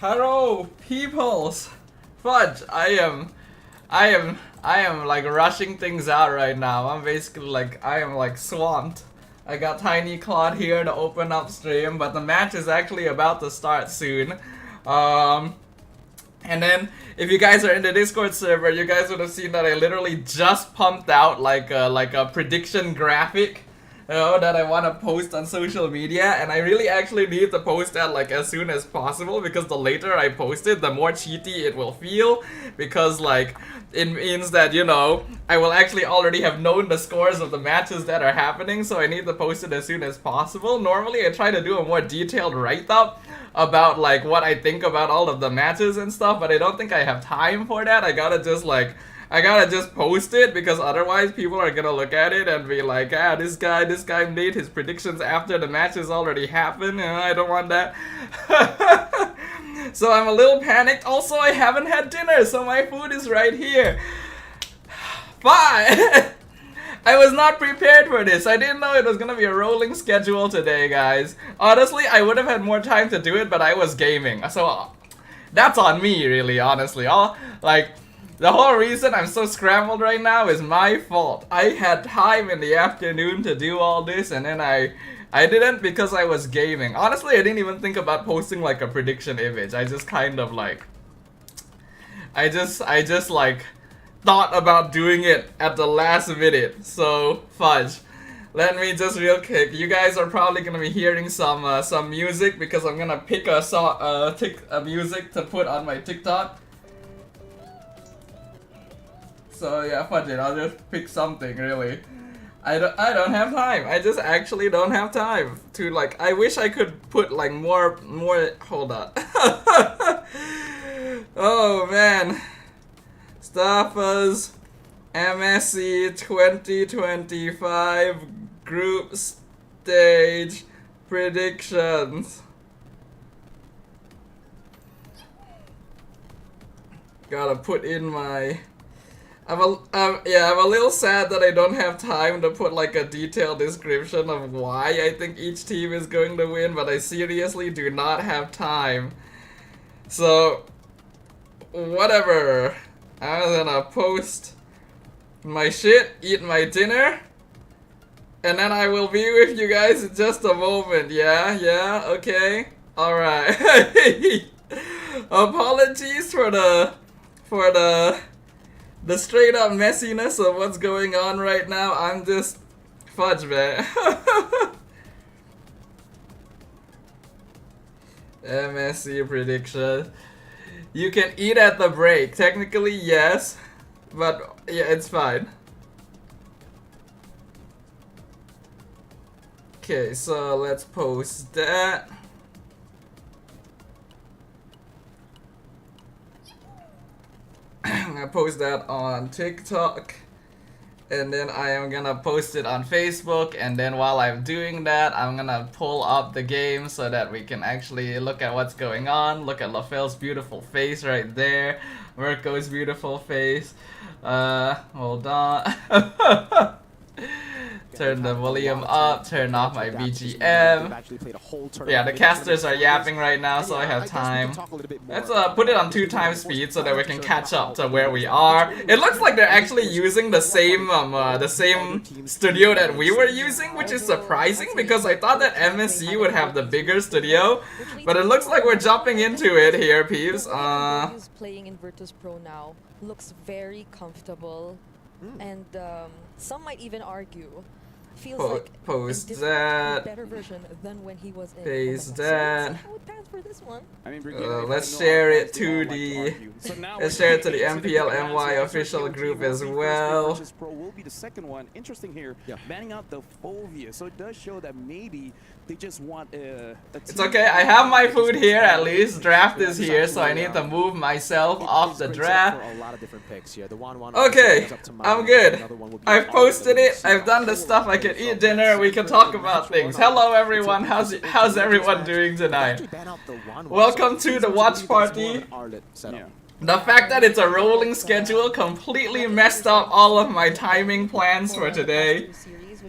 Hello, peoples. Fudge, I am like rushing things out right now. I'm basically like, I am like swamped. I got Tiny Claude here to open up stream, but the match is actually about to start soon. And then, if you guys are in the Discord server, you guys would have seen that I literally just pumped out like a prediction graphic, you know, that I want to post on social media, and I really actually need to post that like as soon as possible, because the later I post it, the more cheaty it will feel, because like it means that, you know, I will actually already have known the scores of the matches that are happening, so I need to post it as soon as possible. Normally I try to do a more detailed write-up about like what I think about all of the matches and stuff, but I don't think I have time for that. I gotta just post it, because otherwise people are gonna look at it and be like, ah, this guy made his predictions after the matches already happened, and I don't want that. So I'm a little panicked. Also, I haven't had dinner, so my food is right here. Fine. I was not prepared for this. I didn't know it was gonna be a rolling schedule today, guys. Honestly, I would have had more time to do it, but I was gaming. So that's on me, really, honestly. The whole reason I'm so scrambled right now is my fault. I had time in the afternoon to do all this, and then I didn't, because I was gaming. Honestly, I didn't even think about posting like a prediction image. I just kind of like, I just like thought about doing it at the last minute. So fudge. Let me just real quick. You guys are probably gonna be hearing some music, because I'm gonna pick a music to put on my TikTok. So yeah, fudge it. I'll just pick something, really. I don't have time. I just actually don't have time to like. I wish I could put like more. Hold on. Oh man, Staffa's MSC 2025 group stage predictions. Gotta put in my. I'm a little sad that I don't have time to put like a detailed description of why I think each team is going to win, but I seriously do not have time. So, whatever. I'm gonna post my shit, eat my dinner, and then I will be with you guys in just a moment. Yeah, okay. Alright. Apologies for the straight up messiness of what's going on right now. I'm just fudge, man. MSC prediction. You can eat at the break. Technically, yes. But yeah, it's fine. Okay, so let's post that. I'm gonna post that on TikTok, and then I am gonna post it on Facebook, and then while I'm doing that, I'm gonna pull up the game so that we can actually look at what's going on. Look at LaFell's beautiful face right there, Mirko's beautiful face. Hold on. Turn the volume up, turn off my BGM. Yeah, the casters are yapping right now, so I have time. Let's put it on 2x speed so that we can catch up to where we are. It looks like they're actually using the same studio that we were using, which is surprising, because I thought that MSC would have the bigger studio, but it looks like we're jumping into it here, peeps. Who's playing in Virtus Pro now looks very comfortable, and some might even argue feels like post a that. better version than when he was in Paste MLBB. that. So I would pass for this one. Let's share it to the MPL MY official group as well. Pro will be the second one. Interesting here, banning out the Fovia, so it does show that maybe they just want It's okay, I have my food here at least. Draft is here, so I need to move myself off the draft. Okay, I'm good. I've posted it, I've done the stuff, I can eat dinner, we can talk about things. Hello everyone, how's everyone doing tonight? Welcome to the watch party. The fact that it's a rolling schedule completely messed up all of my timing plans for today.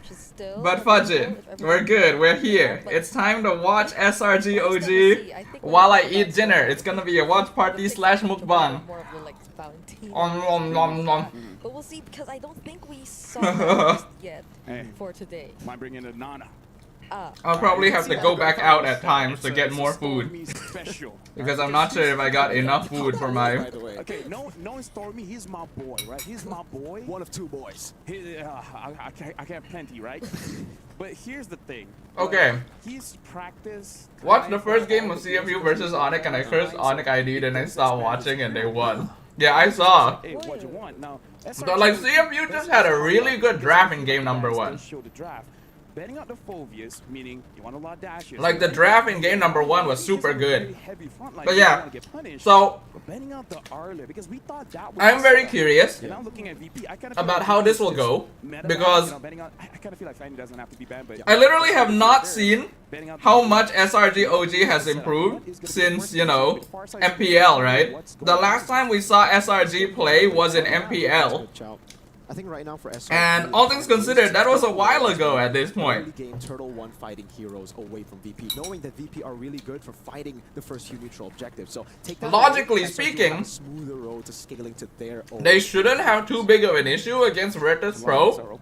which is still. But fudge it. We're good. We're here. It's time to watch SRG.OG while I eat dinner. It's gonna be a watch party slash mukbang. More of the, like, Valentine. Nom nom. But we'll see, because I don't think we saw that yet Hey. for today. Might bring in a Nana. I'll probably have to go back out at times to get more food. Special. Because I'm not sure if I got enough food for my... By the way. Okay, no Stormy, he's my boy, right? He's my boy. One of two boys. I can't plenty, right? But here's the thing. Okay. He's practiced. Watch the first game of CFU versus Onyx and I cursed Onyx ID, then I stopped watching and they won. Yeah, I saw. Hey, what you want now? But like CFU just had a really good draft in game number 1. Show the draft. Betting out the phobias, meaning you want a lot of dashes. Like the draft in game number 1 was super good. But But yeah, so betting out the Arle, because we thought that was I'm very curious and I'm looking at VP, I kinda about feel how like this will go because betting out, I kind of feel like Fanny doesn't have to be banned, but I literally have not seen betting out how much SRG.OG has improved since, you know, MPL, right? The last time we saw SRG play was in MPL. I think right now for SRG, And all things considered, that was a while ago at this point. game Turtle 1 fighting heroes away from VP, knowing that VP are really good for fighting the first few neutral objectives. So take that Logically away, SRG speaking, have a smoother road to scaling to their own. They shouldn't have too big of an issue against Virtus Pro.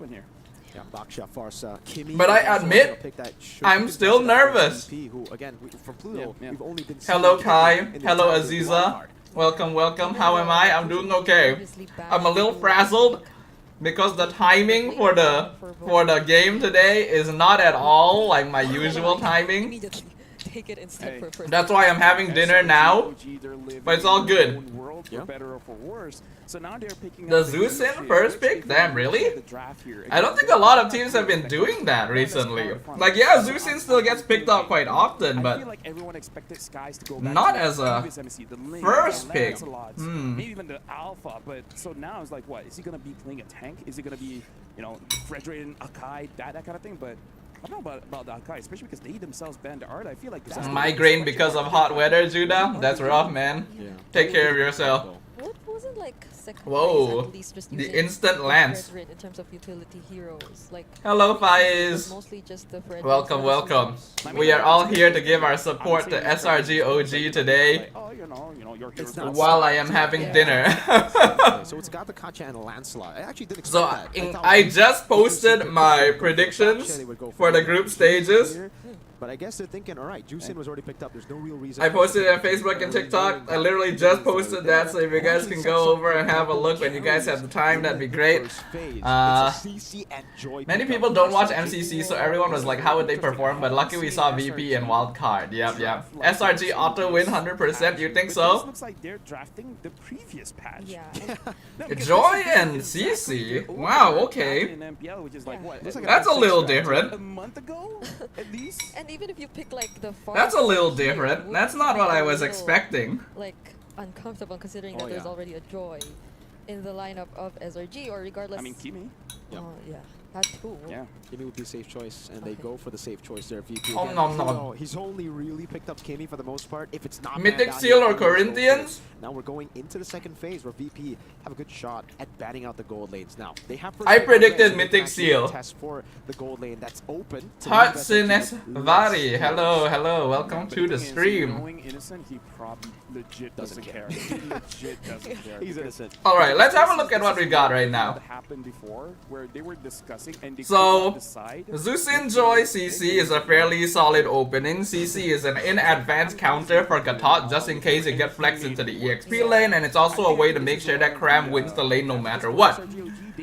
Yeah, Baksha, Farsa, Kimmy, But I admit, I'm still nervous. VP, who again from Pluto, we've only been Hello seeing Kai, in the hello top Aziza. wildcard. Welcome, welcome. How am I? I'm doing okay. I'm a little frazzled because the timing for the game today is not at all like my usual timing. Immediately take it instead for first. That's why I'm having dinner now. But it's all good. Yeah. So now they're picking The up Zeus in shit. first pick? Damn, really? The draft here. I don't think a lot of teams have been doing that recently. Like, yeah, Zeusin still gets picked up quite often, I but feel like everyone expected Skies to go back not to as a previous MSC, the Link, first the pick. Lancelots, Hmm. maybe even the Alpha. But so now it's like, what is he gonna be playing a tank? Is he gonna be, you know, Frederick and Akai, that kind of thing? But I don't know about the Akai, especially because they themselves banned the art. I feel like that's migraine because of hot weather, Judah. That's rough, man. Yeah. Take care of yourself. What wasn't like second Whoa, place, at least just the using instant lance. Frederick in terms of utility heroes. Like Hello, it was Faiz. mostly just the Frederick Welcome, versus welcome. Zeus. We are all here to give our support to SRG.OG today Like, oh, you know, your heroes. not while I am having Yeah. dinner. Okay, so it's got the Kacha and Lancelot. I actually didn't So expect that. I just posted my predictions for the group stages. But I guess they're thinking, all right, Juicin was already picked up. There's no real reason. I posted it on Facebook and TikTok. I literally just posted that, so if you guys can go over and have a look when you guys have the time, that'd be great. Many people don't watch MCC, so everyone was like, how would they perform? But lucky we saw VP and Wildcard. Yep, yep. SRG auto win 100%, you think But so? this looks like they're drafting the previous patch. Yeah. No, because Joy this is and the CC? draft Wow, back okay. in MPL, which is like, Yeah. what? Looks like That's a little A different. month ago, at least. And even if you pick like the far That's a little here, different. would That's you not be what I a was little, expecting. Like uncomfortable considering Oh, that there's yeah. already a Joy in the lineup of SRG, or regardless. I mean, Kimi. Yeah. Oh yeah, that too. Yeah. Kimmy would be a safe choice, and they Okay. go for the safe choice there. VP. Oh, again. nom, nom. Pluto, he's only really picked up Kimmy for the most part. If it's not Mythic banned out, Seal he'll or always go for it. Corinthians? Now we're going into the second phase where VP have a good shot at batting out the gold lanes. Now they have. I first pick predicted already, so they Mythic can actually Seal. Test for the gold lane that's open. to Hatsines leave Vari, less hello, hello, welcome But to the thing is, stream. Knowing Innocent, he probably legit doesn't care. He legit doesn't care. He's because innocent. Alright, let's have a look this at what is we got what right now. happened before, where they were discussing and they So, couldn't decide. Zeusin Joy CC is a fairly solid opening. CC is an in-advance counter for Gatot just in case it gets flexed into the EXP lane, and it's also a way to make sure that Cram wins the lane no matter what.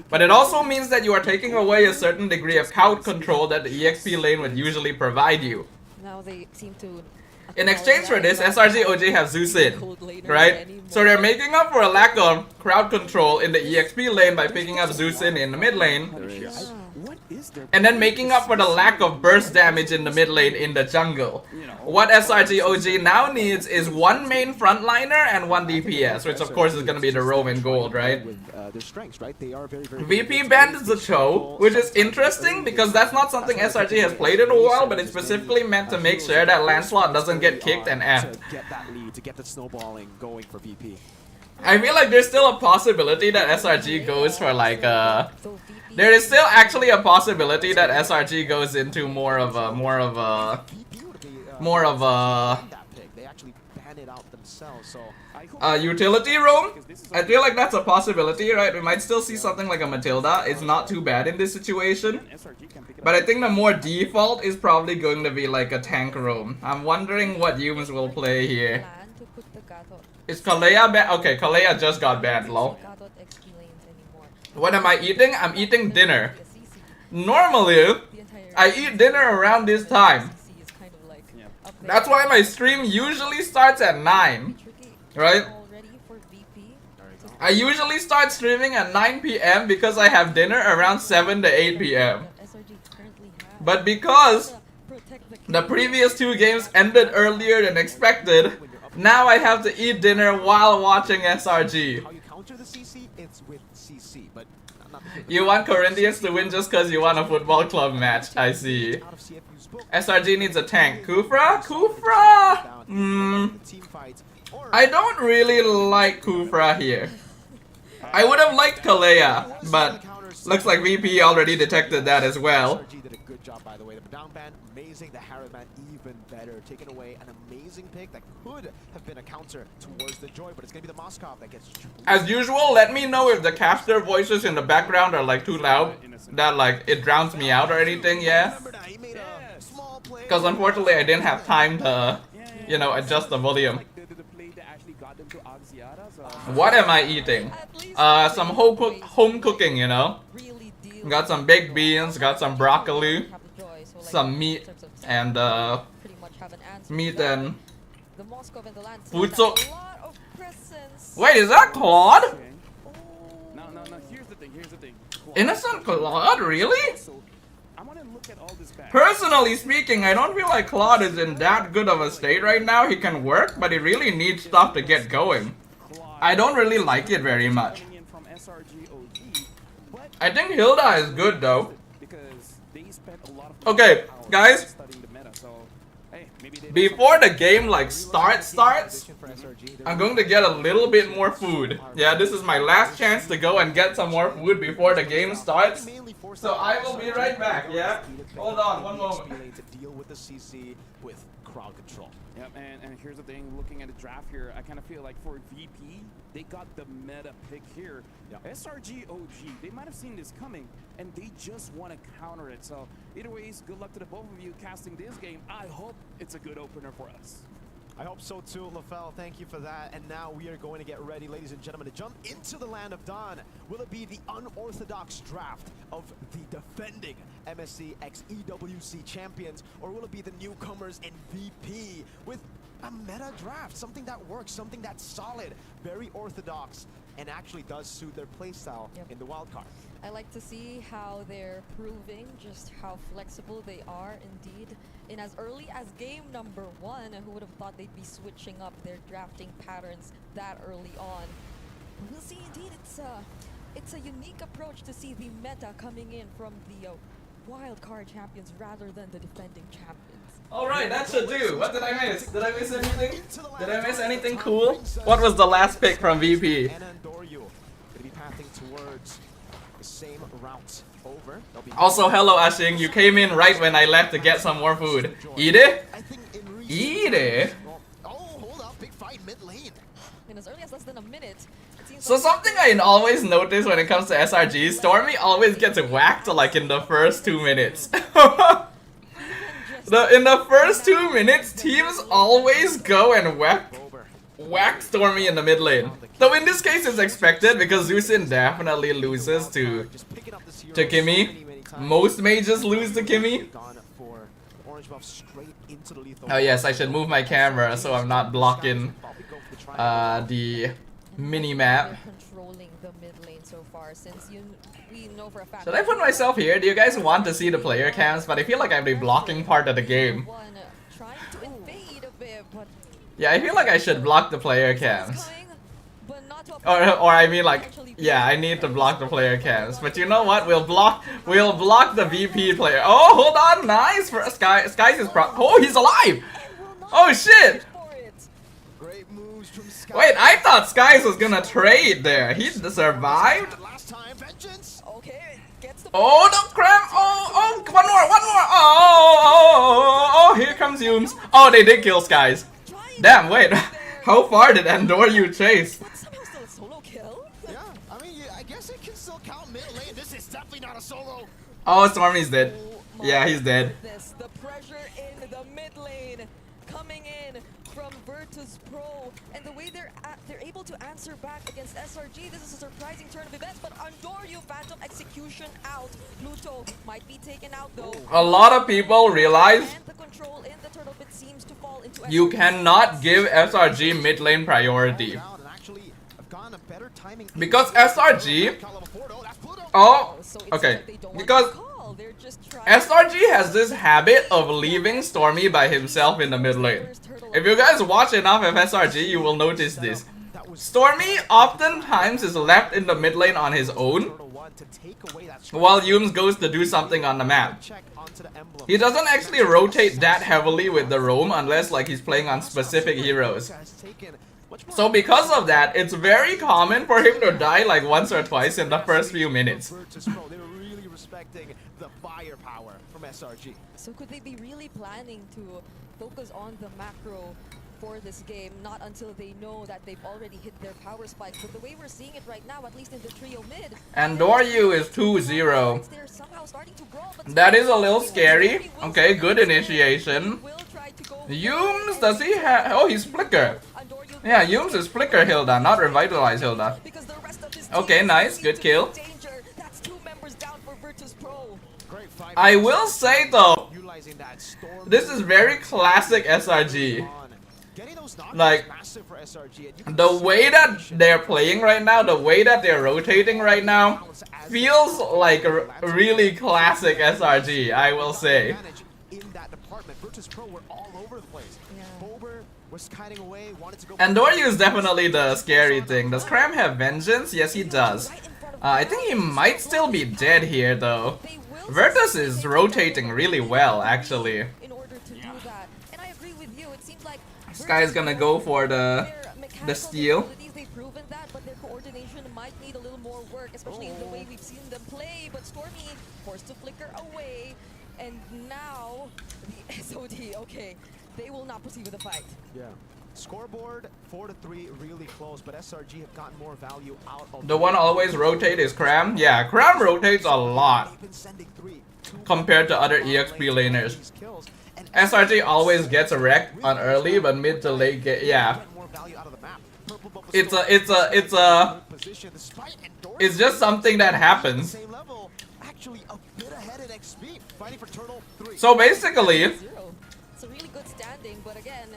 But it also means that you are taking away a certain degree of count control that the EXP lane would usually provide you. Now they seem to. In exchange for this, SRG.OG have Zeusin, Cold laner right? anymore. So they're making up for a lack of crowd control in the EXP lane by picking up Zeusin in the mid lane, Ah. What is their and then making up for the lack of burst damage in the mid lane in the jungle. What SRG.OG now needs is one main frontliner and one DPS, which of course is going to be the Roman Gold, right? With their strengths, right? They are very, very. VP banned the Cho, which is interesting because that's not something SRG has played in a while, but it's specifically meant to make sure that Lancelot doesn't get kicked and effed. To get that lead, to get the snowballing going for VP. I feel like there's still a possibility that SRG goes for like So VP there is still actually a possibility that SRG goes into more of a that pick. They actually ban it out themselves. So utility roam. I feel like that's a possibility, right? We might still see something like a Matilda. It's not too bad in this situation. SRG can pick it But up. I think the more default is probably going to be like a tank roam. I'm wondering what humans will play here. plan to put the Gatot. Is Kalea banned? Okay, Kalea just got banned, lol. Gatot XP lanes anymore. What am I eating? I'm eating dinner. The CC, Normally, the entire I eat dinner around this time. CC is kind of like Yeah. up there. That's why my stream usually starts at 9. Tricky. Right? Already for VP. I usually start streaming at 9 p.m. because I have dinner around 7 to 8 p.m. SRG currently has But because protect the previous 2 games ended earlier than expected, now I have to eat dinner while watching SRG. how you counter the CC, it's with CC, but not the You want Corinthians to win just cause you want a football club match, I see. out of CFU's book. SRG needs a tank. Kufra? Kufra? Team fights, or I don't really like Kufra here. I would have liked Kalea, but looks like VP already detected that as well. SRG did a good job, by the way. The down ban, amazing. The Harriman, even better. Taking away an amazing pick that could have been a counter towards the Joy, but it's gonna be the Moskov that gets. As usual, let me know if the caster voices in the background are like too loud, that like it drowns me out or anything, yeah? Remember that he made a small play. Because unfortunately I didn't have time to, you know, adjust the volume. Like the play that actually got them to Axiata, so What am I eating? Some home cooking, you know? really deal Got some baked beans, got some broccoli, have the joy, so like, some in meat, terms of and pretty much have an answer. meat But and... the Moscow and the Lance Food have so- a lot of presence. Wait, is that Claude? okay. No, here's the thing. Innocent Claude, really? So, I want to look at all this back. Personally speaking, I don't feel like Claude is in that good of a state right now. He can work, but he really needs stuff to get going. I don't really like it very much. Coming in from SRG.OG, but I think Hilda is good though. because they spent a lot of Okay, hours guys. studying the meta, so hey, maybe they Before the game like starts, For SRG, I'm going to get a little bit more food. Yeah, this is my last chance to go and get some more food before the game starts. So I will be right back, yeah? Hold on, one moment. To deal with the CC with crowd control. Yep, and here's the thing, looking at the draft here, I kind of feel like for VP, they got the meta pick here. Yeah. SRG.OG, they might have seen this coming, and they just want to counter it. So either ways, good luck to the both of you casting this game. I hope it's a good opener for us. I hope so too, LaFell. Thank you for that. And now we are going to get ready, ladies and gentlemen, to jump into the land of Dawn. Will it be the unorthodox draft of the defending MSC x EWC champions, or will it be the newcomers in VP with a meta draft? Something that works, something that's solid, very orthodox, and actually does suit their playstyle Yep. in the wildcard. I like to see how they're proving just how flexible they are indeed. In as early as game number 1, who would have thought they'd be switching up their drafting patterns that early on? We'll see indeed, it's a unique approach to see the meta coming in from the wildcard champions rather than the defending champions. Alright, that should do. What did I miss? Did I miss anything? Did I miss anything cool? What was the last pick from VP? Anna and Doryu going to be pathing towards the same route over. They'll be Also, hello Ashing, you came in right when I left to get some more food. Eat it? I think in recent Eat it? Oh, hold up, big fight mid lane. In as early as less than a minute, it seems So like something I always notice when it comes to SRG, Stormy always gets whacked like in the first 2 minutes. In the first 2 minutes, teams always go and whack Stormy in the mid lane. Though in this case it's expected because Zusin definitely loses to Just picking up this hero Kimmy. many times. Most mages lose to Kimmy. Gone for orange buff straight into the lethal. Oh yes, I should move my camera so I'm not blocking the mini map. they're controlling the mid lane so far, since we know for a fact. Should I put myself here? Do you guys want to see the player cams? But I feel like I'm the blocking part of the game. One, trying to invade a bit, but Yeah, I feel like I should block the player cams. coming, but not to a Or I mean like, yeah, I need to block the player cams. But you know what? We'll block the VP player. Oh, hold on, nice for Skies is oh, he's alive! Oh shit! for it. Great moves from Wait, I thought Skies was gonna trade there. He survived? Last time, vengeance. Okay, gets the Oh, the cram! Oh, one more! Oh, here comes Humes. Oh, they did kill Skies. Damn, wait. How far did Andoryu chase? But somehow still a solo kill. Yeah, I mean, I guess it can still count mid lane. This is definitely not a solo. Oh, Stormy's dead. Oh my Yeah, he's dead. goodness, the pressure in the mid lane coming in from Virtus Pro, and the way they're able to answer back against SRG. This is a surprising turn of events, but Andoryu Phantom Execution out. Pluto might be taken out though. A lot of people realize And the control in the turtle pit seems to fall into you SRG. cannot give SRG mid lane priority. Down, and actually, I've gotten a better timing. Because SRG... That's Pluto. Oh, So it's okay. like they don't want Because to call. They're just trying SRG has this habit of leaving Stormy by himself in the mid lane. If you guys watch enough of SRG, you will notice this. That was Stormy oftentimes is left in the mid lane on his own, Turtle one to take away that while Humes goes to do something on the map. check onto the emblem. He doesn't actually rotate that heavily with the roam unless like he's playing on specific heroes. Has taken much more So because of that, it's very common for him to die like once or twice in the first few minutes. Virtus Pro, they were really respecting the firepower from SRG. So could they be really planning to focus on the macro for this game, not until they know that they've already hit their power spike? But the way we're seeing it right now, at least in the trio mid, Andoryu is 2-0. they're somehow starting to brawl, but That is a little scary. Okay, good initiation. will try to go Humes, does he have... Oh, he's Flicker. Yeah, Humes is Flicker Hilda, not Revitalize Hilda. because the rest of his Okay, team nice, seem good to kill. be in danger. That's 2 members down for Virtus Pro. Great fight. I will say though, Utilizing that storm. this is very classic SRG. Getting those knockdowns Like, massive for SRG. And you can the see way that they're playing right now, the way that they're rotating right now, feels like really classic SRG, I will say. advantage in that department. Virtus Pro were all over the place. Yeah. Bober was kiting away, wanted to go. Andoryu is definitely the scary thing. Does Cram have vengeance? Yes, he does. I think he might still be dead here though. They will Virtus is rotating really well, actually. in order to do that. And I agree with you. It seems like This guy's gonna go for the steal. They've proven that, but their coordination might need a little more work, especially in the way we've seen them play. But Stormy forced to flicker away, and now the SOD. Okay, they will not proceed with the fight. Yeah. Scoreboard 4-3, really close, but SRG have gotten more value out of The one always rotate is Cram. Yeah, Cram rotates a lot They've been sending 3, 2, compared to other EXP laners. these kills, and SRG always gets a wreck on early, but mid to late get yeah. get more value out of the map. Purple buff was It's still a in position despite endorsing it's just something that happens. same level, actually a bit ahead in XP, fighting for Turtle 3. So basically, 0. It's a really good standing, but again,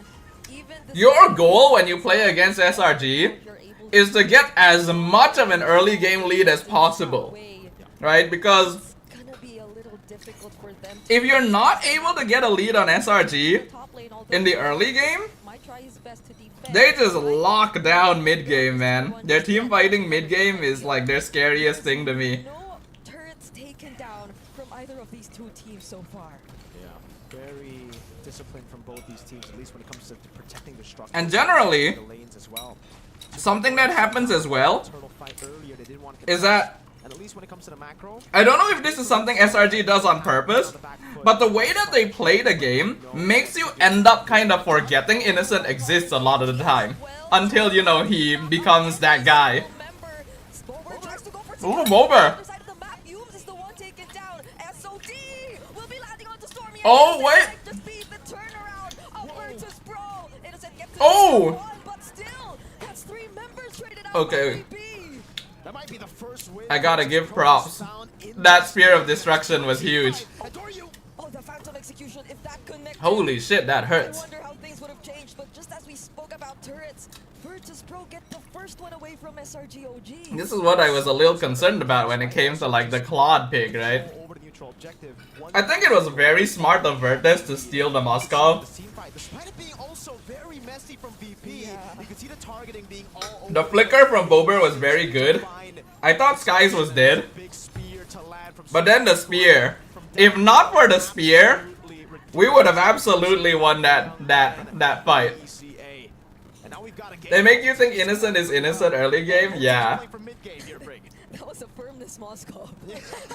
even the your goal when you play against SRG you're able is to get as much of an early game lead as possible, away. right? Because It's gonna be a little difficult for them to if you're not able to get a lead on SRG top lane, although in the early game, might try his best to defend. they just lock down mid game, man. Their team fighting mid game is like their scariest thing to me. No turrets taken down from either of these 2 teams so far. Yeah, very disciplined from both these teams, at least when it comes to protecting the structure. And generally, the lanes as well. something that happens as well Turtle fight earlier, they didn't want to is that and at least when it comes to the macro, I don't know if this is something SRG does on purpose, but the way that they play the game makes you end up kind of forgetting Innocent exists a lot of the time. Until, you know, he becomes that guy. Remember, Bober tries to go for Ooh, security. Bober. On the other side of the map, Humes is the one taken down. SOD will be landing onto Stormy. Oh, Innocent wait. might just be the turnaround of Virtus Pro. Innocent gets to Oh. one, but still, that's 3 members traded out. Okay. by VP. that might be the first win. I gotta give props. That Spear of Destruction was huge. Adore you. Oh, the Phantom Execution, if that connected. Holy shit, that I hurts. wonder how things would have changed, but just as we spoke about turrets, Virtus Pro get the first one away from SRG.OG. This is what I was a little concerned about when it came to like the Claude pick, right? Over to neutral objective. I think it was very smart of Virtus to steal the Moskov. The team fight, despite it being also very messy from VP, Yeah. you can see the targeting being all over. The flicker from Bober was very good. Find I thought Skies was dead, big spear to land from but then the spear. If not for the spear, we would have absolutely won that fight. ECA. And now we've got a game. They make you think Innocent is innocent early game? Yeah. Playing for mid-game here, Brig. That was a firmness Moskov.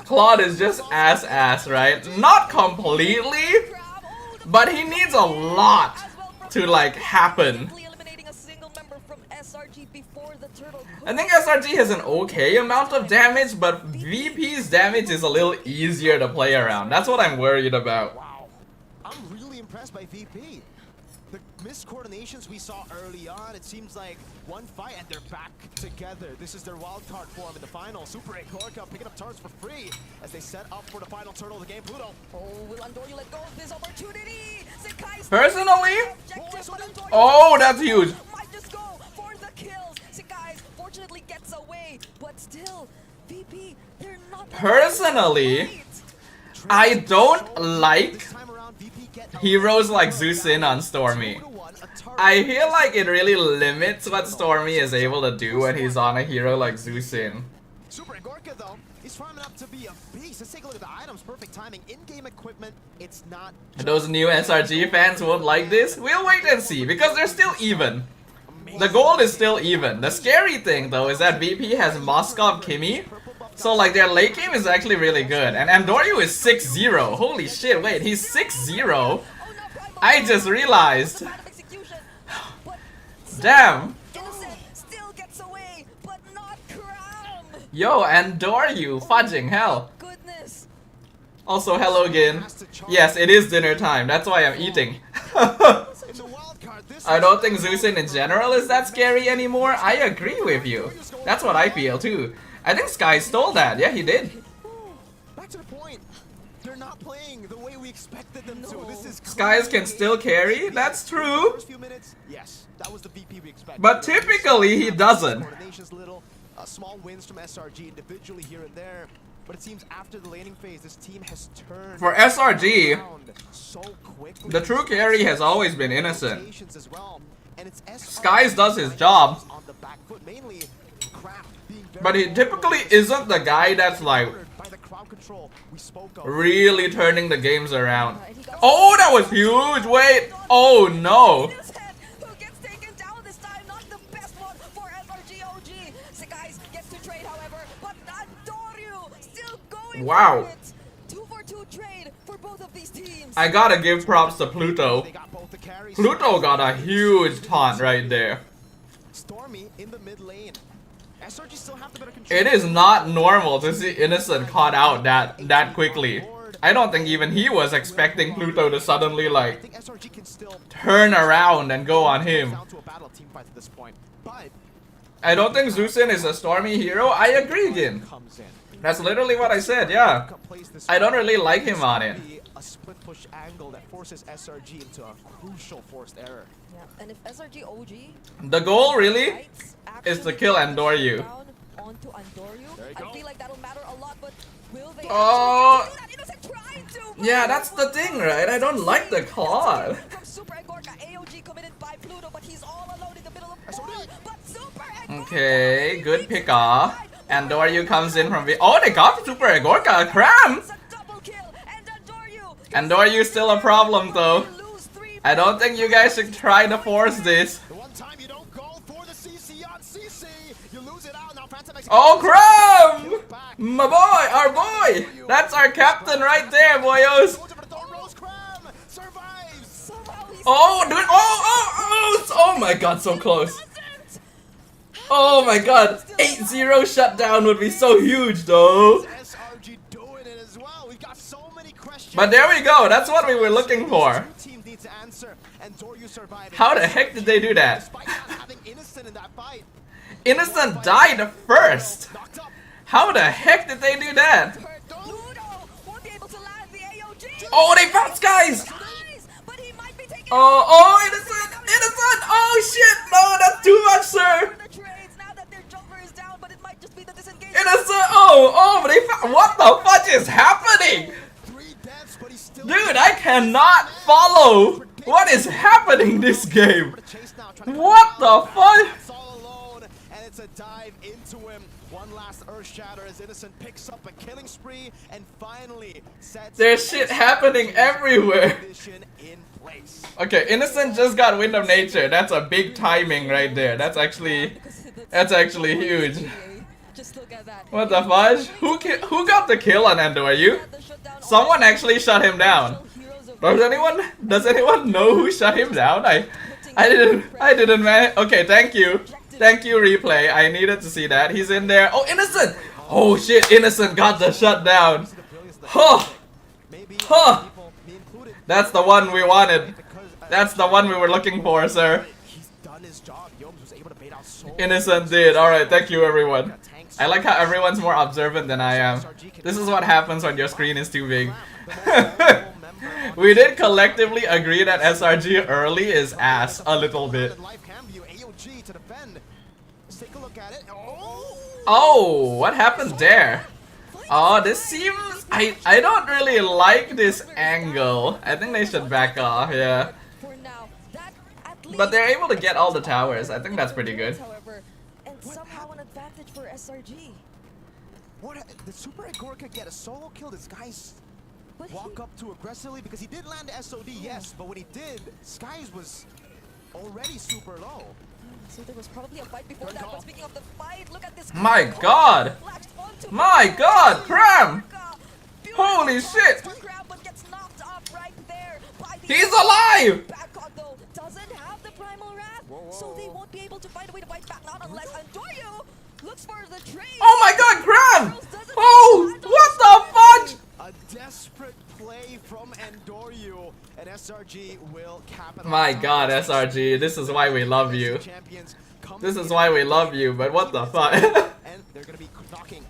Claude is just ass, right? Not completely, but he needs a lot to like happen. Eliminating a single member from SRG before the turtle. I think SRG has an okay amount of damage, but VP's damage is a little easier to play around. That's what I'm worried about. Wow. I'm really impressed by VP. The miscoordinations we saw early on, it seems like one fight and they're back together. This is their wildcard form in the final. Super Gorka picking up turrets for free as they set up for the final turtle of the game. Pluto. Oh, will Andorio let go of this opportunity? Sekai's Personally? objective, but Andorio Oh, that's huge. might just go for the kills. Sekai fortunately gets away, but still, VP, they're not. Personally, I don't like This time around, VP get heroes like Zeus on Stormy. 2-1, a turret. I feel like it really limits what Stormy is able to do when he's on a hero like Zeus. Super Gorka though, he's farming up to be a beast. Let's take a look at the items. Perfect timing. In-game equipment, it's not. Those new SRG fans won't like this. We'll wait and see, because they're still even. The gold is still even. The scary thing though is that VP has Moskov Kimi, so like their late game is actually really good. And Andorio is 6-0. Holy shit, wait, he's 6-0? I just realized. Damn. Innocent still gets away, but not Kram. Yo, Andorio, fudging hell. Goodness. Also, hello again. Yes, it is dinner time. That's why I'm eating. In the wild card, this I don't think Zeusing in general is that scary anymore. I agree with you. That's what I feel too. I think Sky stole that. Yeah, he did. back to the point. They're not playing the way we expected them to. This is Skies can still carry. That's true. First few minutes, yes, that was the VP we expected. But typically he doesn't. Coordination's little, small wins from SRG individually here and there. But it seems after the laning phase, this team has turned For SRG, around so quickly. the true carry has always been Innocent. Rotations as well. And it's SRG Skies does his job. on the back foot, mainly Kraft being very But he typically isn't the guy that's like by the crowd control we spoke of. really turning the games around. Oh, that was huge. Wait. Oh no. Who gets taken down this time? Not the best one for SRG.OG. Sekai's gets to trade, however, but Andorio still going Wow. for it. 2-for-2 trade for both of these teams. I gotta give props to Pluto. They got both the carries. Pluto got a huge taunt right there. Stormy in the mid lane. SRG still have the better control. It is not normal to see Innocent caught out that quickly. I don't think even he was expecting Pluto to suddenly I like think SRG can still turn around and go on him. down to a battle team fight at this point. But I don't think Zeusing is a Stormy hero. I agree again. comes in. That's literally what I said, yeah. Plays this I don't well. really like him on it. A split push angle that forces SRG into a crucial forced error. Yeah, and if SRG.OG The goal really fights is to actually kill down Andorio. onto Andorio, There you I go. feel like that'll matter a lot, but will they Oh. actually do that? Innocent trying to, but Yeah, that's the thing, right? I don't like the Claude. From Super Gorka, AOG committed by Pluto, but he's all alone in the middle of SRG. pool. But Super Gorka Okay, good pick off. Andorio comes in from oh, they got Super Gorka. Cram! It's a double kill, and Andorio. Andorio's still a problem though. Lose 3. I don't think you guys should try to force this. The one time you don't go for the CC on CC, you lose it out. Now Phantom X- Oh, Cram! My boy, our boy! That's our captain right there, boyos. Goes over the thorn rose. Cram survives. Somehow he's Oh, dude, oh my god, so close. Oh my god, 8-0 shutdown would be so huge though. SRG doing it as well. We've got so many questions. But there we go, that's what we were looking for. Two teams need to answer, and Doryu survived. How the heck did they do that? Despite not having Innocent in that fight. Innocent died first. Knocked up. How the heck did they do that? Ludo won't be able to land the AOG. Oh, they found Skies! Nice, but he might be taking Oh, Innocent! Innocent! Oh shit! No, that's too much, sir! the trades now that their jumper is down, but it might just be the disengagement. Innocent! Oh, but they found. What the fudge is happening? 3 deaths, but he's still. Dude, I cannot follow what is happening this game. Chase now, trying to What the fuck? It's all alone, and it's a dive into him. One one last earth shatter as Innocent picks up a killing spree and finally sets There's shit happening everywhere. position in place. Okay, Innocent just got Wind of Nature. That's a big timing right there. That's actually huge. Just look at that. What the fudge? Who got the kill on Endor? You? Someone actually shut him down. Does anyone know who shut him down? I didn't man. Okay, thank you, replay. I needed to see that. He's in there. Oh, Innocent. Oh shit, Innocent got the shutdown. Huh. Huh. That's the one we wanted. That's the one we were looking for, sir. He's done his job. Yomes was able to bait out so Innocent did. Alright, thank you everyone. I like how everyone's more observant than I am. This is what happens when your screen is too big. We did collectively agree that SRG early is ass a little bit. Oh, what happened there? Oh, this seems... I don't really like this angle. I think they should back off, yeah. But they're able to get all the towers. I think that's pretty good. However, and somehow an advantage for SRG. What? Did Super Agorka get a solo kill? This guy's walk up too aggressively because he did land the SOD, yes, but when he did, Skies was already super low. So there was probably a fight before that, but speaking of the fight, look at this. My god! My god, Cram! Holy shit! He's alive! Doesn't have the primal wrath, so they won't be able to find a way to fight back, not unless Andoyu looks for the trade. Oh my god, Cram! Oh, what the fudge? A desperate play from Endoryu, and SRG will capitalize. My god, SRG, this is why we love you. This is why we love you, but what the fuck? And they're gonna be knocking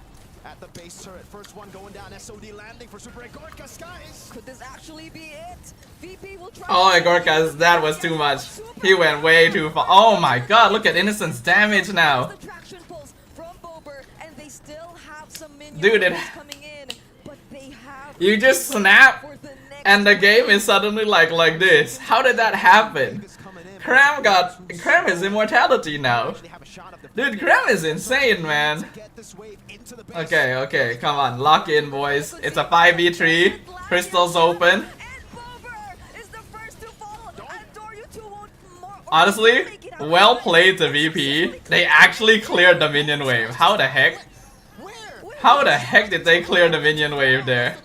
at the base turret. First one going down, SOD landing for Super Agorka. Skies. Could this actually be it? VP will try. Oh, Agorka, that was too much. He went way too far. Oh my god, look at Innocent's damage now. The traction pulse from Bober, and they still have some minions Dude, coming in, but they have you just snap, for the next and the game is suddenly like this. How did that happen? Cram is immortality now. Dude, Cram is insane, man. Okay, come on, lock in, boys. It's a 5v3. Crystal's open. Honestly, well played to VP. They actually cleared the minion wave. How the heck? How the heck did they clear the minion wave there?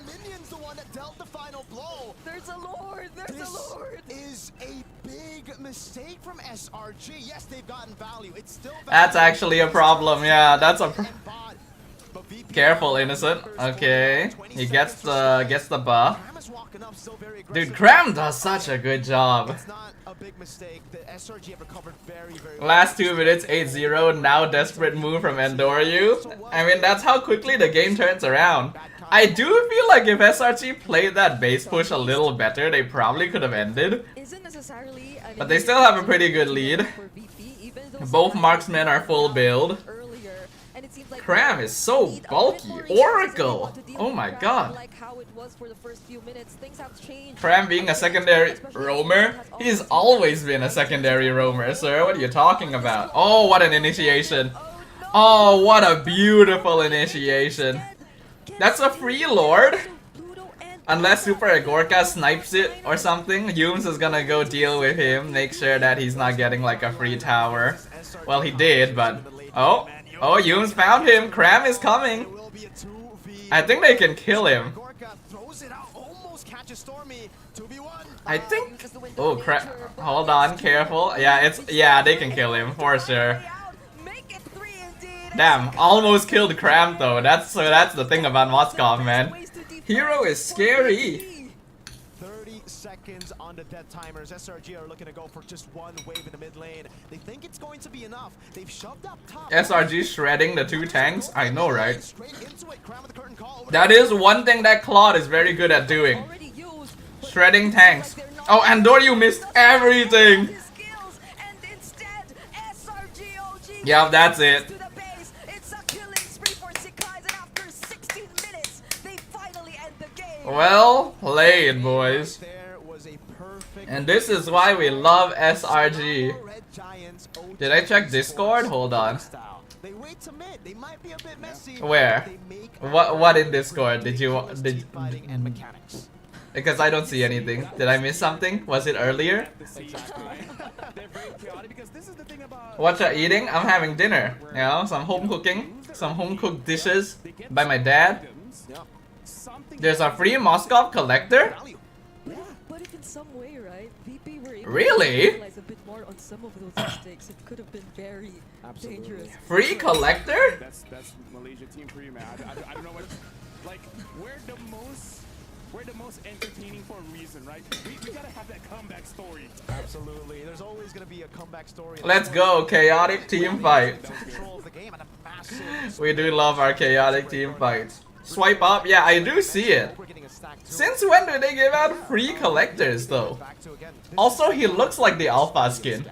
Mistake from SRG. Yes, they've gotten value. It's still value. That's actually a problem. Yeah, that's a careful, Innocent. Okay, he gets the buff. Dude, Cram does such a good job. It's not a big mistake. The SRG have recovered very well. Last 2 minutes, 8-0. Now desperate move from Endoryu. I mean, that's how quickly the game turns around. I do feel like if SRG played that base push a little better, they probably could have ended. But they still have a pretty good lead. Both marksmen are full build. Cram is so bulky. Oracle! Oh my god. Cram being a secondary roamer? He's always been a secondary roamer, sir. What are you talking about? Oh, what an initiation. Oh, what a beautiful initiation. That's a free lord? Unless Super Agorka snipes it or something, Yumes is gonna go deal with him, make sure that he's not getting like a free tower. Well, he did, but... Oh, Yumes found him. Cram is coming. I think they can kill him. I think... Oh, crap. Hold on, careful. Yeah, they can kill him, for sure. Damn, almost killed Cram though. That's the thing about Moskov, man. Hero is scary. 30 seconds on the dead timers. SRG are looking to go for just one wave in the mid lane. They think it's going to be enough. They've shoved up top. SRG shredding the 2 tanks. I know, right? That is one thing that Claude is very good at doing. Shredding tanks. Oh, Andoryu missed everything. Yeah, that's it. Well played, boys. And this is why we love SRG. Did I check Discord? Hold on. They wait to mid. They might be a bit messy. Where? They make What in Discord did you team fighting and mechanics. Because I don't see anything. Did I miss something? Was it earlier? Exactly. They're very chaotic because this is the thing about. What you eating? I'm having dinner. You know, some home cooking, some home cooked dishes by my dad. Yeah. There's a free Moskov collector. Value. But if in some way, right, VP were able Really? to capitalize a bit more on some of those mistakes, it could have been very dangerous. Free collector? That's Malaysia team for you, man. I don't know what. Like, we're the most entertaining for a reason, right? We gotta have that comeback story. Absolutely. There's always going to be a comeback story. Let's go, chaotic team fight. Control of the game and a massive. We do love our chaotic team fights. Swipe up? Yeah, I do see it. We're getting a stack too. Since when do they give out free collectors though? Back to again. Also, he looks like the alpha skin.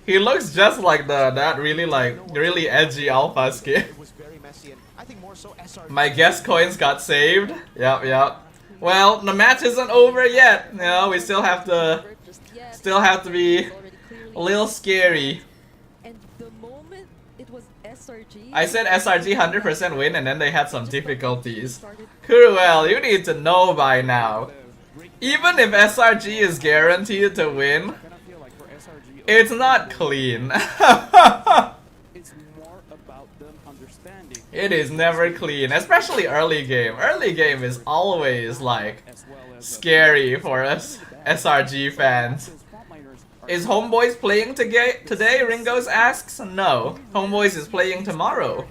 He looks just like that really edgy alpha skin. It was very messy and I think more so SRG. My guest coins got saved. Yep. Well, the match isn't over yet. You know, we still have to be a little scary. And the moment it was SRG, I said SRG 100% win and then they had some difficulties. Cruel, you need to know by now. Even if SRG is guaranteed to win, it's not clean. It's more about them understanding. It is never clean, especially early game. Early game is always like scary for us SRG fans. Is Homeboys playing today? Ringos asks. No, Homeboys is playing tomorrow.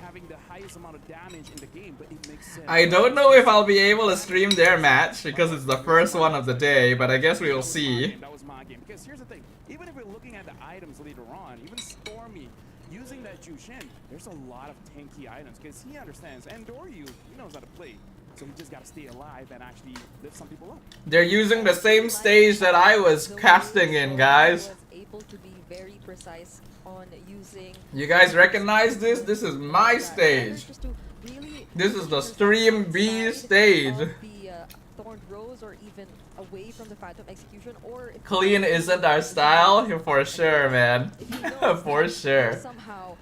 I don't know if I'll be able to stream their match because it's the first one of the day, but I guess we will see. That was my game. Because here's the thing, even if we're looking at the items later on, even Stormy using that Jushin, there's a lot of tanky items because he understands, and Doryu, he knows how to play. So we just gotta stay alive and actually lift some people up. They're using the same stage that I was casting in, guys. was able to be very precise on using. You guys recognize this? This is my stage. Just to really This is the Stream B stage. of the Thorned Rose or even away from the Phantom Execution, or if Clean isn't our style? For sure, man. if he knows For that sure. somehow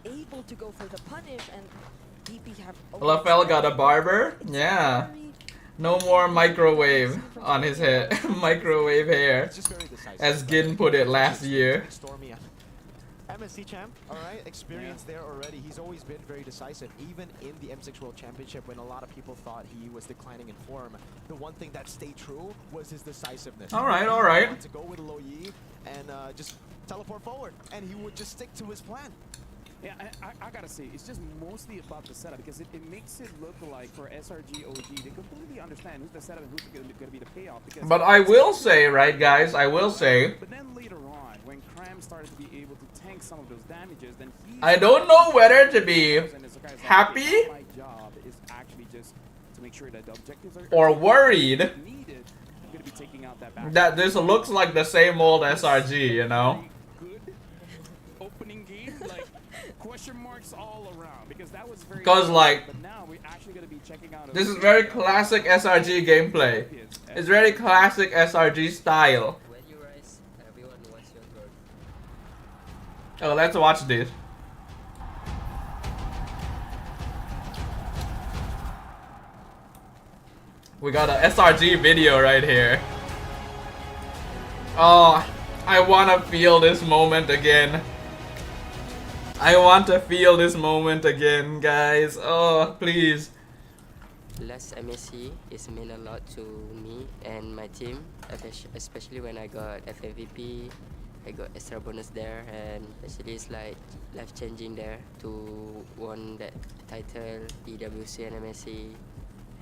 able to go for the punish and DP have LaFell got a barber? Yeah. No more microwave on his head. Microwave hair. It's just very decisive. As Gin put it last year. Stormy. MSC champ, alright, experience there already. He's always been very decisive, even in the M6 World Championship when a lot of people thought he was declining in form. The one thing that stayed true was his decisiveness. Alright. He wanted to go with Lo Yi and just teleport forward, and he would just stick to his plan. Yeah, I gotta say, it's just mostly about the setup because it makes it look like for SRG.OG, they completely understand who's the setup and who's gonna be the payoff. Because But I will say, right guys, I will say, But then later on, when Cram started to be able to tank some of those damages, then he. I don't know whether to be and it's the guy's like, happy my job is actually just to make sure that the objectives are or worried needed. I'm gonna be taking out that back. that this looks like the same old SRG, you know? Good opening game, like question marks all around because that was very. 'Cause, like, but now we're actually gonna be checking out. This is very classic SRG gameplay. It's very classic SRG style. When you rise, everyone wants your bird. Oh, let's watch this. We got a SRG video right here. Oh, I wanna feel this moment again. I want to feel this moment again, guys. Oh, please. Last MSC is mean a lot to me and my team, especially when I got FMVP. I got extra bonus there, and actually it's like life-changing there to won that title, EWC and MSC,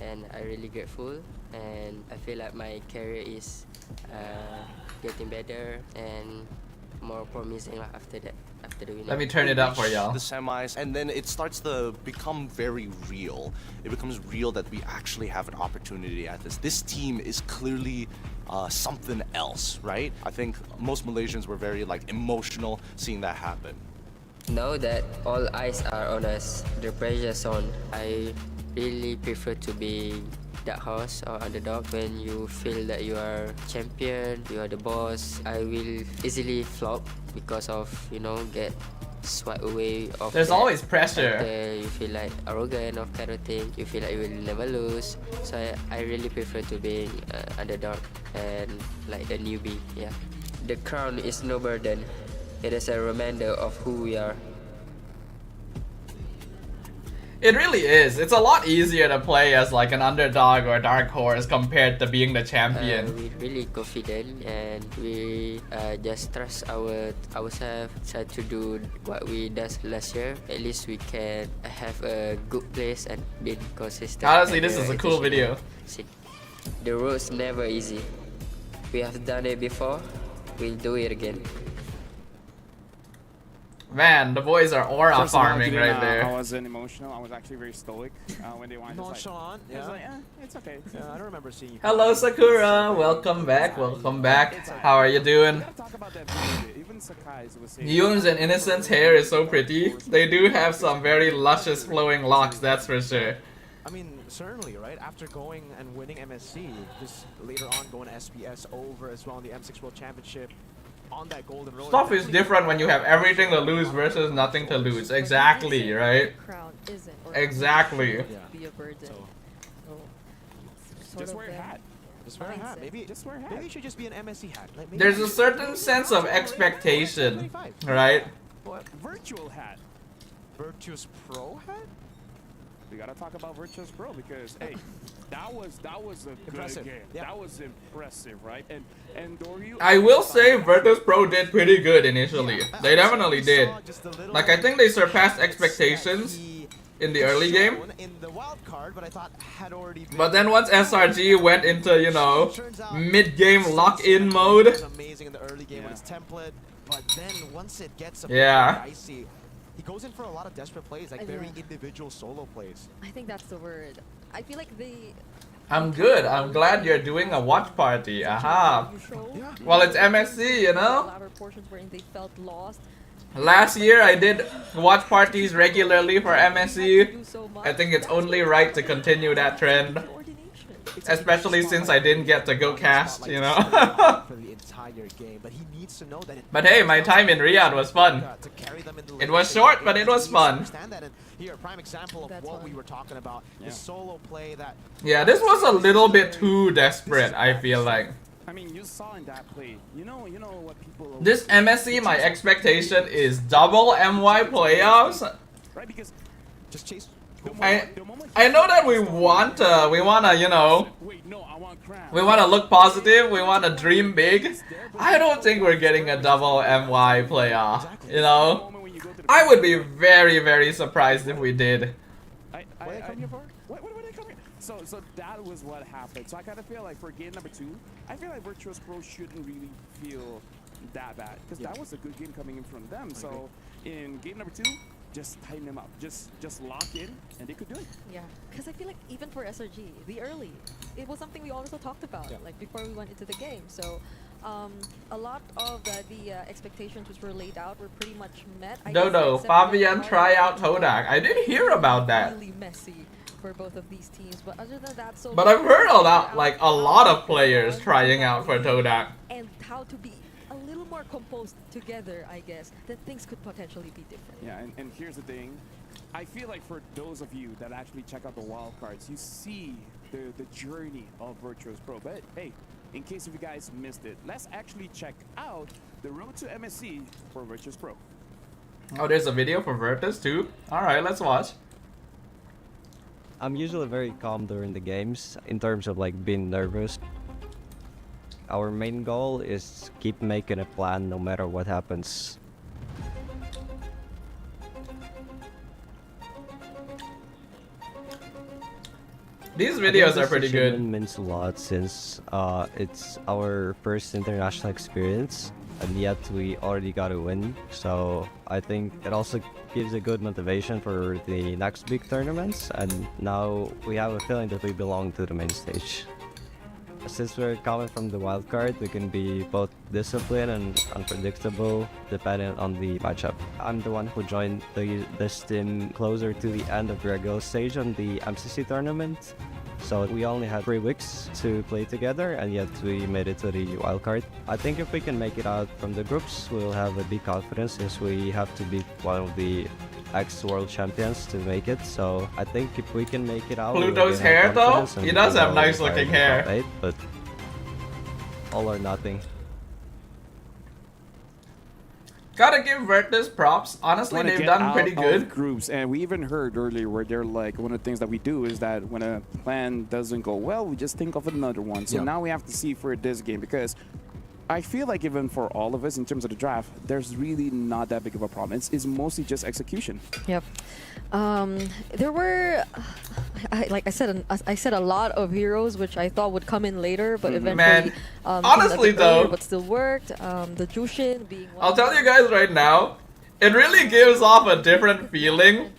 and I'm really grateful. And I feel like my career is getting better and more promising after that, after the winning. Let me turn it up for y'all. The semis, and then it starts to become very real. It becomes real that we actually have an opportunity at this. This team is clearly something else, right? I think most Malaysians were very emotional seeing that happen. Now that all eyes are on us, the pressure's on. I really prefer to be dark horse or underdog. When you feel that you are champion, you are the boss, I will easily flop because of, get swipe away of There's that always pressure. until you feel like arrogant of kind of thing. You feel like you will never lose. So I really prefer to be underdog and like a newbie. Yeah, the crown is no burden. It is a reminder of who we are. It really is. It's a lot easier to play as like an underdog or dark horse compared to being the champion. We're really confident and we just trust ourselves. Try to do what we did last year. At least we can have a good place and be consistent. Honestly, and, this is a cool video. See, the road's never easy. We have done it before. We'll do it again. Man, the boys are aura First of all, farming Gideon, right there. I wasn't emotional. I was actually very stoic when they wanted to Nonchalant, I was yeah. like, it's okay. Yeah, I don't remember seeing you. Hello Sakura, welcome back, welcome back. How are you We doing? gotta talk about that video. Even Sakai's was saying. Yoon's and Innocent's hair is so pretty. They do have some very luscious flowing locks, that's for sure. I mean, certainly, right? After going and winning MSC, just later on going to SPS over as well in the M6 World Championship on that golden road. Stuff is different when you have everything to lose versus nothing to lose. Exactly, right? Crown isn't. Or Exactly. Yeah. Be a burden. So, So, sort Just of wear a them. hat. just wear a hat. Mindset. Maybe, Just wear a hat. maybe it should just be an MSC hat. Like, maybe There's a certain sense of expectation, right? What? Virtual hat. Virtuous Pro hat? We gotta talk about Virtuous Pro because hey, that was a Impressive. good game. Yeah. That was impressive, right? And Doryu. I will say Virtus Pro did pretty good initially. They definitely did. Like, I think they surpassed expectations in the early game. In the wild card, but I thought had already been. But then once SRG went into, you know, mid-game lock-in mode, It was amazing in the early game with his template, but then once it gets a bit Yeah. dicey, he goes in for a lot of desperate plays, like very Yeah. individual solo plays. I think that's the word. I feel like they. I'm good. I'm glad you're doing a watch party. Aha. Neutral. Yeah. Well, it's MSC, you know? Latter portions wherein they felt lost. Last year I did watch parties regularly for MSC. Do so much. I think it's only right to continue that trend. Coordination. Especially since I didn't get to go cast, you know? For the entire game, but he needs to know that. But hey, my time in Riyadh was fun. To carry them in the It late was stage short, of the but game. it was He needs to fun. understand that, and here, a prime example of That's what fun. we were talking about, Yeah. the solo play that. Yeah, this was a little bit too desperate, I feel like. I mean, you saw in that play. You know what people. This MSC, my expectation is double MY playoffs. Right, because Just chase. the I moment I know that we wanna, you know, Wait, no, I want crown. we wanna look positive, we wanna dream big. I don't think we're getting a double MY playoff, you know? I would be very, very surprised if we did. What did I come here for? What did I come here? So that was what happened. So I kind of feel like for game number 2, I feel like Virtuous Pro shouldn't really feel that bad because that was a good game coming in from them. So in game number 2, just tighten them up, just lock in, and they could do it. Yeah, because I feel like even for SRG, the early, it was something we also talked about, like before we went into the game. So a lot of the expectations which were laid out were pretty much met. I guess Dodo, except for Fabian the try out part Todak. I did hear about that. Really messy for both of these teams, but other than that, so. But I've heard a lot, like a lot of players trying out for Todak. And how to be a little more composed together, I guess, then things could potentially be different. Yeah, and here's the thing. I feel like for those of you that actually check out the wild cards, you see the journey of Virtuous Pro. But hey, in case if you guys missed it, let's actually check out the road to MSC for Virtuous Pro. Oh, there's a video for Virtus too? Alright, let's watch. I'm usually very calm during the games in terms of like being nervous. Our main goal is keep making a plan no matter what happens. These I videos think are pretty this good. achievement means a lot since it's our first international experience and yet we already got a win. So I think it also gives a good motivation for the next big tournaments, and now we have a feeling that we belong to the main stage. Since we're coming from the wild card, we can be both disciplined and unpredictable depending on the matchup. I'm the one who joined this team closer to the end of the regular stage on the MCC tournament, So we only had 3 weeks to play together, and yet we made it to the wildcard. I think if we can make it out from the groups, we'll have a big confidence since we have to beat one of the ex-world champions to make it. So I think if we can make it out, Pluto's hair though, he does have nice looking hair. 8, but all or nothing. Gotta give Virtus props. Honestly, Wanna they've get done out pretty of good. groups, and we even heard earlier where they're like, one of the things that we do is that when a plan doesn't go well, we just think of another one. So now we have to see for this game, because I feel like even for all of us in terms of the draft, there's really not that big of a problem. It's mostly just execution. Yep. There were, like I said a lot of heroes which I thought would come in later, but eventually, Man, came honestly a bit earlier, though, but still worked. The Jushin being one I'll of tell them. you guys right now, it really gives off a different feeling,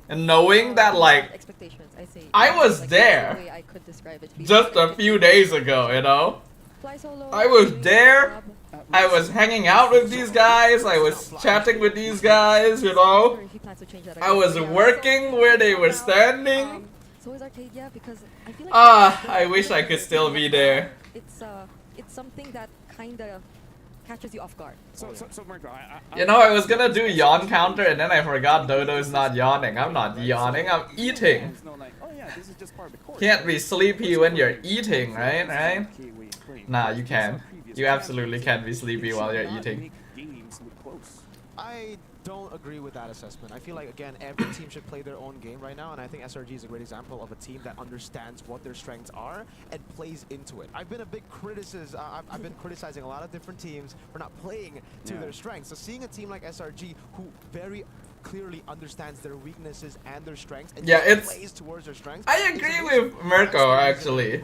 and knowing that like Expectations, I say. I was like, there that's the way I could describe it. just a few days ago, you know. Fly solo, I was doing there. a job. I was hanging out with these guys. I was chatting with these guys, you know. If he plans to change that I again. was Yeah, working so where they were now, standing. So is Arcadia, because I feel like I wish I could still be there. It's something that kind of catches you off guard. So Marco, You know, I was gonna do yawn counter and then I forgot Dodo's not yawning. I'm not yawning, I'm eating. There's no like, oh yeah, this is just part of the course. Can't be sleepy when you're eating, right? Right? Okay, wait. Nah, you can. You absolutely can be sleepy while you're eating. Games look close. I don't agree with that assessment. I feel like, again, every team should play their own game right now, and I think SRG is a great example of a team that understands what their strengths are and plays into it. I've been a big I've been criticizing a lot of different teams for not playing to their strengths. So seeing a team like SRG who very clearly understands their weaknesses and their strengths and plays towards their strengths. I agree with Mirko actually.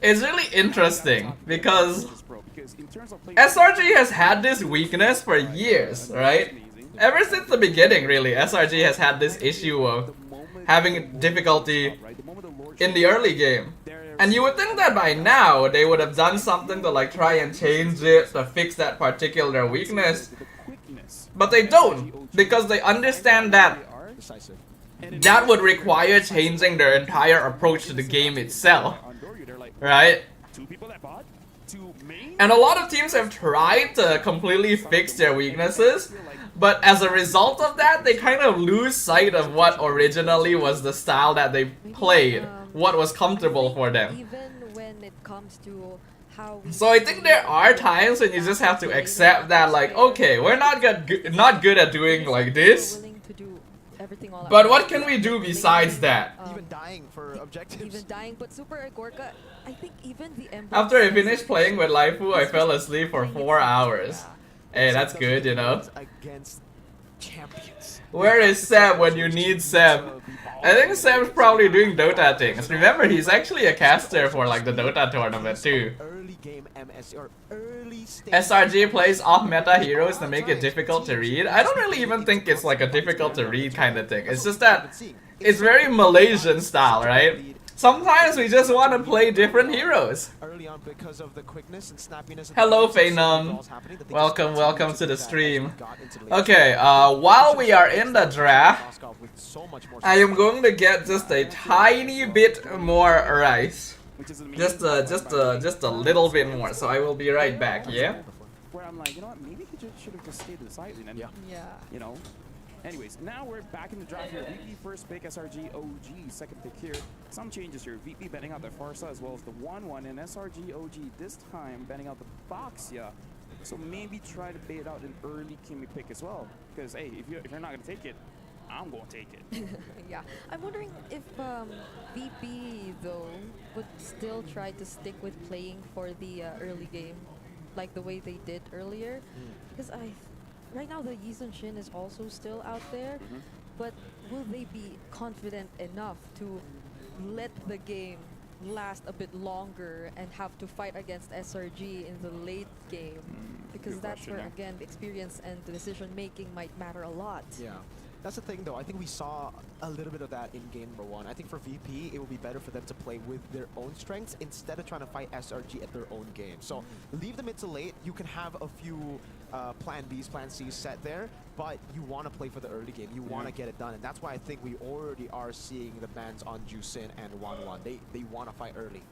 It's really interesting because SRG has had this weakness for years, right? Ever since the beginning, really, SRG has had this issue of having difficulty in the early game. And you would think that by now they would have done something to like try and change it, to fix that particular weakness. But they don't, because they understand that that would require changing their entire approach to the game itself, right? And a lot of teams have tried to completely fix their weaknesses, but as a result of that, they kind of lose sight of what originally was the style that they played, what was comfortable for them. Even when it comes to how we So I think there are times when you just have to accept that, like, okay, we're not good at doing like this, willing to do everything all but out. what can we do besides that? Even dying for objectives. Even dying, but Super Gorka, I think even the Ember After I finished playing with Laifu, I fell asleep for 4 hours. Hey, that's good, you know. Against champions. Where is Seb when you need Seb? I think Seb's probably doing Dota things. Remember, he's actually a caster for like the Dota tournament too. Early game MSC or early stage. SRG plays off-meta heroes to make it difficult to read. I don't really even think it's like a difficult to read kind of thing. It's just that it's very Malaysian style, right? Sometimes we just want to play different heroes. Early on because of the quickness and snappiness. Hello, Phenom. Welcome to the stream. Okay, while we are in the draft, I am going to get just a tiny bit more rice. Just a little bit more. So I will be right back. Yeah. Where I'm like, you know what? Maybe he should have just stayed to the sideline. And, you know. Anyways, now we're back in the draft here. VP first pick, SRG.OG second pick here. Some changes here. VP betting out the Farsa as well as the 1-1, and SRG.OG this time betting out the Boxia. So maybe try to bait out an early Kimmy pick as well. Because hey, if you're not gonna take it, I'm gonna take it. Yeah, I'm wondering if VP though would still try to stick with playing for the early game, like the way they did earlier. Because right now the Yizun Shin is also still out there, but will they be confident enough to let the game last a bit longer and have to fight against SRG in the late game? Because that's where again the experience and the decision making might matter a lot. Yeah. That's the thing, though. I think we saw a little bit of that in game number 1. I think for VP, it will be better for them to play with their own strengths instead of trying to fight SRG at their own game. So leave the mid to late. You can have a few plan Bs, plan Cs set there, but you want to play for the early game. You want to get it done, and that's why I think we already are seeing the bans on Jusin and 1-1. They want to fight early.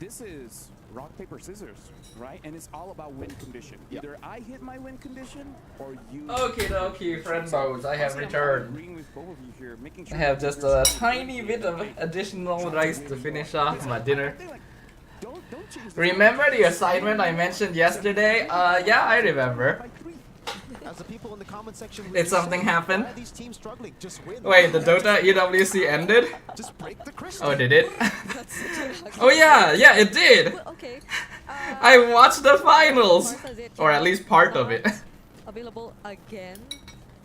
This is rock, paper, scissors, right? And it's all about win condition. Yep. Either I hit my win condition or you. Okay, friend modes, I have returned. Agreeing with both of you here, making I sure have that just you're a still tiny playing bit the of game. additional rice to finish off my dinner. Don't change the Remember the assignment I mentioned yesterday? Yeah, I remember. by 3. As the people in the comment section, Did something happen? Why are these teams struggling? Just win. Wait, the Dota EWC ended? Just break the crystal. Oh, did it? That's such a Oh yeah, it did! Well, okay. I watched the finals! Martha's it, Or at least part of it. Available again.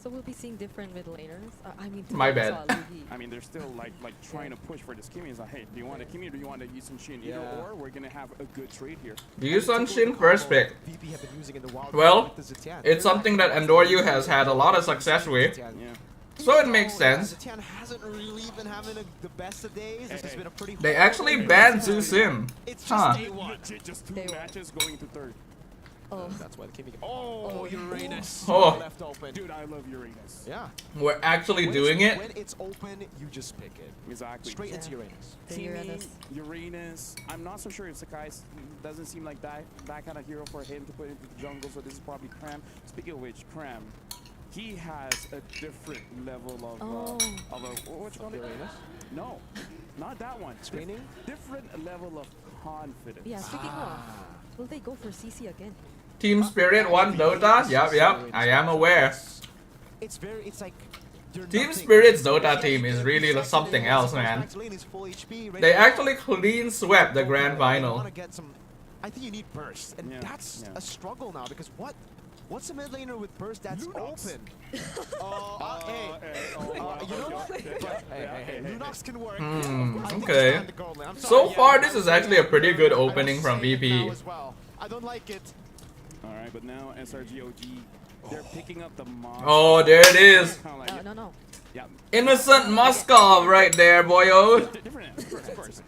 So we'll be seeing different mid laners. I mean, My today we bad. saw Luigi. I mean, they're still like trying to push for this Kimmy. It's like, hey, do you want a Kimmy or do you want to use some Shin? Either or, we're gonna have a good trade here. Use on Shin first pick. VP have been using in the wild Well, with the Zetian. it's something that Endoryu has had a lot of success with. Yeah. So it makes sense. Zetian hasn't really been having the best of days. This has been a pretty. They actually banned Zusim. It's just Huh. day 1. Legit, just 2 Day one. matches going to 3rd. Oh, That's why the Kimmy. Oh, Uranus. Oh. Left open. Dude, I love Uranus. Yeah. We're actually When doing it's- it. When it's open, you just pick it. Exactly. Straight into Yeah. Uranus. the Kimmy, Uranus. Uranus. I'm not so sure if Sakai doesn't seem like that kind of hero for him to put into the jungle, so this is probably Cram. Speaking of which, Cram, he has a different level of what you call it? Uranus. No, not that one. Screening? Different level of confidence. Yeah, speaking of, will they go for CC again? Team Spirit 1 Dota? Yep, I am aware. It's like. you're Team nothing. Spirit's Dota team is really something else, man. Max Lane is full HP, ready They to go. actually clean swept the grand You final. wanna get some. I think you need burst, and Yeah, that's yeah. a struggle now because what's a mid laner with burst that's Lunox. open? You know what? Hey, Lunox can work. Hmm, I think okay. it's time to go, man. I'm So sorry, far, yeah, this is actually a pretty good opening from say it VP. now as well. I don't like it. All right, but now SRG.OG, they're picking up the monster. Oh, there it is. Kinda like, No. yeah, Innocent Moskov right there, boyo. different, of course.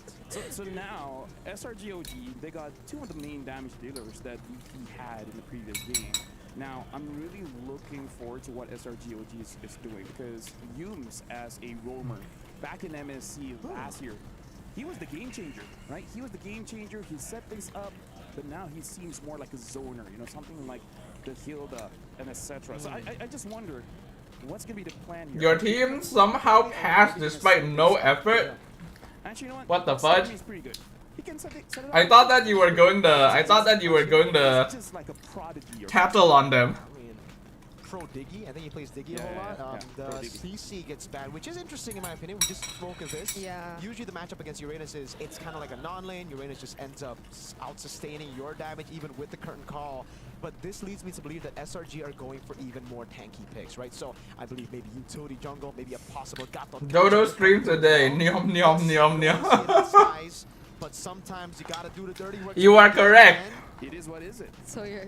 So now SRG.OG, they got 2 of the main damage dealers that VP had in the previous game. Now I'm really looking forward to what SRG.OG is doing because Yums as a roamer back in MSC last year, he was the game changer, right? He was the game changer. He set things up, but now he seems more like a zoner, you know, something like the Hilda and etc. So I just wonder what's gonna be the plan here. Your team somehow passed despite no effort. Actually, you know What the fudge? He's pretty good. He can set it up. I thought that you were going to He's just like a prodigy. Or tattle on them. I mean, pro Diggy. I think he plays Diggy a Yeah, whole lot. yeah, The pro Diggy. CC gets banned, which is interesting in my opinion. We just spoke of this. Yeah. Usually the matchup against Uranus is it's kind of like a non-lane. Uranus just ends up out-sustaining your damage even with the curtain call. But this leads me to believe that SRG are going for even more tanky picks, right? So I believe maybe utility jungle, maybe a possible Gato. Dodo stream today. Nyom nyom nyom nyom. But sometimes you gotta do the dirty work. You are correct. It is what is it? So you're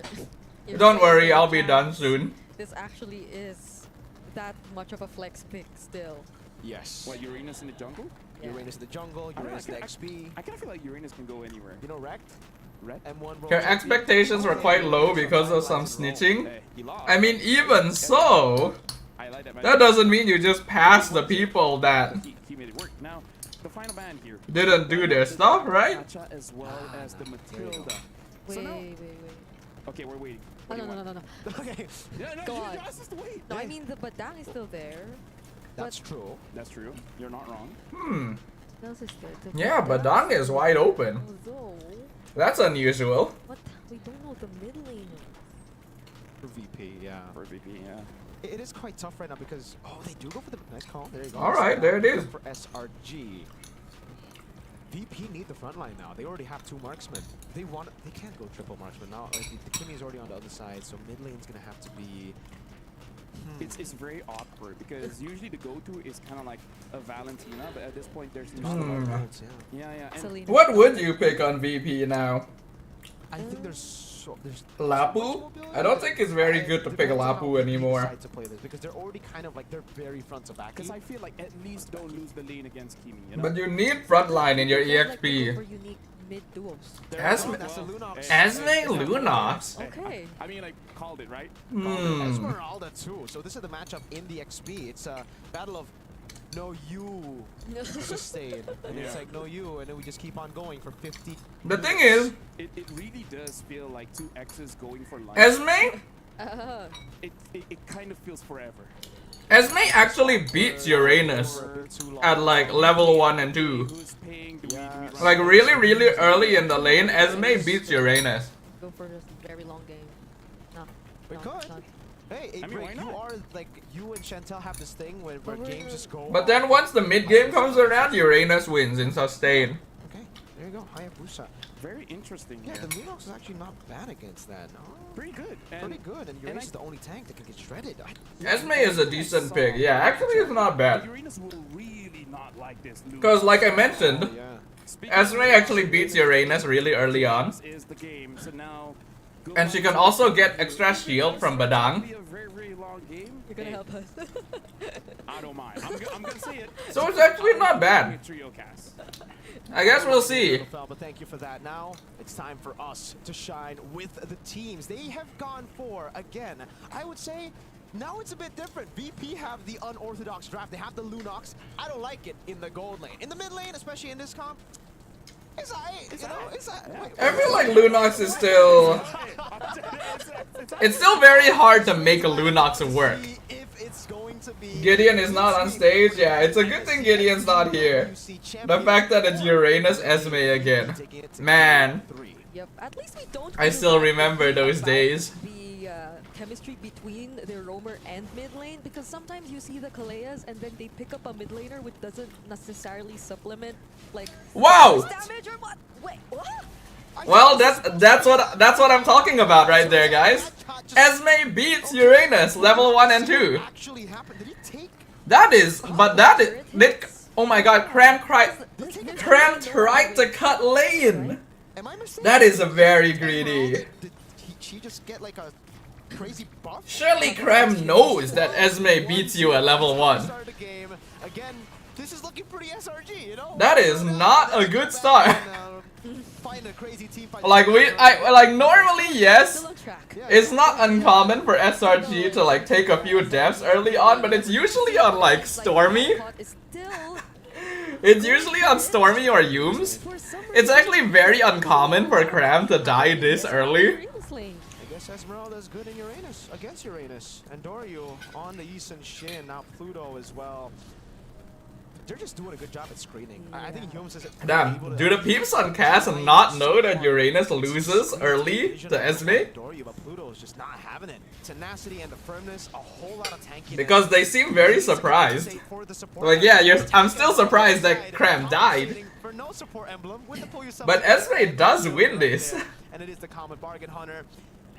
Don't saying worry, that I'll be done soon. This actually is that much of a flex pick still. Yes. What, Uranus in the jungle? Yeah. Uranus in the jungle, I don't know, Uranus in the I XP. I kind of feel like Uranus can go anywhere. You know, Wrecked? Right? M1 Her expectations were quite low because of some snitching. Hey, he lost. I mean, even so, I like that. that doesn't mean you just pass the people that He made it work. Now, the final band here. didn't do their stuff, right? Gacha as well as the Matilda. Wait, So now, wait. okay, we're waiting. Oh, What do no. you want? Okay, Yeah, no, Go you on. asked us to wait. No, I mean the Badang is still there. that's true. That's true. You're not wrong. What else is there? The Yeah, Badang is wide open. Although, That's unusual. what? We don't know the mid laner. For VP, yeah. For VP, yeah. It is quite tough right now because, oh, they do go for the nice call. There you go. Alright, there it is. For SRG. VP need the front line now. They already have 2 marksmen. They can't go triple marksman now. Like, the Kimmy is already on the other side, so mid lane's gonna have to be. It's very awkward because usually the go-to is kind of like a Valentina, but at this point there's not a lot of Builds, yeah. Yeah, yeah. And Selena. What would you pick on VP now? I think there's there's Lapu? I don't think it's very good to pick Lapu anymore. To play this because they're already kind of like they're very front to back. Because I feel like at least don't lose the lane against Kimi, you know? But you need frontline in your Like they go EXP. for unique mid duos. Esme, That's a Lunox. Esme Lunox. Okay. I mean, I called it, right? Esmeralda too. So this is the matchup in the XP. It's a battle of no you sustain, and it's Yeah. like no you, and then we just keep on going for 50. The thing is, It really does feel like two X's going for life. Esme It kind of feels forever. Esme actually beats Uranus at like level 1 and 2. Who's paying? Do we run Like really early in the lane, Esme beats Uranus. Go for this very long game. No. We no, could. it's not. Hey, I mean, why you not? are like you and Chantel have this thing where games just go. But then once the mid game comes around, Uranus wins in sustain. Okay, there you go. Hayabusa. Very interesting. Yeah, here. the Lunox is actually not bad against that. No. Pretty good. Pretty good, and Uranus I- is the only tank that can get shredded. Esme is a decent pick. Yeah, actually it's not But bad. Uranus will really not like this. Because like I mentioned, Yeah. Speaking Esme of actually beats Uranus really early on. This is the game. So now. go And she on can to- also get extra shield from It's gonna Badang. be a very, very long game. You're gonna help us. I don't mind. I'm gonna say it. So it's actually not bad. Trio cast. I guess we'll see. But thank you for that. Now it's time for us to shine with the teams. They have gone for, again, I would say, now it's a bit different. VP have the unorthodox draft. They have the Lunox. I don't like it in the gold lane. In the mid lane, especially in this comp, it's I feel like Lunox is still... It's still very hard to make a Lunox work. If it's going to be Gideon is not on stage. Yeah, it's a good thing Gideon's not here. The fact that it's Uranus Esme again. Man. Yep. At least we don't. I still remember those days. The chemistry between their roamer and mid lane, because sometimes you see the Kaleas and then they pick up a mid laner which doesn't necessarily supplement like Wow! damage or what? Wait, what? Well, that's what I'm talking about right there, guys. Esme beats Uranus level 1 and 2. Actually happened. Did he take? That is, but that is, oh my god, Cram tried to cut lane. Am I mistaken? That is a very greedy. Did she just get like a crazy buff? Surely Cram knows that Esme beats you at level 1. Start the game again. This is looking pretty SRG, you know. That is not a good start. Find a crazy team fight. Like like normally yes, Still on track. it's not uncommon for SRG to like take a few deaths early on, but it's usually on like Stormy. Pot is still It's usually on Stormy or Yums. for some It's actually very uncommon for Cram to die this early. Uranus lane. I guess Esmeralda is good in Uranus against Uranus, and Doryu on the East and Shin. Now Pluto as well. They're just doing a good job at screening. I think Humes is Damn, do the peeps on cast not know that Uranus loses early to Esme? Doryu, but Pluto is just not having it. Tenacity and the firmness, a whole lot of tankiness. Because they seem very surprised. Like, yeah, I'm still surprised that Cram died. For no support emblem with the pull yourself. But Esme does win this. And it is the common bargain hunter.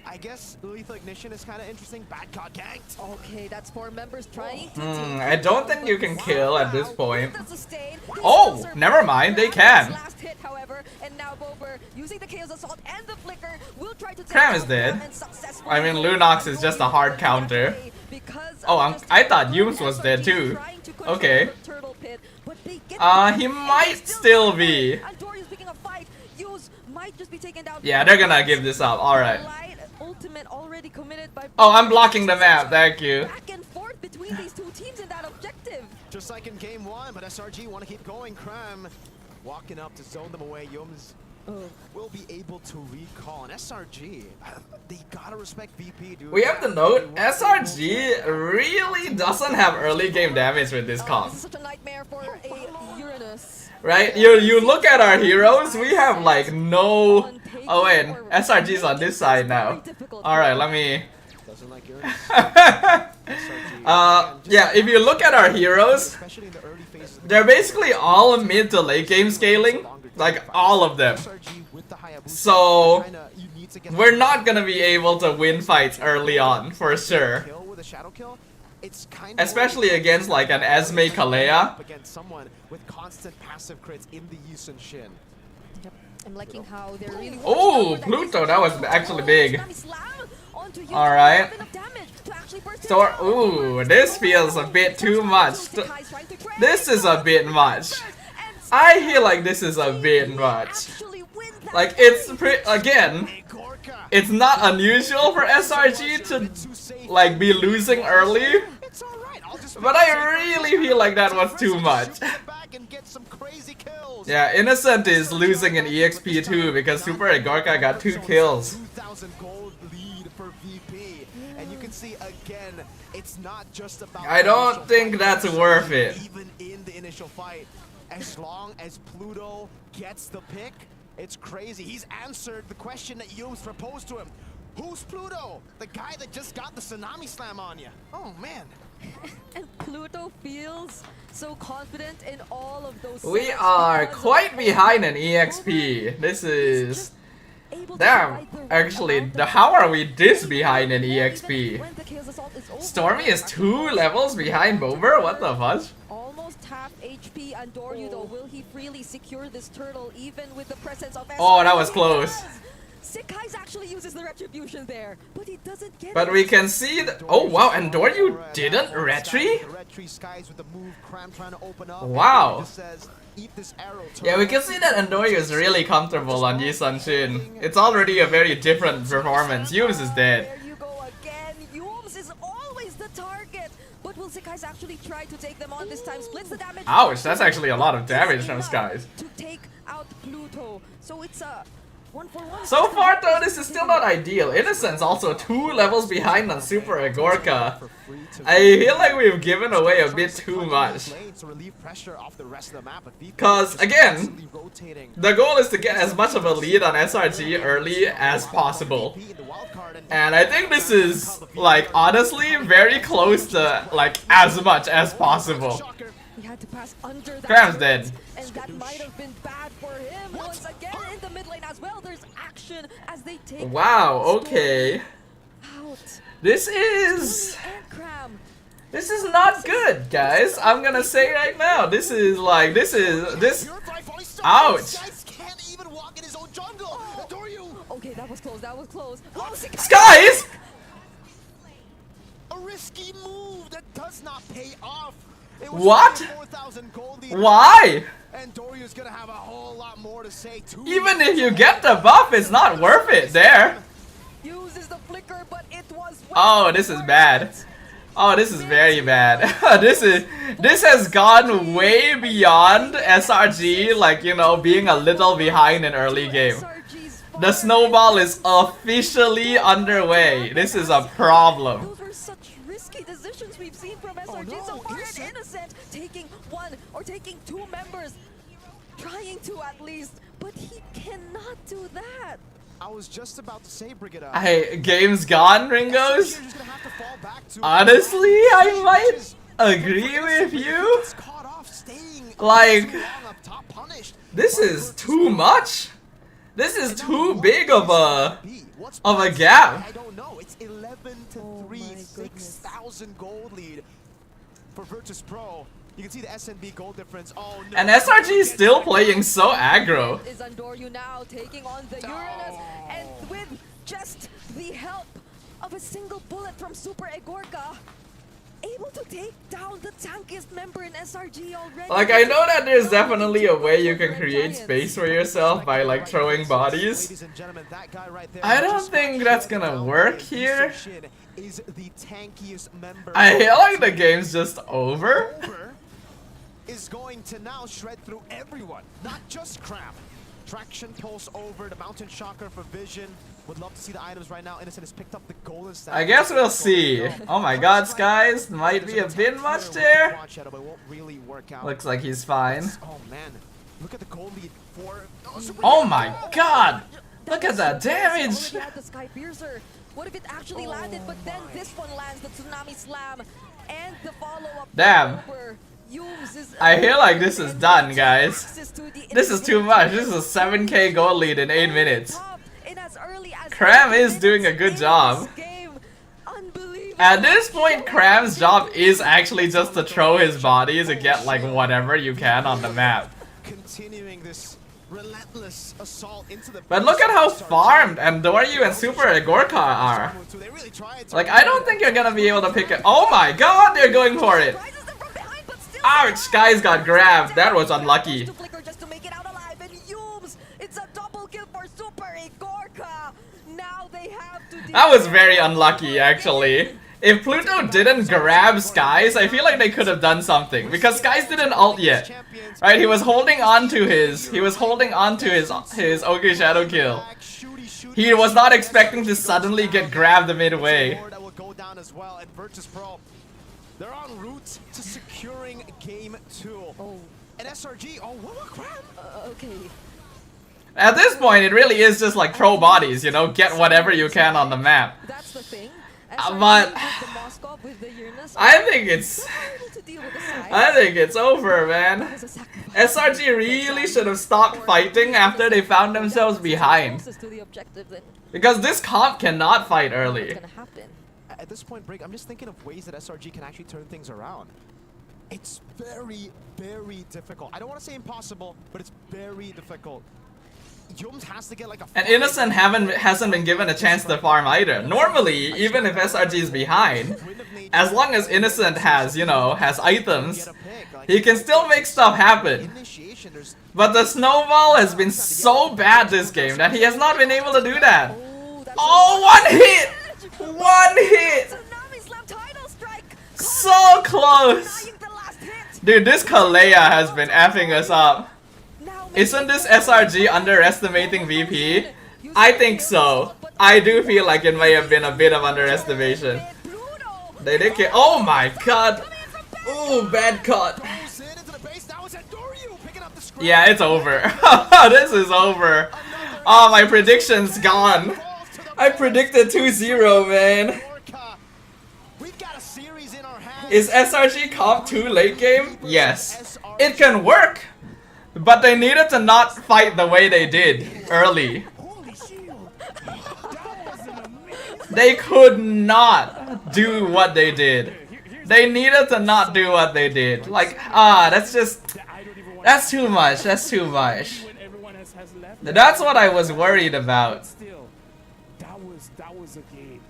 I guess Lethal Ignition is kind of interesting. Bad caught ganked. Okay, that's 4 members trying to I don't think you can kill at this point. That's a stain. Oh, never mind, they can. Last hit, however, and now Bober using the Chaos Assault and the Flicker will try to take Cram is out dead. Cram and successfully I mean, kill Lunox is Bober. just a hard counter. Because Oh, of just I thought one Yums was dead SRG too. trying to control Okay. the turtle pit, but they get He and might they still got be. it. And Dory's picking a fight. Yums might just be taken down. Yeah, they're gonna give this up. Alright. Light ultimate already committed by Oh, I'm blocking the map. Thank you. back and forth between these two teams in that objective. Just like in game 1, but SRG want to keep going. Cram walking up to zone them away. Yums will be able to recall. And SRG, they gotta respect VP, dude. We have to note, SRG really doesn't have early game damage with this This comp. is such a nightmare for a Uranus. Right? You look at our heroes, we have like no... Oh wait, SRG's on this side now. Alright, let me... Doesn't like Uranus. Yeah, if you look at our heroes, Especially in the early phases. they're basically all mid to late game scaling. Like, all of them. SRG with the Hayabusa, So, kinda, you need to get we're not gonna be able to win fights early on, for sure. kill with a shadow kill. It's kind Especially against like an Esme Kalea. against someone with constant passive crits in the Yusun Shin. I'm liking how they're really Oh, Pluto, that was actually big. Alright. So, ooh, this feels a bit too much. This is a bit much. I feel like this is a bit much. Like, it's again, it's not unusual for SRG to like be losing early, but I really feel like that was too much. Yeah, Innocent is losing in EXP too because Super Agorka got 2 kills. I don't think that's worth it. Even in the initial fight, as long as Pluto gets the pick, it's crazy. He's answered the question that Yums proposed to him. Who's Pluto? The guy that just got the tsunami slam on you. Oh man. And Pluto feels so confident in all of those. We are quite behind in EXP. This is... Damn, actually, how are we this behind in EXP? Stormy is 2 levels behind Bober? What the fudge? Almost half HP and Doryu though. Will he freely secure this turtle even with the presence of SRG? Oh, that was close. Sikai's actually uses the retribution there, but he doesn't get But it. we can see that. Oh wow, and Doryu didn't retry? Wow. Yeah, we can see that Andoryu is really comfortable on Yi Sun-shin. It's already a very different performance. Yums is dead. There you go again. Yums is always the target. But will Sikai's actually try to take them on this time? Splits the damage. Ouch, that's actually a lot of damage from Skies. To take out Pluto. So it's a 1-for-1. So far though, this is still not ideal. Innocent's also 2 levels behind on Super Agorka. I feel like we've given away a bit too much. Cause again, the goal is to get as much of a lead on SRG early as possible. And I think this is, like, honestly very close to, like, as much as possible. He had to pass under that Cram's turret, dead. and that might have been bad for him. Once again in the mid lane as well. There's action as they take. Wow, okay. Out. This is... And Cram. This is not good, guys. I'm gonna say right now. This is like, this... Ouch. Okay, that was close. That was close. Oh, Skies! A risky move that does not pay off. What? 4,000 gold lead. Why? And Doryu's gonna have a whole lot more to say too. Even if you get the buff, it's not worth it there. uses the flicker, but it was. Oh, this is bad. Oh, this is very bad. This has gone way beyond SRG, like, you know, being a little behind in early game. The snowball is officially underway. This is a problem. Those were such risky decisions we've seen from SRG so far. And Innocent taking one or taking 2 members, trying to at least, but he cannot do that. I was just about to say, Brigida. Hey, game's gone, Ringos. Honestly, I might agree with you. Like, this is too much. This is too big of a gap. I don't know. It's 11-3, 6,000 gold lead for Virtus Pro. You can see the SNB gold difference. Oh no. And SRG is still playing so aggro. Is Andoryu now taking on the Uranus, and with just the help of a single bullet from Super Agorka, able to take down the tankiest member in SRG already. Like, I know that there's definitely a way you can create space for yourself by, like, throwing bodies. I don't think that's gonna work here. I feel like the game's just over. Is going to now shred through everyone, not just Cram. Traction pulse over the Mountain Shocker for Vision. Would love to see the items right now. Innocent has picked up the golden staff. I guess we'll see. Oh my god, Skies, might be a bit much there. Looks like he's fine. Oh man, look at the gold lead for. Oh my god! Look at that damage! The Sky Piercer. What if it actually landed, but then this one lands, the Tsunami Slam, and the follow-up. Damn. I feel like this is done, guys. This is too much. This is a 7k gold lead in 8 minutes. Cram is doing a good job. At this point, Cram's job is actually just to throw his body to get like whatever you can on the map. Continuing this relentless assault into the But look at how farmed and Doryu and Super Gorka are. They really tried to Like, I don't think you're gonna be able to pick it. Oh my god, they're going for it. Rises them from behind, but still Ouch, guys got grabbed. That was unlucky. to flicker just to make it out alive, and Yooms, it's a double kill for Super Gorka. Now they have to That was very unlucky, actually. If Pluto didn't grab Skies, I feel like they could have done something. Because Skies didn't ult yet. Right, he was holding on to his Ogre Shadow kill. He was not expecting to suddenly get grabbed midway. That will go down as well, and Virtus Pro, they're en route to securing game 2. Oh, And SRG, oh, what a crap! okay. At this point, it really is just like throw bodies, you know, get whatever you can on the map. That's the thing. But SRG with the Moskov, with the Uranus, I think it's, able to deal with the size. I think it's over, man. That was a sacrifice. SRG really should have stopped fighting after they found themselves behind. Closest to the objective, then Because this comp cannot fight what's early. gonna happen? At this point, Break, I'm just thinking of ways that SRG can actually turn things around. It's very, very difficult. I don't want to say impossible, but it's very difficult. Yums has to get like a... And Innocent hasn't been given a chance to farm either. Normally, even if SRG is behind, as long as Innocent has, you know, has items, he can still make stuff happen. But the snowball has been so bad this game that he has not been able to do that. Oh, that's Oh, one hit! One hit! Tsunami Slam title strike. So close! Denying the last hit. Dude, this Kalea has been effing us up. Now Isn't this SRG underestimating VP? I think so. I do feel like it may have been a bit of underestimation. They did kill. Oh my god! Ooh, bad cut. Yeah, it's over. This is over. Oh, my prediction's gone. I predicted 2-0, man. Is SRG comp 2 late game? Yes. It can work, but they needed to not fight the way they did early. They could not do what they did. They needed to not do what they did. Like, that's too much. That's too much. That's what I was worried about. Still, that was a game.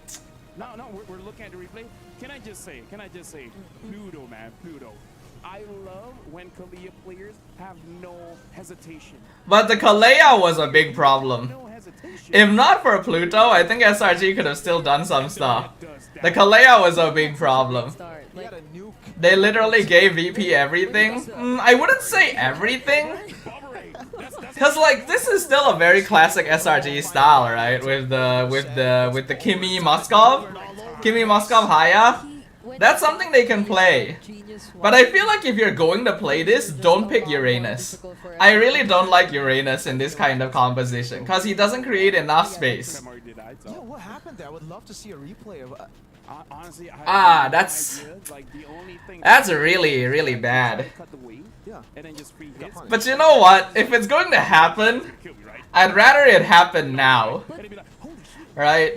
No, we're looking at the replay. Can I just say, Pluto, man, Pluto. I love when Kalea players have no hesitation. But the Kalea was a big problem. No hesitation. If not for Pluto, I think SRG could have still done some stuff. The Kalea was a big problem. start. Like, They literally gave VP everything. I wouldn't say everything. Cause like this is still a very classic SRG style, right? With the Kimi Moskov Haya. That's something they can play. But I feel like if you're going to play this, don't pick Uranus. I really don't like Uranus in this kind of composition because he doesn't create enough space. Yeah, what happened there? I would love to see a replay of... Honestly, That's really, really bad. yeah. And then just free hits. But you know what? If it's going to happen, I'd rather it happen now. Right?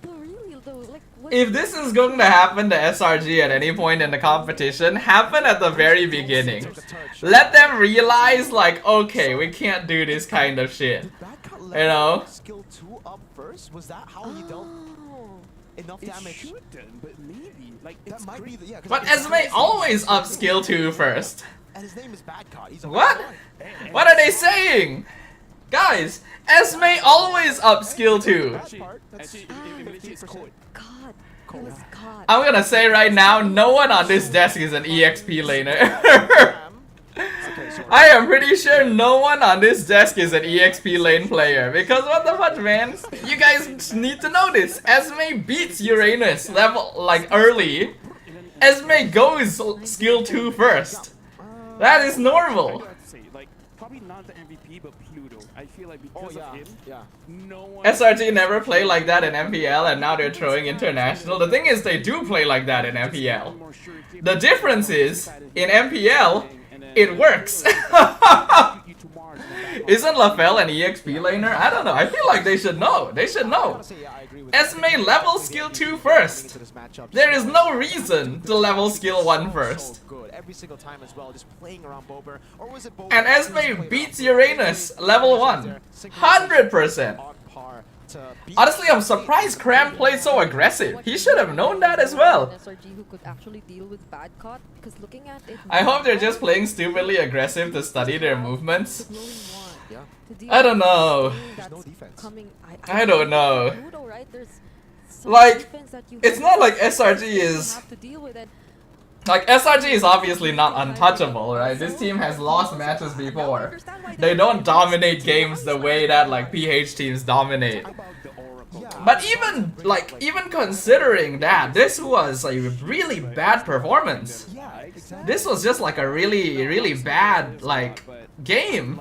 but really though, like, what If this is going to happen to SRG at any point in the competition, happen at the very beginning. Let them realize, like, okay, we can't do this kind of shit. You know? Skill 2 up first? Was that how he dealt enough It damage? should done, but maybe like That it's might be great. the... Yeah, 'cause But it's- Esme always up skill 2 first. And his name is Bad Card. He's a What? What are they saying? Guys, Esme always up skill 2. Actually, it's cool. God, he was God. I'm gonna say right now, no one on this desk is an EXP laner. I am pretty sure no one on this desk is an EXP lane player. Because what the fuck, man? You guys need to know this. Esme beats Uranus level, like, early. Esme goes skill 2 first. That is I normal. do have to say, like, probably not the MVP, but Pluto. I feel like Oh, because yeah. of him, Yeah. no one. SRG never played like that in MPL and now they're throwing international. The thing is, they do play like that in MPL. The difference is, in MPL, it works. Isn't LaFell an EXP laner? I don't know. I feel like they should know. They should know. Esme level skill 2 first. There is no reason to level skill 1 first. And Esme beats Uranus level 1. 100%. Honestly, I'm surprised Cram played so aggressive. He should have known that as well. SRG who could actually deal with bad caught, because looking at it, I hope they're just playing stupidly aggressive to study their movements. the glowing one to deal I don't with know. something that's no defense. coming- I don't know. Pluto, right? There's some Like, defense that you it's have not like to- SRG you is... have to deal with it. Like, SRG is obviously not untouchable, right? This team has lost matches before. They don't dominate games the way that, like, PH teams dominate. But even considering that, this was a really bad performance. This was just like a really bad, like, game.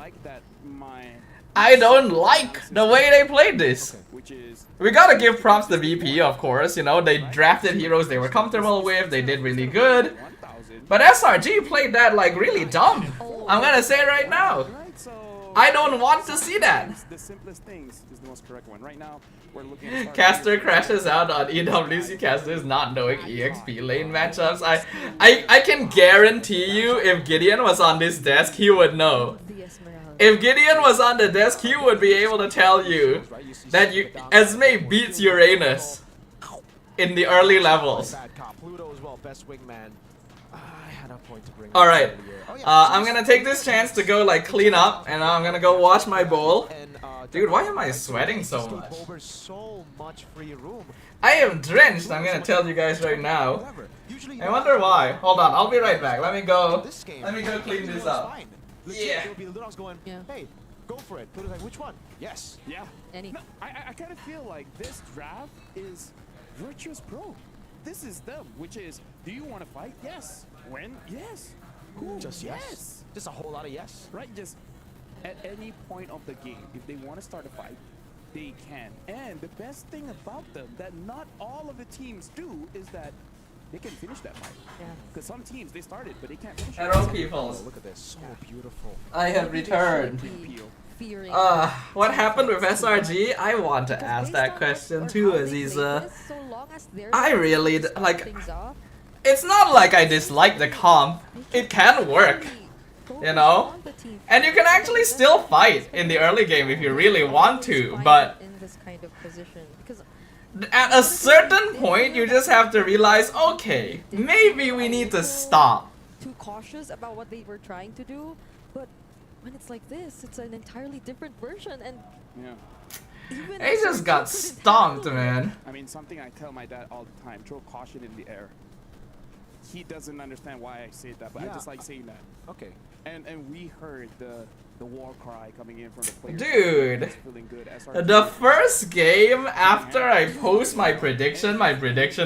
I don't like the way they played this. We gotta give props to VP, of course, you know, they drafted heroes they were comfortable with, they did really good. But SRG played that like really dumb. I'm gonna say right now. I don't want to see that. The simplest things is the most correct one. Right now, we're looking at Caster crashes out on EWC casters not knowing EXP lane matchups. I can guarantee you if Gideon was on this desk, he would know. The Esmeralda. If Gideon was on the desk, he would be able to tell you that Esme beats Uranus in the early levels. Alright, I'm gonna take this chance to go like clean up, and I'm gonna go wash my bowl. Dude, why am I sweating so much? I am drenched, I'm gonna tell you guys right now. I wonder why. Hold on, I'll be right back. Let me go clean this up. Yeah. Yeah. Hey, go for it. Pluto's like, which one? Yes. Yeah. Any. No, I kind of feel like this draft is Virtuous Pro. This is them, which is, do you want to fight? Yes. When? Yes. Who? Just yes. Just a whole lot of yes. Right, just at any point of the game, if they want to start a fight, they can. And the best thing about them that not all of the teams do is that they can finish that fight. Yeah. Because some teams, they started, but they can't finish it. Hello, people. Look at this. So beautiful. I have returned. Fearing What happened with SRG? I want to ask that question too, Aziza. I really like. It's not like I dislike the comp. It can work, you know? And you can actually still fight in the early game if you really want to, but in this kind of position, because at a certain point you just have to realize, okay, maybe we need to stop. too cautious about what they were trying to do, but when it's like this, it's an entirely different version, and Yeah. even They SRG just got couldn't stomped, handle it. man. I mean, something I tell my dad all the time, throw caution in the air. He doesn't understand why I say that, but I Yeah. just like saying that. Okay. And we heard the war cry coming in from the players. Dude, It's feeling good. SRG. the first game after I post my prediction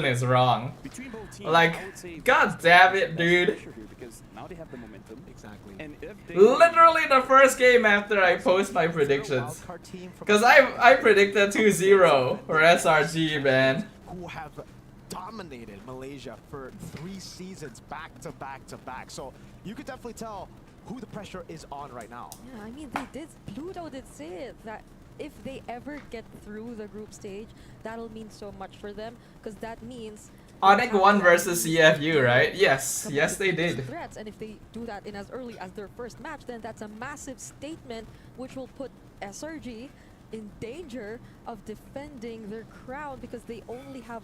is wrong. Between both teams, Like, I would say god damn it, that's dude. pressure here because now they have the momentum. Exactly. And if they Literally the first game after I post my predictions. Because I predicted 2-0 for SRG, man. Who have dominated Malaysia for 3 seasons back to back to back. So you could definitely tell who the pressure is on right now. Yeah, I mean, Pluto did say it, that if they ever get through the group stage, that'll mean so much for them, because that means Onyx won versus CFU, right? Yes, yes they did. threats, and if they do that in as early as their first match, then that's a massive statement which will put SRG in danger of defending their crown, because they only have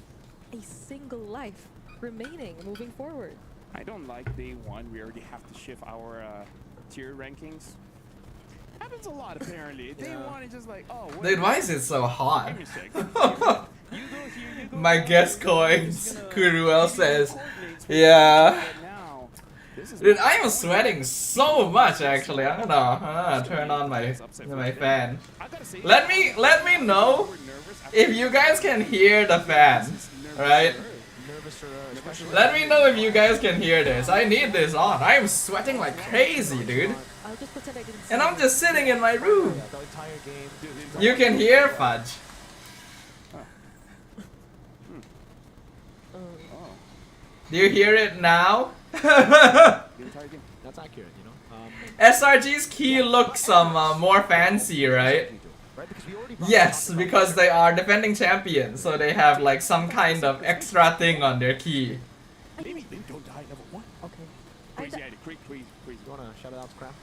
a single life remaining moving forward. I don't like day one. We already have to shift our tier rankings. Happens a lot apparently. Day one is just like, oh. Dude, why is it so hot? Give me a sec. You go here, you go My there, guest you're coins, gonna- Kuruel you says. coordinates Yeah. right now. This is Dude, I am sweating so much actually. I'm gonna turn on my fan. I gotta say, Let me know we're nervous after if you guys can hear the fan, right? Let me know if you guys can hear this. I need this on. I am sweating like crazy, dude. I'll just pretend I didn't see And I'm it. just sitting in my room. The entire game. You can hear Fudge. Oh, Do you hear it now? the entire game. That's accurate, you know. SRG's key looks more fancy, right? Yes, because they are defending champions, so they have like some kind of extra thing on their key. Maybe they don't die level 1. Okay. Crazy idea, crazy. You wanna shout it out, Scrap?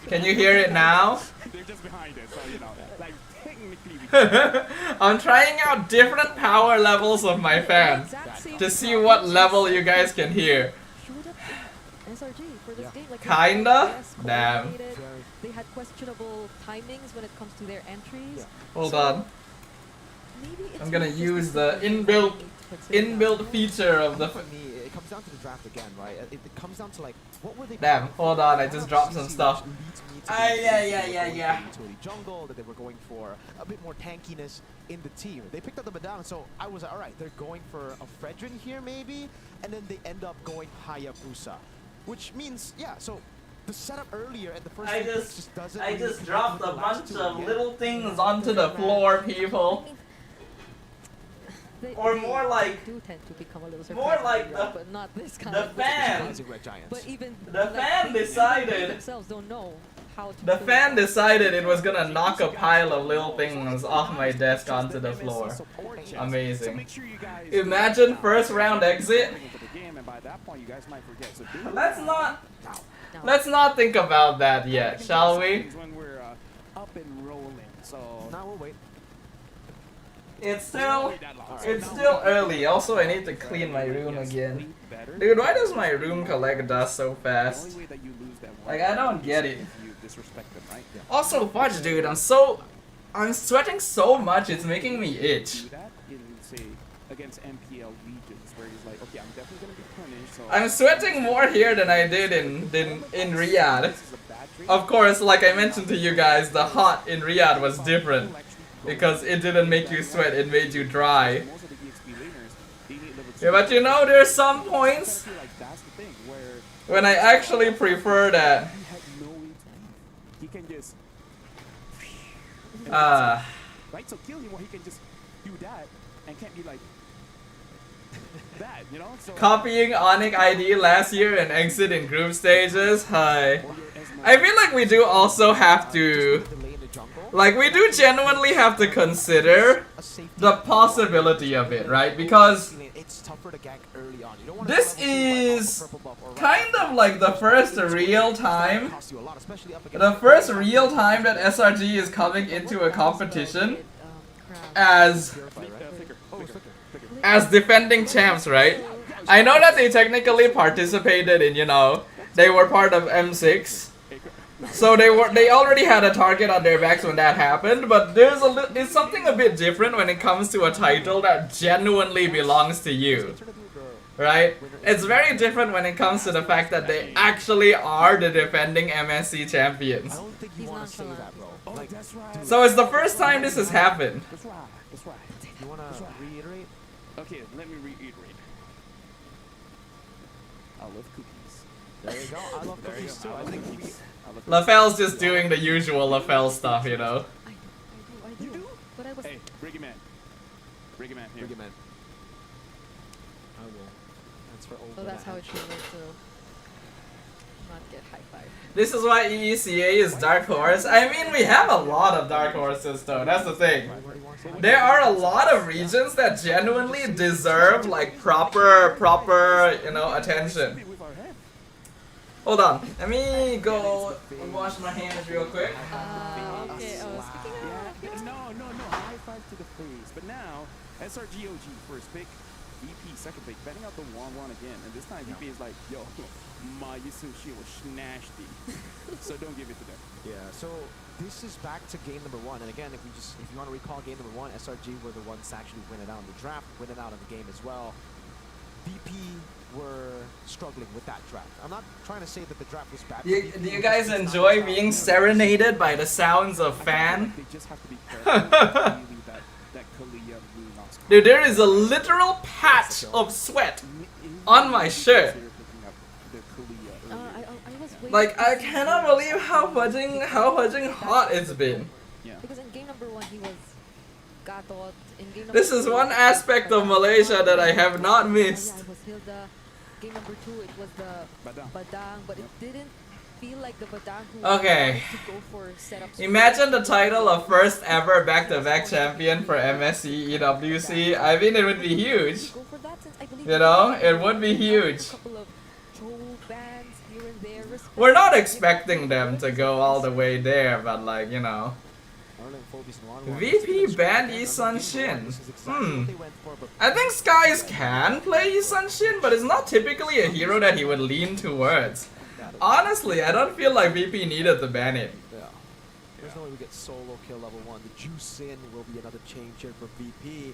Can you hear it now? They're just behind it, so you know, like technically we can. I'm trying out different power levels of my fan to see what level you guys can hear. Showed up in SRG for this game. Like, Kinda? yes, Damn. coordinated. They had questionable timings when it comes to their entries. Hold on. Maybe it's I'm gonna just use the the system inbuilt that needs to consider that. feature of the. For me, it comes down to the draft again, right? It comes down to like, what were they? Damn, hold on, I just dropped some stuff. Yeah. Utility jungle, that they were going for a bit more tankiness in the team. They picked up the Madonna, so I was like, all right, they're going for a Fredrin here maybe, and then they end up going Hayabusa, which means, yeah, so the setup earlier at the first I few just- picks doesn't I really just fit dropped with a the last bunch two of yet. little things onto the floor, people. Or more like- do tend to become a little more surprising like to the- Europe, but not this kind the of fan. Rising Red Giants. But even The fan they decided. themselves don't know how to The play fan that. decided it was gonna knock a pile of little things off my desk onto the floor. Amazing. Imagine first round exit. Let's not think about that yet, shall we? When we're up and rolling, so Now we'll wait. It's still early. Also, I need to clean my room again. Dude, why does my room collect dust so fast? Like, I don't get it. Also, Fudge, dude, I'm sweating so much, it's making me itch. Against MPL regions where he's like, okay, I'm definitely gonna be punished. So I'm sweating more here than I did in Riyadh. Of course, like I mentioned to you guys, the hot in Riyadh was different. Because it didn't make you sweat, it made you dry. Yeah, but you know, there's some points when I actually prefer that. He can just Ah. right, so kill him, or he can just do that and can't be like that, you know? So Copying Onyx ID last year and exit in group stages? Hi. I feel like we do also have to... Like, we do genuinely have to consider the possibility of it, right? Because this is kind of like the first real time that SRG is coming into a competition as defending champs, right? I know that they technically participated in, you know, they were part of M6. So they already had a target on their backs when that happened, but it's something a bit different when it comes to a title that genuinely belongs to you. Right? It's very different when it comes to the fact that they actually are the defending MSC champions. I don't think you want to say that, bro. Like, So it's the first time this has happened. That's right. you want to reiterate? Okay, let me reiterate. I love cookies. There you go. I love cookies too. I think we... LaFell's just doing the usual LaFell stuff, you know. I do. But I was. Hey, Briggy Man. Briggy Man, here. Bring him in. I will. That's for old. So that's how it should look to not get high five. This is why EECA is Dark Horse. I mean, we have a lot of Dark Horses though, that's the thing. There are a lot of regions that genuinely deserve like proper, you know, attention. Hold on, let me go wash my hands real quick. Okay, speaking of. No, high five to the face. But now, SRG.OG first pick, VP second pick, betting out the 1-1 again. And this time VP is like, yo, my Yasushi was nasty. So don't give it to them. Yeah, so this is back to game number 1. And again, if you want to recall game number 1, SRG were the ones to actually win it out in the draft, win it out in the game as well. VP were struggling with that draft. I'm not trying to say that the draft was bad. Do you guys enjoy being serenaded by the sounds of fan? They just have to be careful. Really that Kalia blue knocks. Dude, there is a literal patch of sweat on my shirt. I was waiting Like, to I see cannot him. believe how fudging hot it's been. Because in game number 1 he was Gatot. In game number This is 2, one aspect of Malaysia that I have not missed. Yeah, it was Hilda. Game number 2 it was the Badang. Badang, but it didn't feel like the Badang who Okay. wanted to go for setups. Imagine the title of first ever back-to-back champion for MSC EWC. I mean, it would be huge. Go for that since I believe You know, it would be huge. A couple of troll bans here and there. We're not expecting them to go all the way there, but like, you know. VP banned Yi Sun Shin. I think Skies can play Yi Sun Shin, but it's not typically a hero that he would lean towards. Honestly, I don't feel like VP needed to ban it. Yeah. There's no way we get solo kill level 1. The Juice In will be another change here for VP.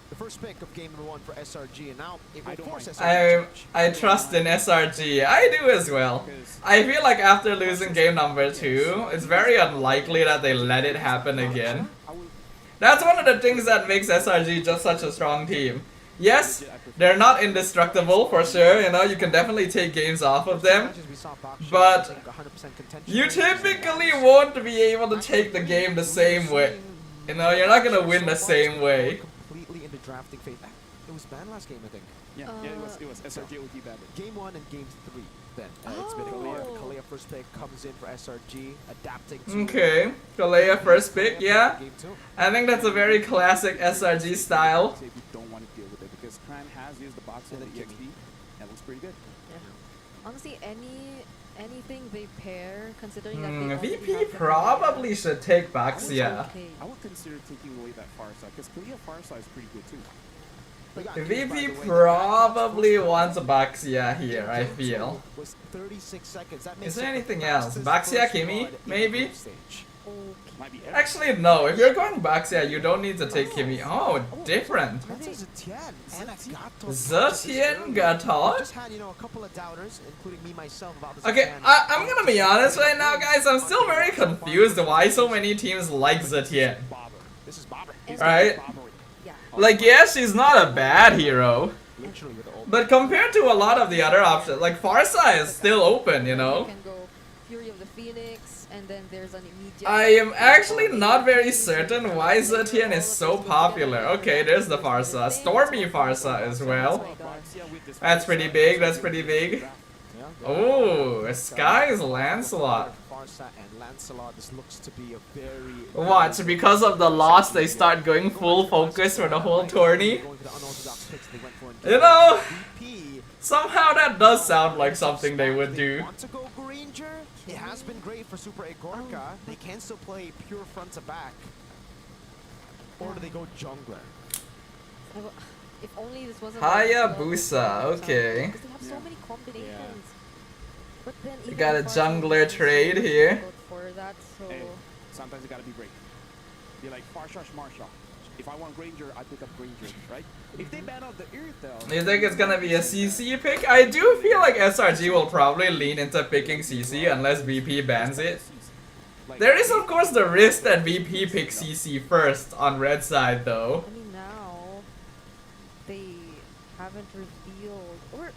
The first pick of game number 1 for SRG, and now it will force SRG to change. I trust in SRG. I do as well. I feel like after losing game number 2, it's very unlikely that they let it happen again. That's one of the things that makes SRG just such a strong team. Yes, they're not indestructible for sure, you know, you can definitely take games off of them. But you typically won't be able to take the game the same way. You know, you're not gonna win the same way. Completely into drafting phase. It was banned last game, I think. Yeah, it was SRG.OG banned. Game 1 and game 3 then. It's been Kalea first pick comes in for SRG, adapting to Okay, Kalea first pick, yeah. game 2. I think that's a very classic SRG style. If you don't want to deal with it, because Cran has used the box in the EXP, that looks pretty good. Yeah. Honestly, anything they pair, considering that they already VP have the probably should take Baxia. okay. I would consider taking away that far side, because Korea far side is pretty good too. VP probably wants Baxia here, I feel. Was 36 seconds. That Is makes there it anything the else? fastest Baxia first Kimi, blood in the maybe? group stage. Might be Actually, no. If you're going Baxia, you don't need to take Kimi. Oh, different. That's a Zetian and a Gato. Zetian Gatot? Just had, you know, a couple of doubters, including me myself, about this. Okay, I'm gonna be honest right now, guys. I'm still very confused why so many teams like Zetian. This is Bobber. Right? Yeah. Like, yes, she's not a bad hero. Literally with the ult. But compared to a lot of the other options, like Farsa is still open, you know? You can go Fury of the Phoenix, and then there's an immediate. I am actually not very certain why Zetian is so popular. Okay, there's the Farsa. Stormy Farsa as well. That's pretty big, that's pretty big. Oh, Sky's Lancelot. Farsa and Lancelot, this looks to be a very... Watch, because of the loss, they start going full focus for the whole tourney. Going for the unorthodox picks, they went for You know, VP. somehow that does sound like something they would do. Want to go Granger? It has been great for Super Agorka. They can still play pure front to back. Or do they go jungler? If only this wasn't. Hayabusa, okay. Because they have so many combinations. But then You even got a if Farsa jungler is trade so here. difficult For that, so Hey, sometimes you gotta be brave. Be like Farshash Marsha. If I want Granger, I pick up Granger, right? If they ban out the Irithel, You think it's gonna be a CC pick? I do feel like SRG will probably lean into picking CC unless VP bans it. There is of course the risk that VP picks CC first on red side though. I mean now they haven't revealed, or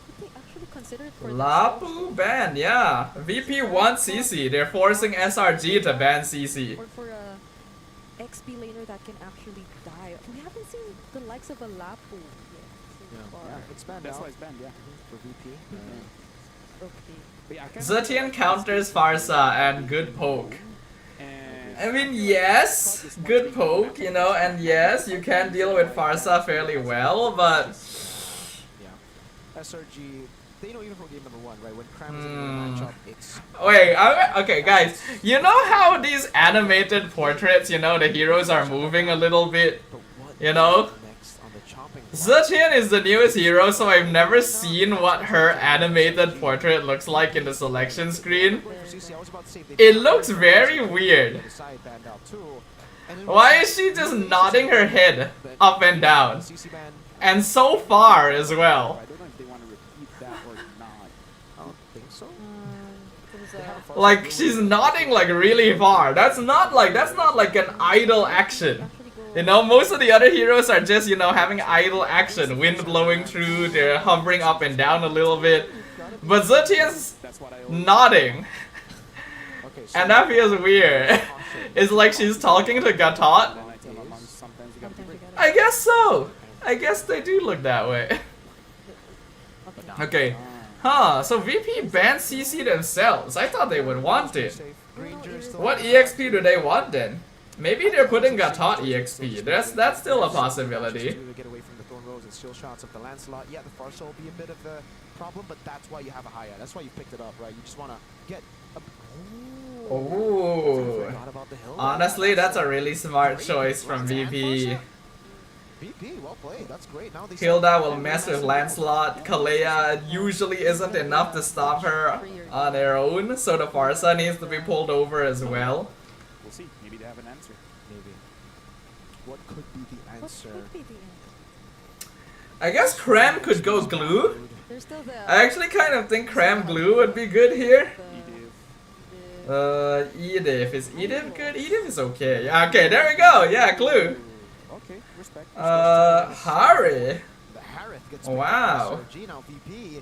could they actually consider it for Lapu ban, yeah. VP wants CC, they're forcing SRG to ban CC. or for a XP laner that can actually die. We haven't seen the likes of a Lapu yet so far. It's banned that's out why it's banned, yeah. for VP. Okay. But yeah, I can't- Zetian counters Farsa and good poke. And I mean, yes, good poke, you know, and yes, you can deal with Farsa fairly well, but Yeah. SRG, they know even from game number 1, right? When Cram is in the matchup, it's... wait, okay, guys, you know how these animated portraits, you know, the heroes are moving a little bit, But what you know? next on the chopping block? Zetian is the newest hero, so I've never seen what her animated portrait looks like in the selection screen. For CC, I was about to say they It looks very weird. the side banned out too. And then Why is she just nodding her head up and down? CC ban, And so far as well. I don't know if they want to repeat that or not. I don't think so. It was They a have Like she's nodding like really far. That's not like an idle action. actually go. You know, most of the other heroes are just, you know, having idle action, wind blowing through, they're hovering up and down a little bit. But Zetian's That's what I nodding, Okay, so and that feels weird. It's like she's talking to Gatot. sometimes you gotta be Sometimes brave. we gotta- I guess so. I guess they do look that way. Okay. Okay, Huh, so VP banned CC themselves. I thought they would want it. Ranger still What EXP do they want then? Maybe they're putting Gatot EXP. That's still a possibility. to get away from the Thorn Rose and still shots of the Lancelot. Yeah, the Farsa will be a bit of a problem, but that's why you have a high end. That's why you picked it up, right? You just want to get a... Ooh. Forgot about the hill. Honestly, that's a really smart choice from VP. VP, well played. That's great. Now they Hilda will mess with Lancelot. Kalea usually isn't enough to stop her on their own, so the Farsa needs to be pulled over as well. We'll see. Maybe they have an answer. Maybe. What could be the answer? I guess Cram could go glue. There's still the I actually kind of think Cram glue would be good here. Ediv. Edith. Is Edith good? Edith is okay. Yeah, okay, there we go. Yeah, glue. Okay, respect. Harry. The Harith gets Wow. SRG now VP.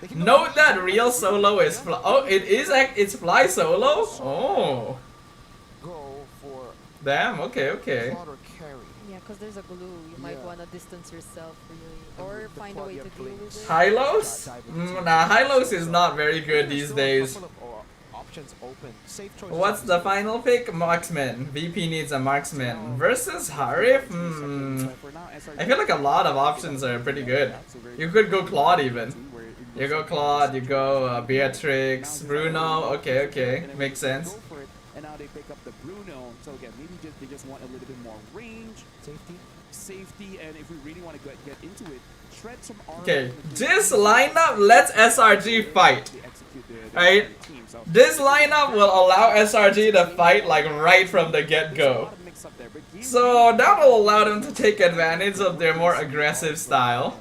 They can go Note that real solo is fly. Oh, it's fly solo. Oh, go for damn. Okay, okay. Claude or carry. yeah, because there's a glue. You might Yeah. want to distance yourself really, And or with the find a plug, way you to have deal Blades. with it. Hylos? Nah, Hylos is not very good these Still a days. couple of, options open. Safe choices What's on the this one. final pick? Marksman. VP needs a marksman. Versus Harif? I feel like a lot of options are pretty good. You could go Claude even. You go Claude, you go Beatrix, Bruno. Okay, okay. Makes sense. Go for it, and now they pick up the Bruno. So again, maybe they just want a little bit more range, safety, and if we really want to get into it, shred some armor. Okay, this lineup lets SRG fight. They execute Right? team. So This lineup will allow SRG to fight like right from the get-go. So that will allow them to take advantage of their more aggressive style.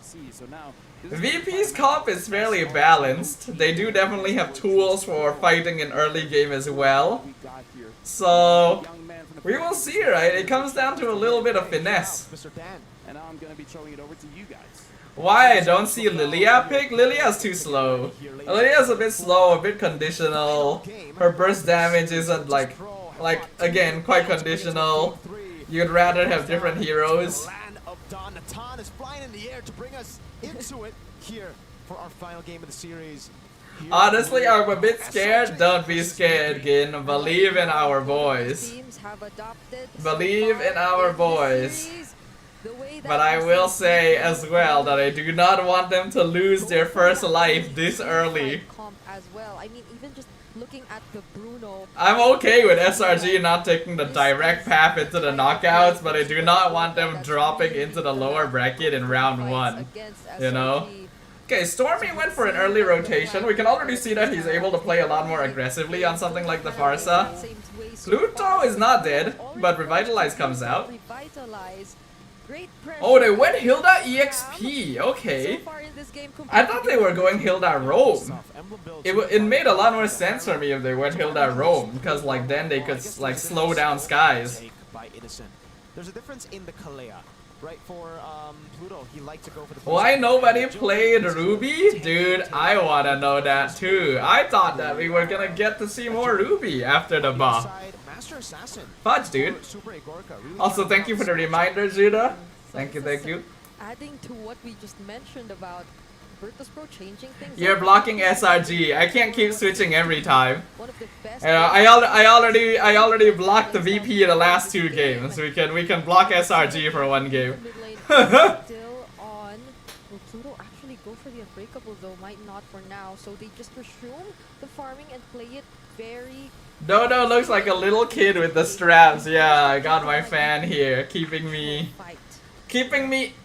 VP's comp is fairly balanced. They do definitely have tools for fighting in early game as well. So we will see, right? It comes down to a little bit of finesse. Mr. Dan. And now I'm gonna be throwing it over to you guys. Why I don't see Lilia pick? Lilia's too slow. Lilia's a bit slow, a bit conditional. Her burst damage isn't like again, quite conditional. You'd rather have different heroes. Land of Dawn. Natan is flying in the air to bring us into it here for our final game of the series. Here Honestly, I'm a bit SRG. scared. Don't be scared, Gin. Believe in our boys. Teams have adopted Believe in our the boys. series, the way that But I MSC will say plays as well that I do not want them to lose their first life this early. comp as well. I mean, even just looking at the Bruno. I'm okay with SRG not taking the direct path into the knockouts, but I do not want them dropping into the lower bracket in round 1. You know? Okay, Stormy went for an early rotation. We can already see that he's able to play a lot more aggressively on something like the Farsa. Pluto is not dead, but Revitalize comes out. Revitalize. Great Oh, they pressure. went Hilda EXP. Okay. So far in this game, I thought they were going Hilda Rome. Emblem build It made a lot more sense for me if they went Hilda Rome, because like then they could like slow down skies. Take by Innocent. There's a difference in the Kalea, right? For Pluto, he liked to go for the. Why nobody played Ruby? Dude, I wanna know that too. I thought that we were gonna get to see more Ruby after the buff. Side, Master Assassin. Fudge, dude. for Super Agorka. Really Also, thank you for the reminder, Judah. Thank you, thank you. Adding to what we just mentioned about Virtus Pro changing things. You're up. blocking SRG. I can't keep switching every time. One of the best. I already blocked the VP in the last 2 games. We can block SRG for 1 game. Mid lane still on. Will Pluto actually go for the Unbreakable though? Might not for now. So they just resume the farming and play it very. Dodo looks like a little kid with the straps. Yeah, I got my fan here, keeping me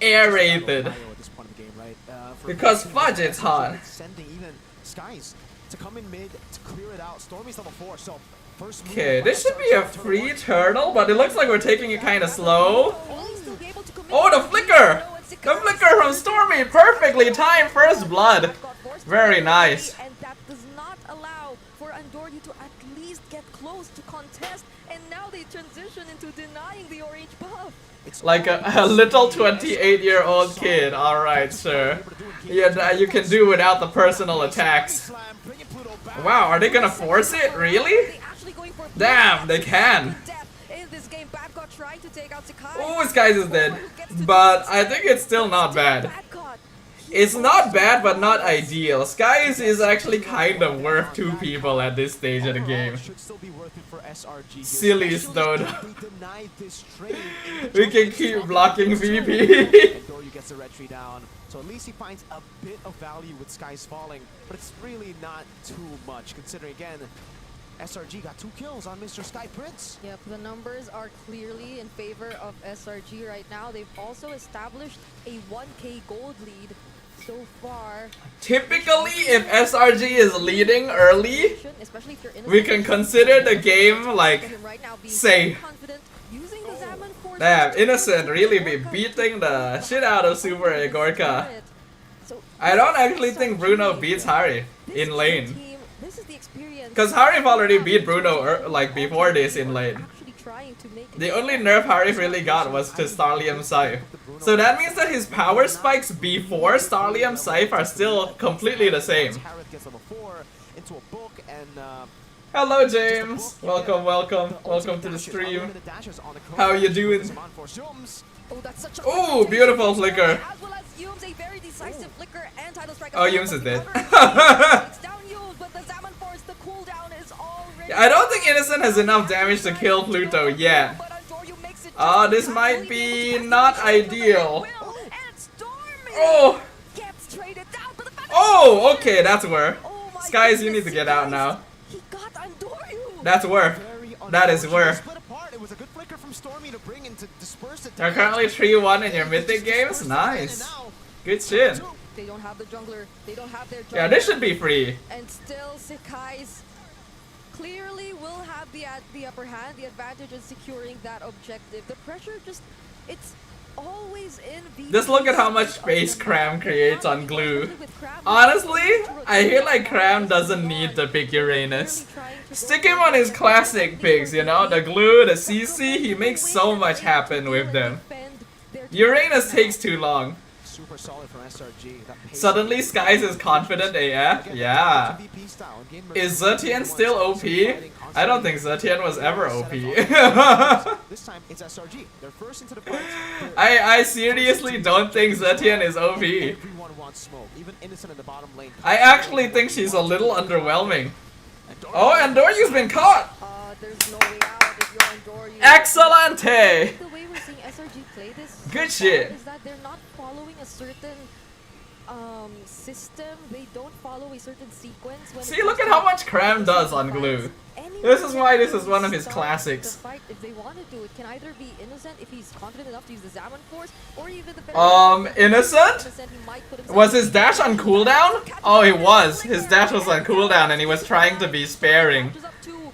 aerated. At this point of the game, right? For Because Mason, Fudge, it's hot. Sending even Skies to come in mid to clear it out. Stormy's level 4, so first move Okay, by this should be a SRG, free turtle, but it looks like we're taking it kind of slow. Only still be able to commit Oh, the to flicker! Bruno and The Sikaris. flicker from Stormy, perfectly timed first blood. Very nice. And that does not allow for Andordi to at least get close to contest. And now they transition into denying the orange buff. It's Like a little 28-year-old kid. Alright, sir. Yeah, you can do without the personal attacks. Slam, bringing Pluto back. Wow, are they gonna force it? Really? They actually going for Damn, they can. death in this game. Babcock trying to take out Sakai. Ooh, Skies is dead. But I think it's still not bad. Babcock, It's not bad, but not ideal. Skies is actually kind of worth 2 people at this stage of the game. Should still be worth it for SRG. Silly though. They denied this trade in the We can jungle. keep blocking VP. And Doryu gets the retry down. So at least he finds a bit of value with Skies falling, but it's really not too much considering again SRG got 2 kills on Mr. Sky Prince. Yep, the numbers are clearly in favor of SRG right now. They've also established a 1k gold lead so far. Typically, if SRG is leading early, Especially if you're innocent, we can consider the game like right now being safe. confident, using the Zaman Force. Damn, Innocent really be beating the shit out of Super Egorka. So I don't actually think Bruno beats Harry in lane. this is the experience. Because Harry already beat Bruno like before this in lane. Actually trying to make The only nerf Harry really got was to Starlium Scythe. So that means that his power spikes before Starlium Scythe are still completely the same. Harith gets level 4 into a book and Hello James, welcome to the stream. How you doing? Oh, that's such a Ooh, beautiful flicker. As well as Yumes, a very decisive flicker and title strike. Oh, Yumes is dead. It's down Yumes, but the Zaman Force, the cooldown is already. I don't think Innocent has enough damage to kill Pluto yet. Oh, this might be not ideal. Oh! Oh, okay, that's worth. Skies, you need to get out now. He got Andoryu. That's worth. That is worth. Split apart. It was a good flicker from Stormy to bring in to disperse it. You're currently 3-1 in your mythic games? Nice. Good shit. They don't have the jungler. They don't have their jungler. Yeah, this should be free. And still, Sekai's clearly will have the upper hand, the advantage in securing that objective. The pressure just, it's always in VP. Just look at how much space Cram creates on glue. Honestly, I feel like Cram doesn't need the big Uranus. Stick him on his classic picks, you know, the glue, the CC, he makes so much happen with them. Uranus takes too long. Super solid from SRG. Suddenly Skies is confident AF? Yeah. Is Zetian still OP? I don't think Zetian was ever OP. This time it's SRG. They're first into the fight. I seriously don't think Zetian is OP. Everyone wants smoke, even Innocent in the bottom lane. I actually think she's a little underwhelming. Oh, and Doryu's been caught! There's no way out if you're Andoryu. Excellente! The way we're seeing SRG play this Good so shit. far is that they're not following a certain system. They don't follow a certain sequence. When See, look at how much Cram does on glue. This is why this is one of his classics. The fight, if they want to do it, can either be Innocent if he's confident enough to use the Zaman Force, or even the Innocent? he might put himself Was his dash on cooldown? Oh, it was. His dash was on cooldown and he was trying to be sparing.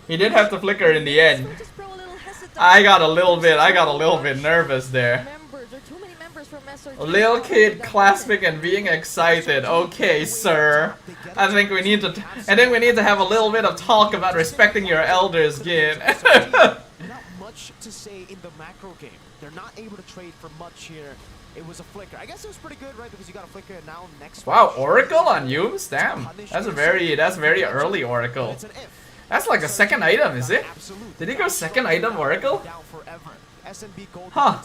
He did have to flicker in the end. I got a little bit nervous there. Lil Kid classic and being excited. Okay, sir. I think we need to have a little bit of talk about respecting your elders, Gin. Not much to say in the macro game. They're not able to trade for much here. It was a flicker. I guess it was pretty good, right? Because you got a flicker and now next. Wow, Oracle on Yumes? Damn. That's very early Oracle. It's an if. That's like a second item, is it? Did he go second item Oracle? Huh.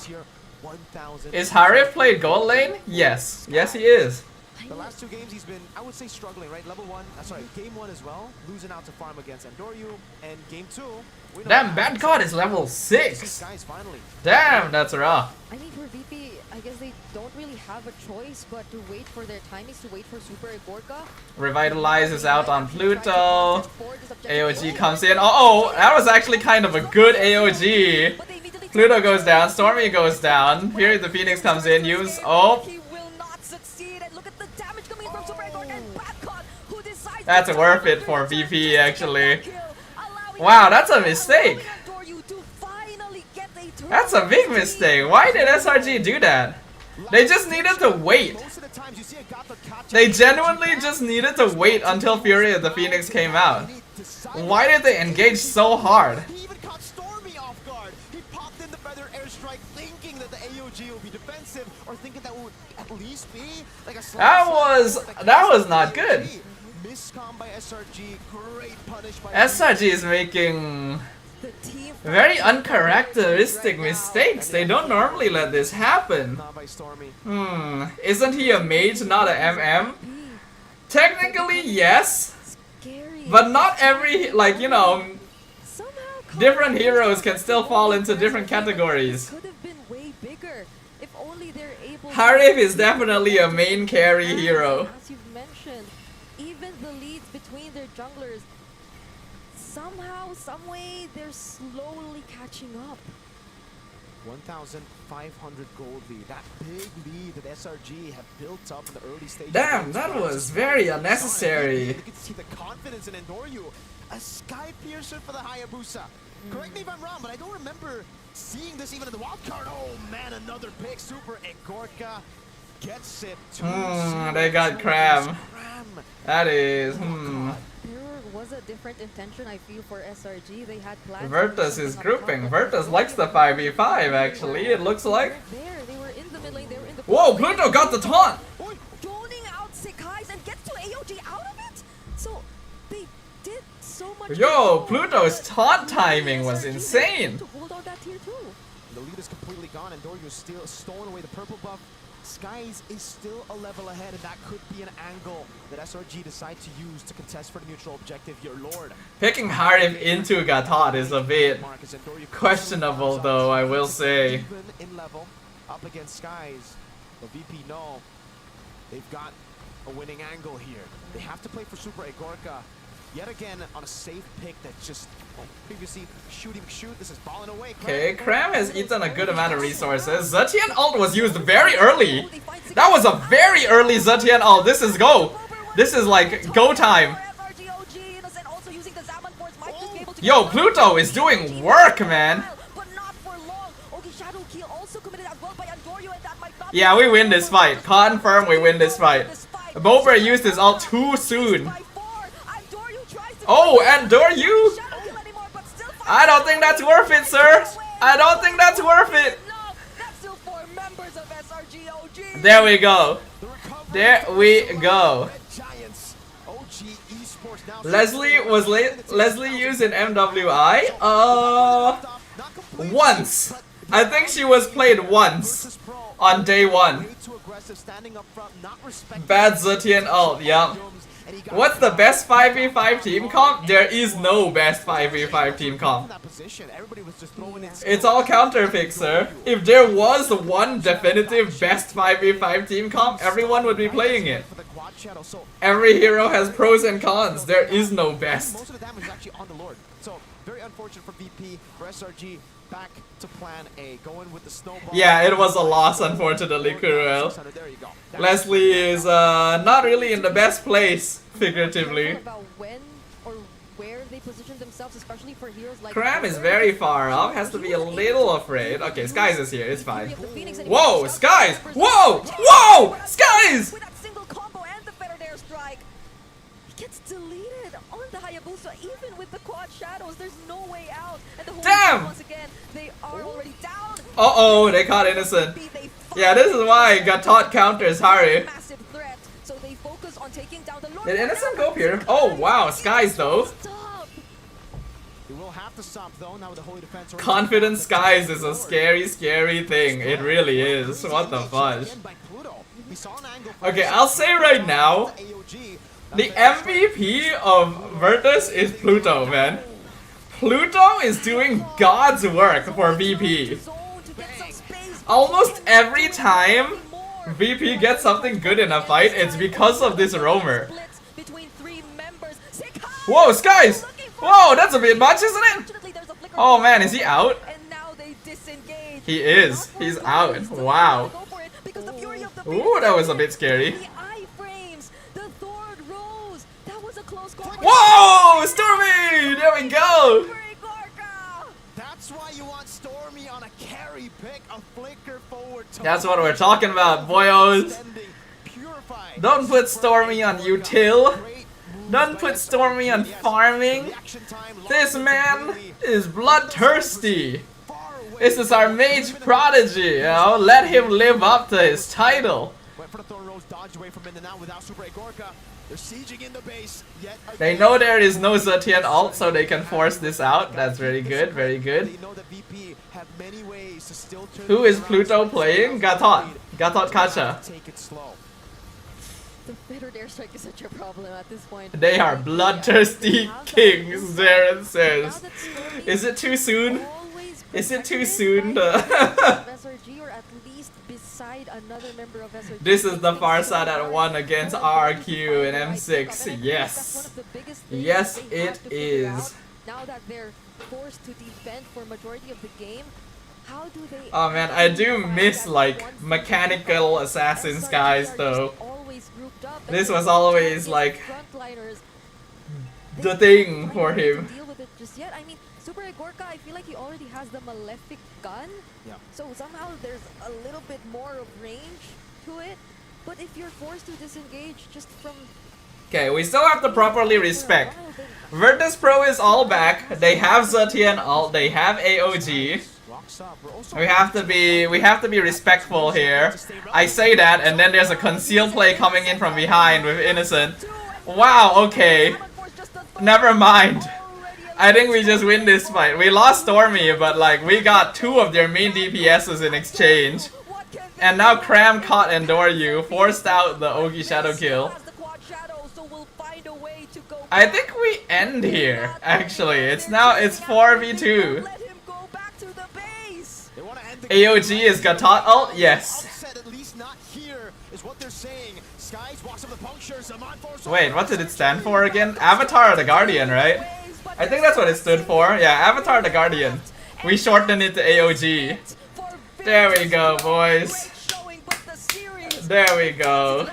Is Harif played gold lane? Yes. Yes, he is. The last 2 games he's been, I would say, struggling, right? Level 1, sorry, game 1 as well, losing out to farm against Andoryu, and game 2. Damn, Bad God is level 6. Damn, that's rough. I mean, for VP, I guess they don't really have a choice but to wait for their timings, to wait for Super Egorka. Revitalize is out on Pluto. AOG comes in. Oh, that was actually kind of a good AOG. Pluto goes down, Stormy goes down. Here the Phoenix comes in, use. Oh. That's worth it for VP actually. Wow, that's a mistake. That's a big mistake. Why did SRG do that? They just needed to wait. They genuinely just needed to wait until Fury of the Phoenix came out. Why did they engage so hard? He even caught Stormy off guard. He popped in the feather airstrike thinking that the AOG would be defensive or thinking that would at least be like a that was not good. Miscom by SRG, great punish by SRG is making The team Very uncharacteristic mistakes. They don't normally let this happen. Not by Stormy. Isn't he a mage, not a MM? Technically, yes. scary. But not every, like, you know, Somehow different heroes can still fall into different categories. could have been way bigger if only they're able. Harif is definitely a main carry hero. As you've mentioned, even the leads between their junglers, somehow, someway, they're slowly catching up. 1,500 gold lead. That big lead that SRG have built up in the early stages. Damn, that was very unnecessary. You can see the confidence in Endoryu. A Sky Piercer for the Hayabusa. Correct me if I'm wrong, but I don't remember seeing this even in the wild card. Oh man, another pick. Super Egorka gets it. They got Cram. That is, There was a different intention, I feel, for SRG. They had plans. Virtus is grouping. Virtus likes the 5v5 actually, it looks like. They were in the mid lane, they were in the. Whoa, Pluto got the taunt! Droning out Sekai's and gets to AOG out of it? So, they did so much. Yo, control, Pluto's but taunt timing was SRG insane. to hold on that tier 2. The lead is completely gone, and Endoryu is still stolen away the purple buff. Skies is still a level ahead, and that could be an angle that SRG decide to use to contest for the neutral objective, your lord. Picking Harif into Gatot is a bit Marcus Endoryu questionable though, I will say. even in level up against Skies, but VP no. They've got a winning angle here. They have to play for Super Egorka yet again on a safe pick that's just previously shoot. This is balling away. Okay, Cram has eaten a good amount of resources. Zetian ult was used very early. That was a very early Zetian ult. This is go. This is like go time. SRG.OG innocent, also using the Zaman Force, might just be able to Yo, get Pluto is doing work, man. but not for long. Okay, Shadow Kill also committed as well by Endoryu, and that might not Yeah, we win this fight. Confirm we win this fight. Bober used his ult too soon. Oh, Endoryu! I don't think that's worth it, sir. I don't think that's worth it. There we go. There we go. Leslie was Leslie used in MWI? Once. I think she was played once on day 1. Bad Zetian ult, yeah. What's the best 5v5 team comp? There is no best 5v5 team comp. It's all counter picks, sir. If there was one definitive best 5v5 team comp, everyone would be playing it. Every hero has pros and cons. There is no best. Most of the damage is actually on the Lord. So, very unfortunate for VP, for SRG. Back to plan A, going with the snowball. Yeah, it was a loss, unfortunately, Kuruel. There you go. Leslie is not really in the best place, figuratively. About when or where they position themselves, especially for heroes like Cram is very far off, has to be a little afraid. Okay, Skies is here, it's fine. Whoa, Skies! Whoa! Whoa! Skies! With that single combo and the Fetter Dare Strike, he gets deleted on the Hayabusa, even with the quad shadows. There's no way out. And the whole Damn! once again, they are already down. Uh-oh, they caught Innocent. Yeah, this is why Gatot counters Hari. Massive threat, so they focus on taking down the Lord. Did Innocent go up here? Oh, wow, Skies though. Stop. They will have to stop though now with the holy defense. Confident Skies is a scary, scary thing. It really is. What the fudge. Okay, I'll say right now, the MVP of Virtus is Pluto, man. Pluto is doing God's work for VP. Almost every time VP gets something good in a fight, it's because of this roamer. Whoa, Skies! Whoa, that's a bit much, isn't it? Oh man, is he out? He is. He's out. Wow. Ooh, that was a bit scary. Whoa! Stormy! There we go! That's why you want Stormy on a carry pick, a flicker forward. That's what we're talking about, boyos. Don't put Stormy on util. Don't put Stormy on farming. This man is bloodthirsty. This is our mage prodigy, you know? Let him live up to his title. Went for the Thorn Rose, dodged away from in and out without Super Egorka. They're sieging in the base. Yet They know there is no Zetian ult, so they can force this out. That's very good, very good. They know that VP have many ways to still turn Who is around. Pluto playing? Gatot Kacha. Take it slow. The fettered airstrike is such a problem at this point. They are bloodthirsty kings, Zaren says. Is it too soon? Is it too soon? SRG, or at least beside another member of SRG. This is the far side at 1 against RQ and M6. Yes. Yes, it is. Now that they're forced to defend for majority of the game, how do they? Oh man, I do miss like mechanical assassins guys though. This was always like the thing for him. Deal with it just yet. I mean, Super Gorka, I feel like he already has the Malefic gun. Yeah. So somehow there's a little bit more of range to it. But if you're forced to disengage just from... Okay, we still have to properly respect. Virtus Pro is all back. They have Zetian ult. They have AOG. We have to be respectful here. I say that, and then there's a concealed play coming in from behind with Innocent. Wow. Okay. Never mind. I think we just win this fight. We lost Stormy, but like we got 2 of their main DPSs in exchange. And now Cram caught Endoryu, forced out the Ogi Shadow kill. I think we end here, actually. It's 4v2. AOG is Gatot ult? Yes. Wait, what did it stand for again? Avatar the Guardian, right? I think that's what it stood for. Yeah, Avatar the Guardian. We shortened it to AOG. There we go, boys. There we go.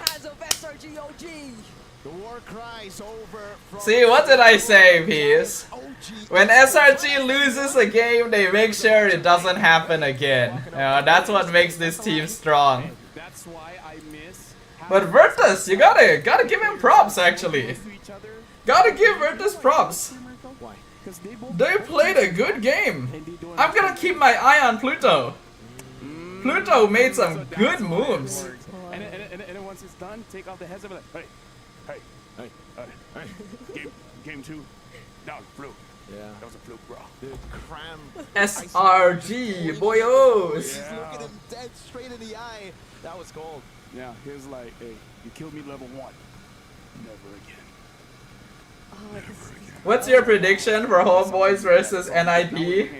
See, what did I say, Peace? When SRG loses a game, they make sure it doesn't happen again. That's what makes this team strong. But Virtus, you gotta give him props, actually. Gotta give Virtus props. They played a good game. I'm gonna keep my eye on Pluto. Pluto made some good moves. And then once it's done, take off the heads of it. Hey. Game 2. Down, fluke. Yeah. That was a fluke, bro. Dude, Cram. SRG, boyos. He's looking him dead straight in the eye. That was cold. Yeah, he was like, hey, you killed me level 1. Never again. What's your prediction for Homeboys versus NIP?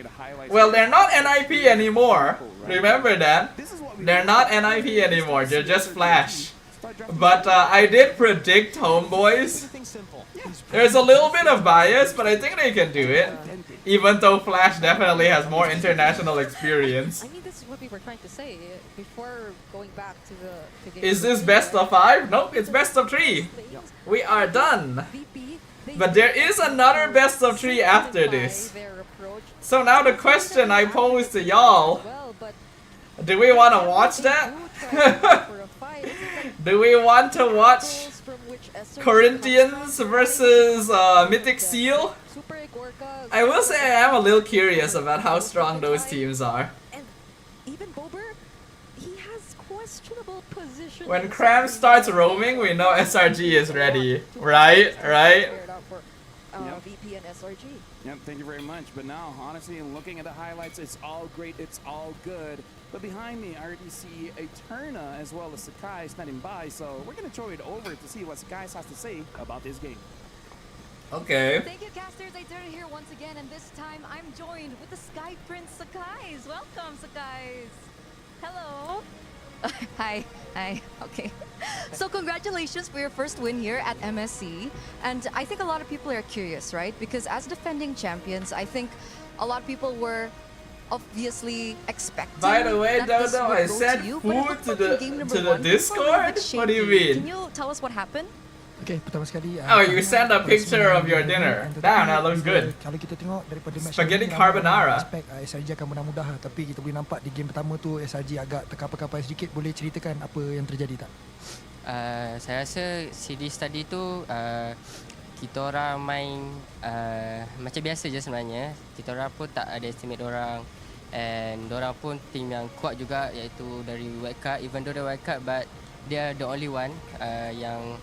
Well, they're not NIP anymore. Remember that. They're not NIP anymore. They're just Flash. But I did predict Homeboys. There's a little bit of bias, but I think they can do it. Even though Flash definitely has more international experience. I mean, this is what we were trying to say before going back to the game. Is this best of 5? Nope, it's best of 3. We are done. But there is another best of 3 after this. So now the question I pose to y'all, do we want to watch that? Do we want to watch Corinthians versus Mythic Seal? I will say I am a little curious about how strong those teams are. And even Bober, he has questionable position. When Cram starts roaming, we know SRG is ready. Right? VP and SRG. Yep, thank you very much. But now, honestly, looking at the highlights, it's all great, it's all good. But behind me, I already see Eterna as well as Sakai standing by. So we're going to throw it over to see what Sakai has to say about this game. Okay. Thank you, casters. Eterna here once again, and this time I'm joined with the Sky Prince Sakais. Welcome, Sakais. Hello. Hi. Okay. So congratulations for your first win here at MSC. And I think a lot of people are curious, right? Because as defending champions, I think a lot of people were obviously expecting. By the way, that this Dodo, would I go sent to you, food but it to looked like the in game to number the 1, you were a Discord. bit What do you shaky. mean? Can you tell us what happened? Okay, pertama sekali Oh, you sent a picture of your dinner. Damn, that looks good. Kalau kita tengok daripada match Spaghetti ini, carbonara. Aspek SRG akan mudah-mudah tapi kita boleh nampak di game pertama tu SRG agak terkapar-kapar sedikit. Boleh ceritakan apa yang terjadi tak? Saya rasa series tadi tu kita orang main macam biasa je sebenarnya. Kita orang pun tak ada estimate orang, and dorang pun tim yang kuat juga, iaitu dari wildcard. Even though they wildcard, but they are the only one yang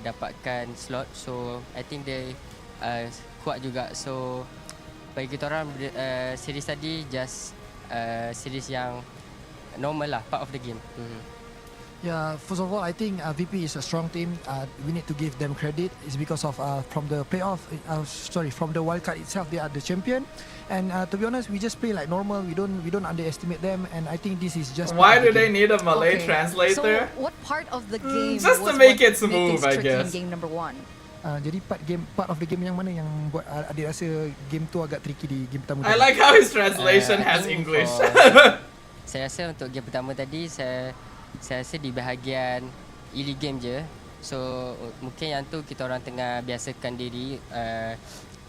dapatkan slot. So I think dia kuat juga. So bagi kita orang series tadi just series yang normal lah, part of the game. Yeah, first of all, I think VP is a strong team. We need to give them credit. It's because of from the playoff, from the wildcard itself, they are the champion. And to be honest, we just play like normal. We don't underestimate them. And I think this is just. Why do they need a Malay translator? So what part of the game Just to was make what it smooth, made things I tricky in guess. game number 1? Jadi part of the game yang mana yang buat adik rasa game tu agak tricky di game pertama. I like how his translation has English. Saya rasa untuk game pertama tadi saya rasa di bahagian early game je. So mungkin yang tu kita orang tengah biasakan diri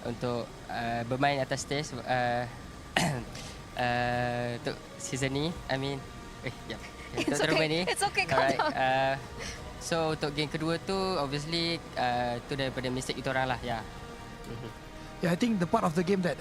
untuk bermain atas stage untuk season ni. I mean It's okay. It's okay. Calm down. So untuk game kedua tu obviously tu daripada mistake kita orang lah ya. Yeah, I think the part of the game that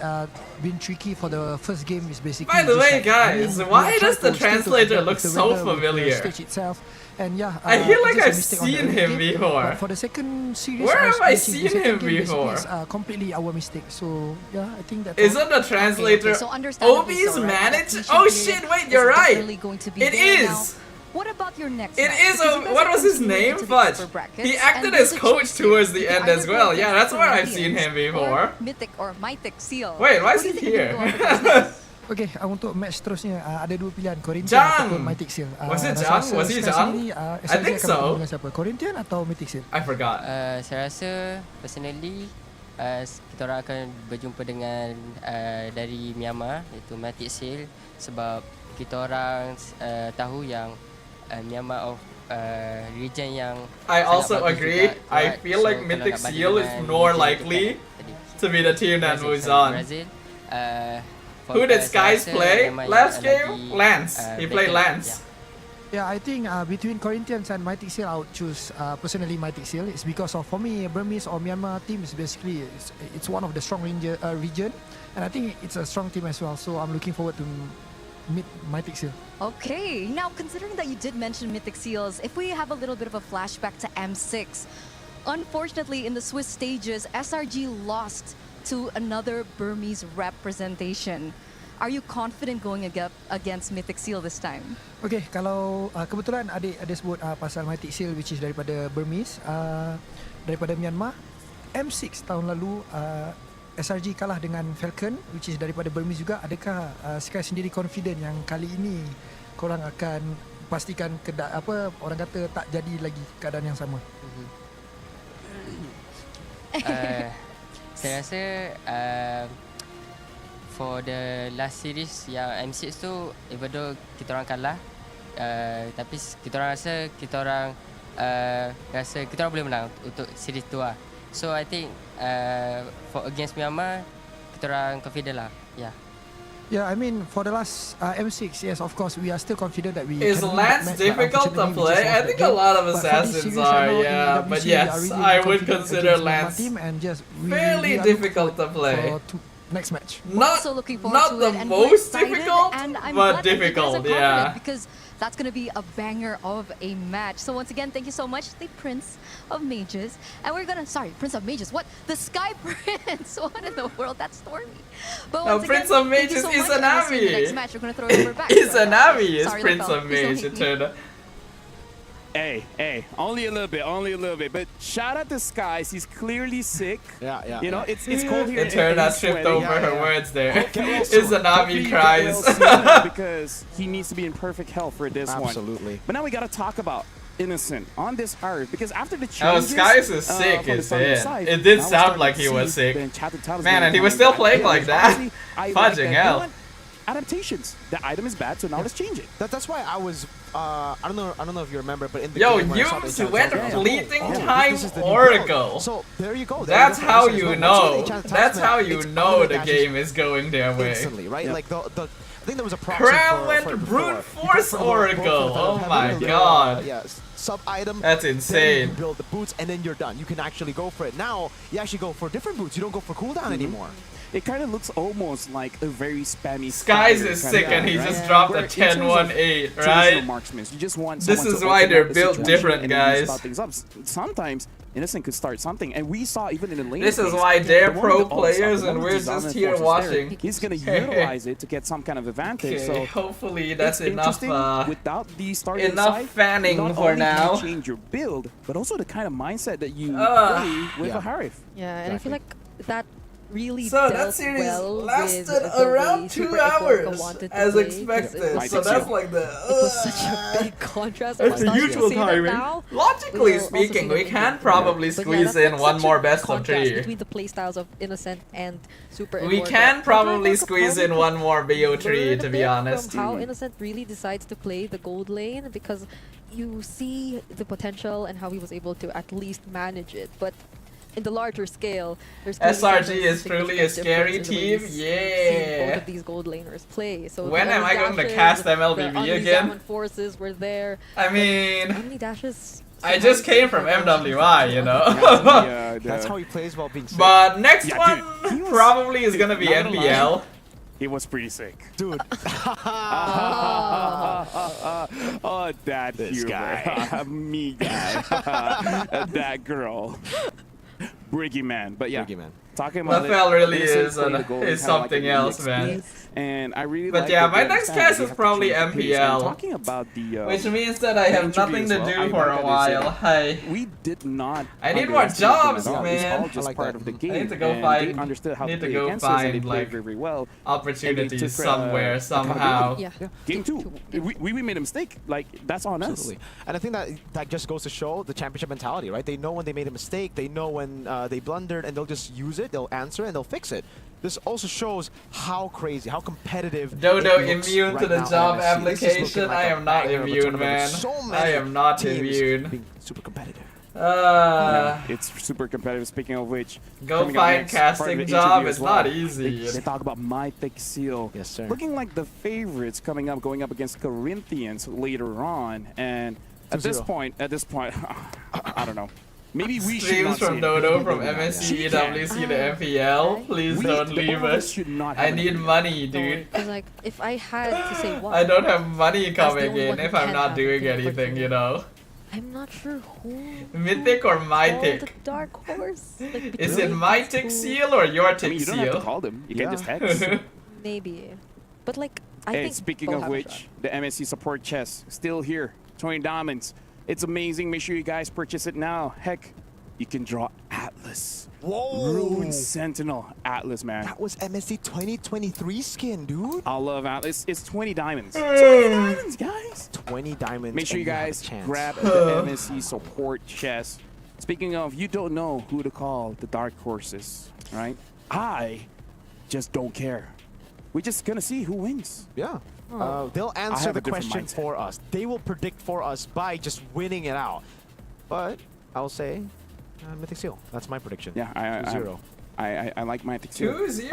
been tricky for the first game is basically. By the just way, like, guys, we why are does the trying to translator adapt look with the so weather, with the familiar? stage itself. And yeah, I feel like just a I've mistake on the seen early him game. before. But for the second series, Where have I the seen second him game basically before? is completely our mistake. So yeah, I think that's. Isn't the translator So understandably Obi's so, right? managed? Adaptation Oh period shit! Wait, is you're right. definitely going to be It there. is. Now, what about your next It match? is. Because you guys What are was his continuing name? into the Fudge. upper brackets, He and acted there's as a coach choice here. towards the You end can as either well. go Yeah, against that's where I've seen Olympians him before. or Mythic or Mythic Seal. Wait, why is Who he do you think here? you're gonna go up against next? Okay, untuk match seterusnya ada dua pilihan, Corinthian Jang! ataupun Mythic Seal. Was it rasa Jang? rasa Was he Sky Jang? sendiri, I SRG think akan so. bertemu dengan siapa? Corinthian atau Mythic Seal? I forgot. Saya rasa personally kita orang akan berjumpa dengan dari Myanmar iaitu Mythic Seal sebab kita orang tahu yang Myanmar of region yang I sangat also bagus agree. juga, I right? feel like So, Mythic kalau nak Seal banding is dengan more region likely itu kan, tadi. to be the team that Brazil, moves sorry, on. Brazil, Who did saya Skies rasa play memang last yang game? lagi, Lance. He played better, Lance. Yeah, I think between Corinthians and Mythic Seal, I would choose personally Mythic Seal. It's because of, for me, Burmese or Myanmar team is basically it's one of the strong region, and I think it's a strong team as well. So I'm looking forward to meet Mythic Seal. Okay, now considering that you did mention Mythic Seals, if we have a little bit of a flashback to M6, unfortunately in the Swiss stages, SRG lost to another Burmese representation. Are you confident going against Mythic Seal this time? Okay, kalau kebetulan adik ada sebut pasal Mythic Seal, which is daripada Burmese, daripada Myanmar. M6 tahun lalu SRG kalah dengan Falcon, which is daripada Burmese juga. Adakah Sky sendiri confident yang kali ini korang akan pastikan orang kata tak jadi lagi keadaan yang sama? Saya rasa for the last series yang M6 tu, even though kita orang kalah, tapi kita orang rasa kita orang boleh menang untuk series tu lah. So I think for against Myanmar kita orang confident lah. Yeah, I mean for the last M6, yes, of course we are still confident that we Is can win Lance that match, but difficult to unfortunately we play? just I lost think that a game. lot of But for this assassins series are, right now in yeah. EWC, But we yes, are really I would confident consider against Myanmar Lance team and just we fairly are looking difficult to play. for next match. Not Also looking forward not to the it, and we're most excited, difficult, and I'm but glad that you guys are difficult. confident Yeah. because that's going to be a banger of a match. So once again, thank you so much, the Prince of Mages. And we're going to, Prince of Mages, what? The Sky Prince, what in the world? That's Stormy. But No, once Prince again, of thank you Mages so is much, an and we'll see you in the Navi. next match. We're going to throw it over back. Izanavi is Sorry, Prince Lefel. of Please don't Mage. hate It me. turned out. Hey, only a little bit. But shout out to Skies. He's clearly sick. Yeah. You know, it's cold here. It turned out He's tripped sweating. over her yeah. words there. Get well soon. Izanavi Hopefully you get cries. well soon, because he needs to be in perfect health for this one. Absolutely. But now we got to talk about Innocent on this hard, because after the Oh, changes, Skies is sick, from the is starting it? side, It did now we're sound starting like to he was see sick. the enchanted talisman Man, and he was coming still back. playing like that. Honestly, I like Fudging that. You hell. know what? Adaptations. The item is bad, so now let's change it. That's why I was I don't know if you remember, but in the Yo, game when I saw the Yums Enchanted went Talisman, I was like, fleeting oh, time this is the new Oracle. build. So there you go. That's how Once you get know. the Enchanted That's Talisman, how you it's know auto the dashes game is going their way. instantly, right? Yep. Like the I think there was a proxy Cram for went it brute before. force You go for both Oracle. of them, Oh have my a little, god. sub item. That's Then insane. you build the boots, and then you're done. You can actually go for it. Now you actually go for different boots. You don't go for cooldown anymore. it kind of looks almost like a very spammy. Skies fighter is kind of sick guy, and he right? just dropped Where a in terms of 10-1-8, traditional right? marksmen, you just want This someone is to why open they're up the built situation different, and then you guys. start things up. Sometimes Innocent could start something, and we saw even in the lane. This is phase, why they're the pro moment the ult is up, players the and moment we're the just dominant here force is watching. there, he's gonna utilize it to get some kind of advantage. Okay, So hopefully that's it's enough interesting. Without the starting enough side, fanning not for only can now. you change your build, but also the kind of mindset that you Ah. play with Yeah. a Harif. Yeah, and I feel like that really So that dealt series well lasted with the around way 2 Super Ecuador hours wanted to as play, 'cause expected. it was So such that's a- like the It was such a big contrast. It's I'm the not sure usual to say that timing. now. Logically We'll also speaking, see we them can in probably But yeah, squeeze that's in like one such a more best of contrast 3. between the playstyles of Innocent and Super We Ecuador. can But probably like, squeeze probably in one more BO3 learn a to be bit honest. From how Innocent really decides to play the gold lane, because you see the potential and how he was able to at least manage it. But in the larger scale, there's clearly SRG some is truly a significant scary difference in the way team. you've seen both Yeah. of these gold laners play. So When the am I early going to dashes, cast the MLBB again? unexamined forces were there. I mean, Only dashes. I just came from MWI, you know. That's how he plays while being sick. But next Yeah, one dude, he was- probably is gonna be not gonna lie. NPL. It was pretty sick. Dude. Oh, that This humor. guy. Me guy. That girl. Briggy man. But yeah, Briggy man. talking about Lafelle really Innocent is playing the goal is is kinda like something an else, EXP, man. And I really But like yeah, that my they next understand cast that is you have to probably change the pace. MPL. And talking about the Which means that I the have interview nothing as to well, do I for like a that while. they Hi. said, we did not. I need more underestimate them jobs, at all. man. It's all I just like part that. of the I game. need to go and find- They understood how need to to play go against us, and find, they played like, very well. Opportunities took, somewhere, somehow. Yeah. Game two, we made a mistake. Like, that's on us. Absolutely. And I think that just goes to show the championship mentality, right? They know when they made a mistake, they know when they blundered, and they'll just use it, they'll answer, and they'll fix it. This also shows how crazy, how competitive. Dodo it looks immune to right the now in job MSC. This is looking application. like I a am not banger of a immune, tournament with man. so I many am not teams immune. being super competitive. It's super competitive. Speaking of which, Go coming up find next, part of casting the job interview is as well, not easy. They talk about Mythic Seal. Yes, sir. Looking like the favorites coming up, going up against Corinthians later on. And at this 2-0. point, I don't know. Maybe we should Streams not from say Dodo anything. from Yeah. MSC, Yeah. EWC to MPL. Please don't the leave both of us. should not I have an need opinion. money, dude. Because like, if I had to say one, I don't have money That's the coming only in one if who I'm can not have doing opinion, but anything, you know. I'm not sure who. Mythic or called Mythic? the dark horse. Like, Is between it my these tick two, seal or your I tick mean, you don't have to seal? call them. You Yeah. can just text. Maybe, but like, I Hey, think. speaking both of have a which, shot. the MSC support chest still here, 20 diamonds. It's amazing. Make sure you guys purchase it now. Heck, you can draw Atlas. Whoa! Ruined Sentinel Atlas, man. That was MSC 2023 skin, dude. I love Atlas. It's 20 diamonds. 20 diamonds, guys. 20 diamonds. Make sure and you have a guys chance. grab the MSC support chest. Speaking of, you don't know who to call the dark horses, right? I just don't care. We're just gonna see who wins. Yeah. They'll answer have a the different question mindset. for us. They will predict for us by just winning it out. But I'll say Mythic Seal. That's my prediction. Yeah, 2-0. I like my Seal. 2-0,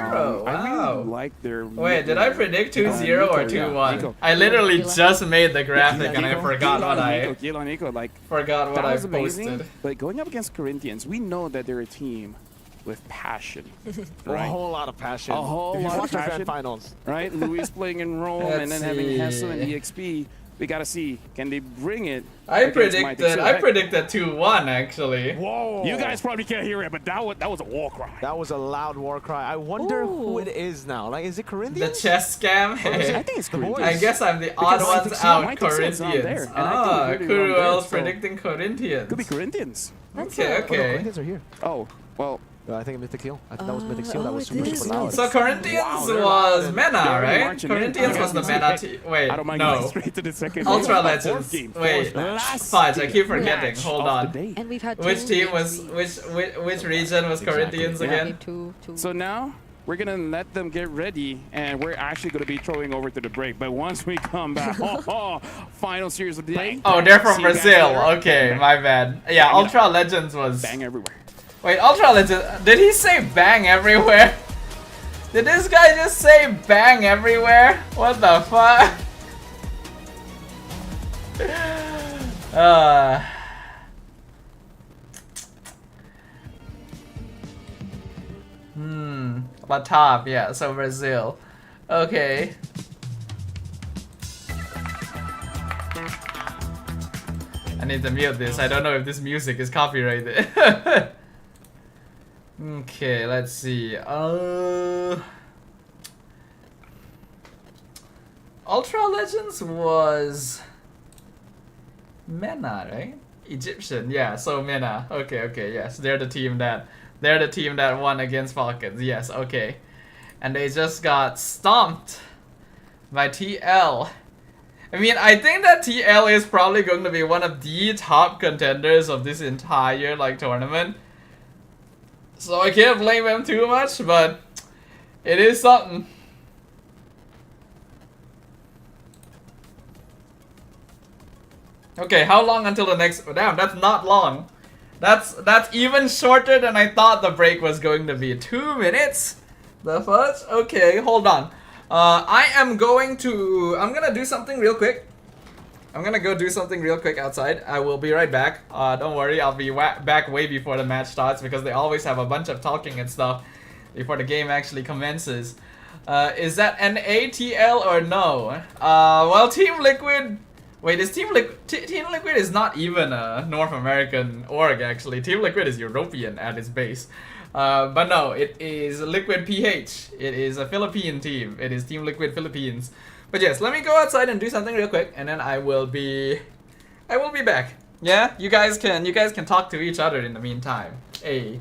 I wow. really like their. Wait, did I predict 2-0 or Nico, yeah, 2-1? Nico. I literally Nico. just made the graphic and I Nico, forgot what I Nico, like forgot what that I was amazing. posted. But going up against Corinthians, we know that they're a team with passion, A right? whole lot of passion. A whole if you lot of watch our passion. grand finals. Right? Luis playing in Rome Let's and then having Hessel and see. EXP. We gotta see, can they bring it? I against Mythic predicted Seal? I Heck, predicted 2-1 actually. Whoa! You guys probably can't hear it, but that was a war cry. That was a loud war cry. I wonder who Ooh. it is now. Like, is it The Corinthians? chess scam. I think it's The Corinthians. boys. I guess I'm the odd Because ones Mythic Seal- out, Mythic Seal's not there, Corinthians. and I think Rudy Who won else there, so- predicting Corinthians? Could be Corinthians. Okay, Oh, no, okay. Corinthians are here. Oh, well, I think Mythic Seal. I think that was Mythic Seal. oh, That was it super, is super loud. Mythic So Corinthians Wow, they're was loud. Mena, They're already right? marching in. Corinthians was the Yeah. Mena team. Wait, I don't mind going no. straight to the second. Ultra game. Legends. Fourth game. Wait, Last fudge, I keep match forgetting. Hold of on. the day. And we've had Which two team games was we- which region was Corinthians Yeah. again? Game two. So now we're gonna let them get ready, and we're actually gonna be throwing over to the break. But once we come back, final series of the day. Oh, they're from See you guys Brazil. later. Okay, my bad. Yeah, Bang it Ultra Legends was. Bang everywhere. Wait, Ultra Legends. Did he say bang everywhere? Did this guy just say bang everywhere? What the fuck? But top, yeah, so Brazil. Okay. I need to mute this. I don't know if this music is copyrighted. Okay, let's see. Ultra Legends was Mena, right? Egyptian, yeah. So Mena. Okay, yes. They're the team that won against Falcons. Yes, okay. And they just got stomped by TL. I mean, I think that TL is probably going to be one of the top contenders of this entire like tournament. So I can't blame him too much, but it is something. Okay, how long until the next? Oh, damn, that's not long. That's even shorter than I thought the break was going to be. 2 minutes? The first? Okay, hold on. I'm gonna do something real quick. I'm gonna go do something real quick outside. I will be right back. Don't worry, I'll be back way before the match starts because they always have a bunch of talking and stuff before the game actually commences. Is that an ATL or no? Well, Team Liquid... Wait, is Team Liquid is not even a North American org actually. Team Liquid is European at its base. But no, it is Liquid PH. It is a Philippine team. It is Team Liquid Philippines. But yes, let me go outside and do something real quick, and then I will be back. Yeah, you guys can talk to each other in the meantime. Hey,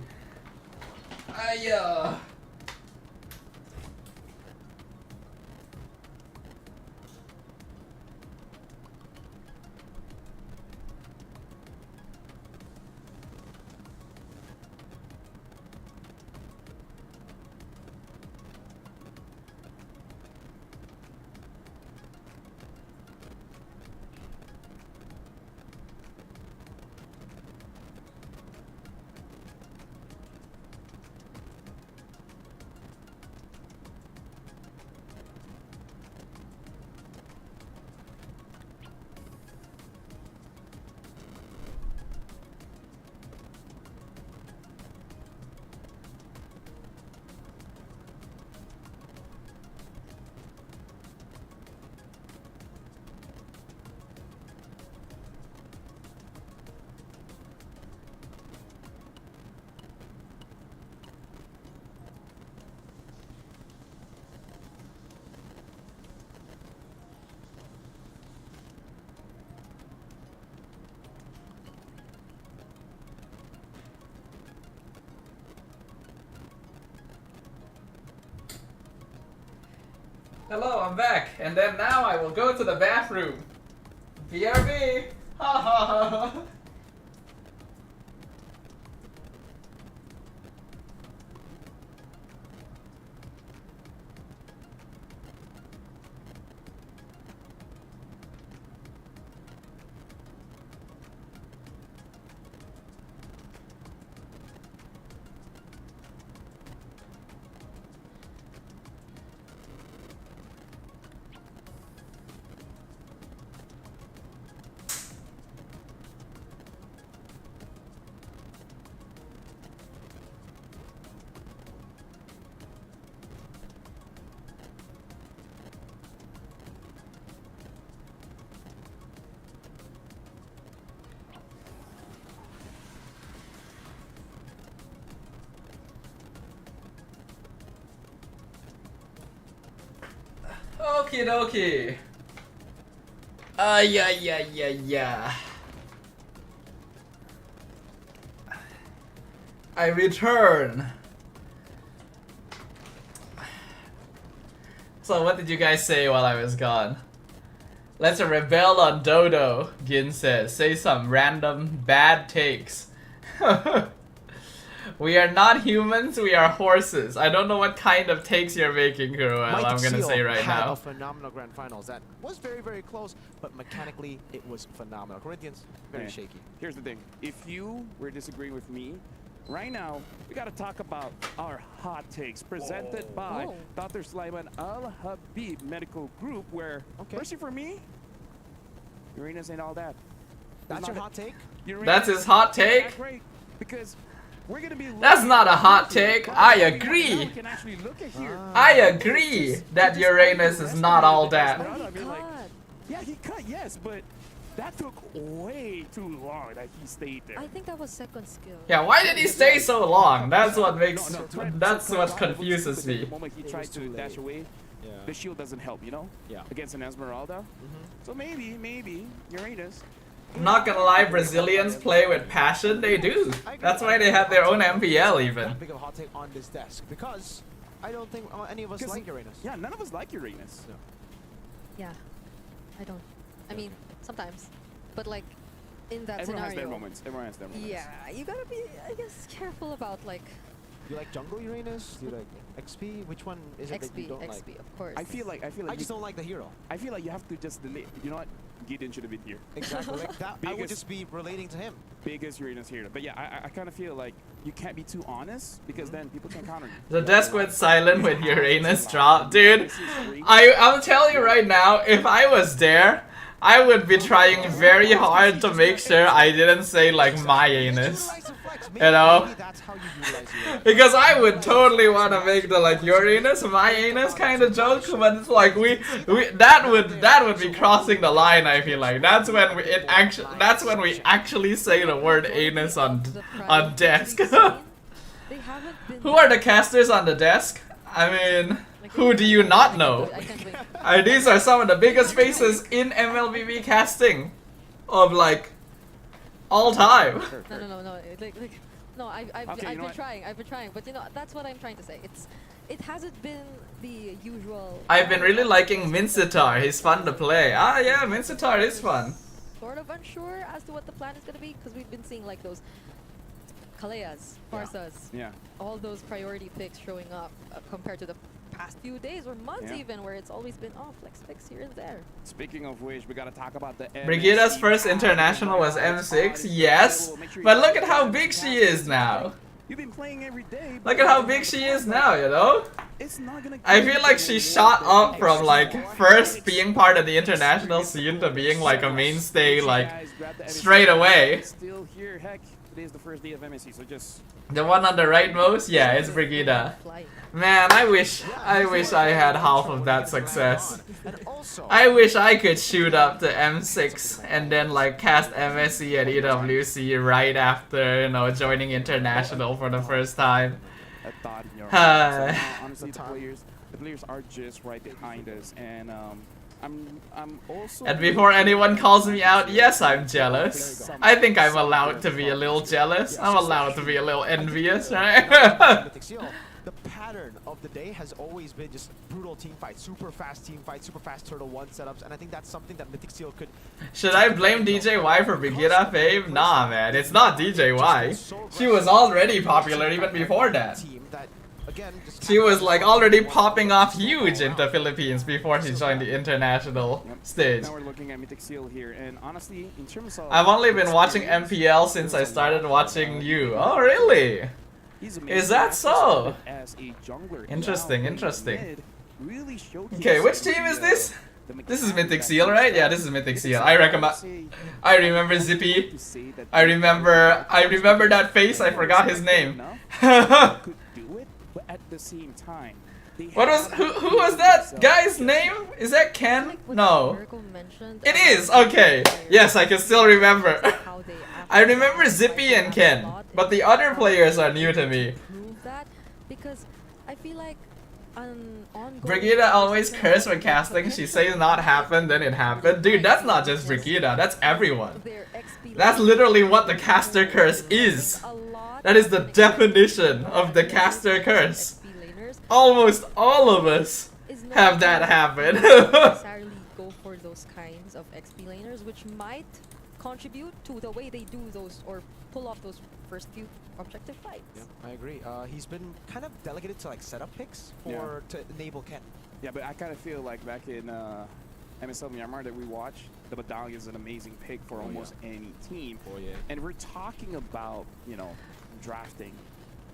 hello, I'm back, and then now I will go to the bathroom. BRB. Ha ha ha. Okie dokie. Yeah. I return. So what did you guys say while I was gone? Let's rebel on Dodo, Gin says. Say some random bad takes. We are not humans, we are horses. I don't know what kind of takes you're making, Kuruel, I'm gonna say right had now. a phenomenal grand finals that was very, very close, but mechanically it was phenomenal. Corinthians, very shaky. Here's the thing. If you were disagreeing with me, right now, we got to talk about our hot takes presented by Dr. Sulaiman Al Habib Medical Group, where, personally for me, Uranus ain't all that. That's your hot take? Uranus That's his hot take? great, because we're gonna be. That's not a hot take. I agree. We can actually look at here. I agree that Uranus is not all that. I mean, like, God. yeah, he cut, yes, but that took way too long that he stayed there. I think that was second skill. Yeah, why did he stay so long? That's what makes. No, That's Trent what probably confuses was me. The moment he tries to dash away, Yeah. the shield doesn't help, you know? Yeah. Against an Esmeralda. So maybe Uranus. I'm not gonna lie, Brazilians play with passion. They do. That's why they have their own MPL even. That big of a hot take on this desk because I don't think any of us 'Cause- like Uranus. Yeah, none of us like Uranus. No. Yeah. I don't. I mean, sometimes. But like, in that Everyone has scenario. their moments. Everyone has their moments. Yeah, you gotta be, I guess, careful about like Do you like jungle Uranus? Do you like XP? Which one is it that you XP, don't XP, like? of course. I feel like I just don't like the hero. I feel like you have to just delay. You know what? Gideon should have been here. Exactly. Like that, I would Biggest- just be relating to him. Biggest Uranus hero. But yeah, I kind of feel like you can't be too honest because then people can counter you. The desk went silent when Uranus dropped, dude. This is free. I'll tell you right now, if I was there, I would be trying very hard to make sure I didn't say like my anus. Utilize the flex. You know? Maybe that's how you utilize Uranus. Because I would totally want to make the like Uranus, my anus kind of joke, but it's like that would be crossing the line. I feel like that's when we actually say the word anus on desk. They haven't been. Who are the casters on the desk? I mean, who do you not know? I can't wait. These are some of the biggest faces in MLBB casting of like all time. No. No, I've Okay, you know been what? trying. I've been trying, but you know that's what I'm trying to say. It hasn't been the usual. I've been really liking Mincitar. He's fun to play. Ah, yeah, Mincitar is fun. Sort of unsure as to what the plan is gonna be because we've been seeing like those Kaleas, Farsas, Yeah. all those priority picks showing up compared to the past few days or months Yeah. even, where it's always been flex picks here and there. Speaking of which, we gotta talk about the Brigida's MSC first international was M6, yes, but look at how big she is now. You've been playing every day. Look at how big she is now, you know? It's not gonna. I feel like she shot up from like first being part of the international scene to being like a mainstay like straight away. Still here, heck. Today is the first day of MSC, so just. The one on the rightmost, yeah, it's Brigida. Flying. Man, I wish I had half of that success. And also, I wish I could shoot up to M6 and then like cast MSC at EWC right after, you know, joining international for the first time. A thought in your Uh, mind. So, honestly, the players are just right behind us, and I'm also. And before anyone calls me out, yes, I'm jealous. I think I'm allowed to be a little jealous. I'm allowed to be a little envious, right? Mythic Seal, the pattern of the day has always been just brutal team fights, super fast team fights, super fast Turtle 1 setups, and I think that's something that Mythic Seal could. Should I blame DJY for Brigida fame? Nah, man, it's not DJY. She was already popular even before that. Team that, again, just She was like already popping off huge in the Philippines before she joined the international stage. Now we're looking at Mythic Seal here, and honestly, in terms of. I've only been watching MPL since I started watching you. Oh, really? He's Is that so? As a jungler. Interesting, Now, interesting. mid really showcasing Okay, which team is this? the This is mechanic Mythic that Seal, he right? Yeah, has. this is Mythic This Seal. is I remember Zippy. to say that I remember that face. I forgot his name. could do it, but at the same time, they What was have who was that guy's name? Is that Ken? Like what No. Virgo mentioned, It is. Okay. Yes, I can still remember. how they I remember Zippy and Ken, but the other players are new to me. prove that because I feel like an ongoing Brigida always curse when casting. She says not happen, then it happened. Dude, that's not just Brigida. That's everyone. their XP That's literally what the caster curse is. a lot That is the of definition of the caster curse. XP laners Almost all of us is not have that gonna happen. necessarily go for those kinds of XP laners, which might contribute to the way they do those or pull off those first few objective fights. Yeah, I agree. He's been kind of delegated to like setup picks to enable Ken. Yeah, but I kind of feel like back in MSL Myanmar that we watched, the Medallion is an amazing pick for almost any team. Oh yeah. And we're talking about, you know, drafting.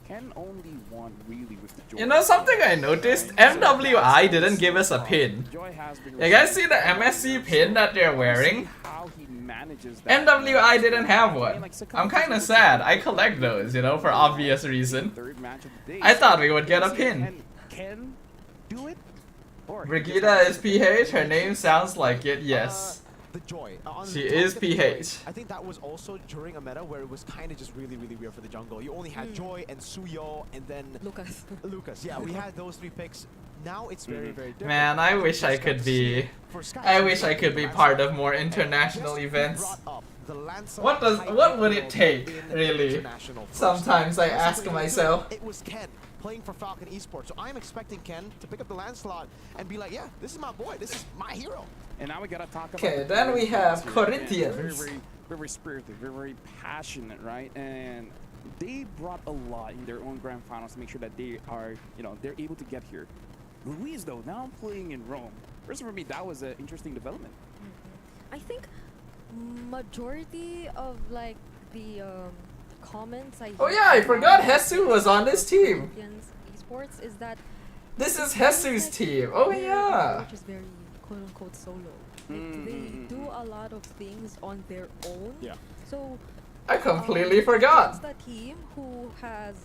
Ken only won really with the Joy. You know something I noticed? MWI didn't give us a pin. Joy has been You guys see the MSC pin that they're wearing? How he advantages. That, NWI didn't have one. like, I'm kind of sad. I collect those, you know, for obvious reason. Third match of the day. I thought we would get a Can pin. Ken do it? Or Brigida is PH. Her name sounds like it. Yes. The joy. She is PH. I think that was also during a meta where it was kind of just really weird for the jungle. You only had Joy and Suyo and then Lucas. Lucas. Yeah, we had those three picks. Now it's very different. Man, I wish I could be. I wish I could be part of more international events. What would it take, really? Sometimes I ask myself. It was Ken playing for Falcon Esports, so I'm expecting Ken to pick up the Lancelot and be like, yeah, this is my boy, this is my hero. And now we gotta talk about. Okay, then we have here. Corinthians. Very spirited, very passionate, right? And they brought a lot in their own grand finals to make sure that they are, they're able to get here. Luis, though, now playing in Rome. First for me, that was an interesting development. I think majority of like the comments I Oh yeah, I forgot Hesu was on this team. Esports is that This is Hesu's team. Oh yeah. which is very quote unquote solo. Like, they do a lot of things on their own. Yeah. So I completely forgot. the team who has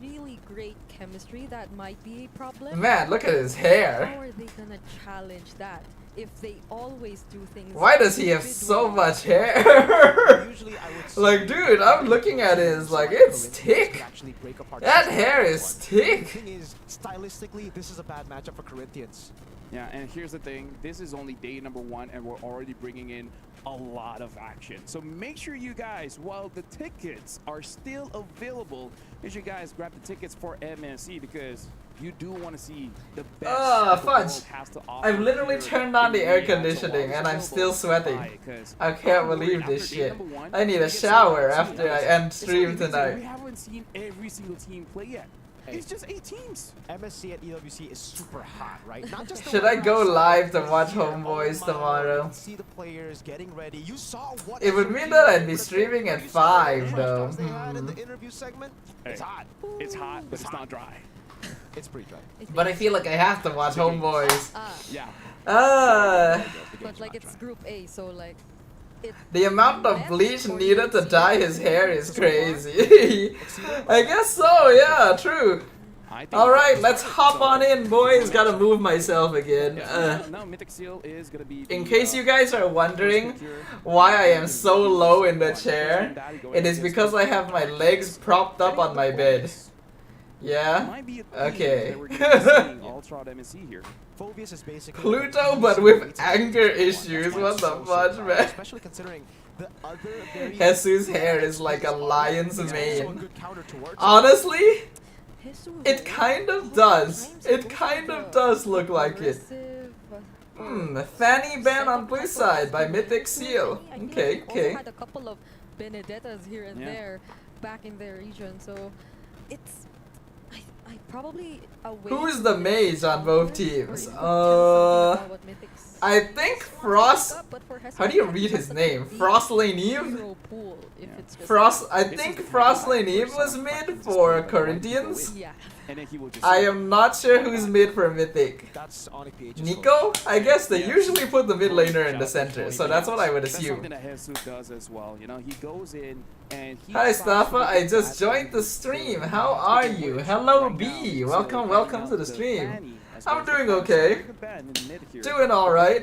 really great chemistry, that might be a problem. Man, look at his How hair. are they gonna challenge that if they always do things? Why does he have so individually? much hair? Usually I would say Like, dude, I'm looking at his, like, it's thick. actually break apart That the hair second is one. thick. The thing is, stylistically, this is a bad matchup for Corinthians. Yeah, and here's the thing. This is only day number 1, and we're already bringing in a lot of action. So make sure you guys, while the tickets are still available, make sure you guys grab the tickets for MSC because you do want to see the best the Fudge. world has to offer. I've literally here turned on the in air Riyadh. So conditioning and I'm still sweating. I can't don't worry, believe after this day shit. number 1, I need a we get some shower teams. after I end It's stream only busy. We tonight. haven't seen every single team play yet. It's just 8 teams. MSC at EWC is super hot, right? Not just the Should I one go outside, live to but watch here, Homeboys oh my lord, tomorrow? you can see the players getting ready. You saw what It would SRG mean that I'd be did with the streaming at previous 5 match though. they had in the interview segment. It's Hey. hot. It's hot, but it's not dry. It's pretty dry. But I feel like I have to watch Homeboys. Yeah. But like it's Group A, so like The amount of bleach needed to dye his hair is crazy. I guess so, yeah, true. I think Alright, let's hop on in, boys. Gotta move myself again. No, Mythic Seal is gonna be. In the, case you guys are wondering why I am so low in the chair, it is because I have my legs propped up on my bed. Yeah? Might be a theme Okay. that we're gonna be seeing all throughout MSC here. Phobius is basically Pluto, but with anger issues. What the fudge, man? Especially considering the other very Jesus' hair is like a lion's also a mane. good counter towards it. Honestly, Jesus it kind of does. It kind of does look like it. Fanny ban on blue side by Mythic Seal. Okay, Also okay. had a couple of Benedettas here and Yeah. there back in their region, so it's I probably away Who's from the Mythic mage on both Soldiers, or teams? you could tell something about what Mythic's I think Frost. but for Hesper, How do you it's read his just a name? deep Frostlane Eve? hero pool, if it's just I think Frostlane Eve was mid for Corinthians. yeah. And then he will just. I am not sure who's mid for Mythic. That's Onyx PH's Nico? I guess they usually put the mid laner in the center, so that's what I would That's assume. something that Jesus does as well. You know, he goes in and he. Hi tries to Staffa, I get just that joined the stream. How are you? Hello B. Welcome, welcome to the stream. I'm doing okay. Doing alright.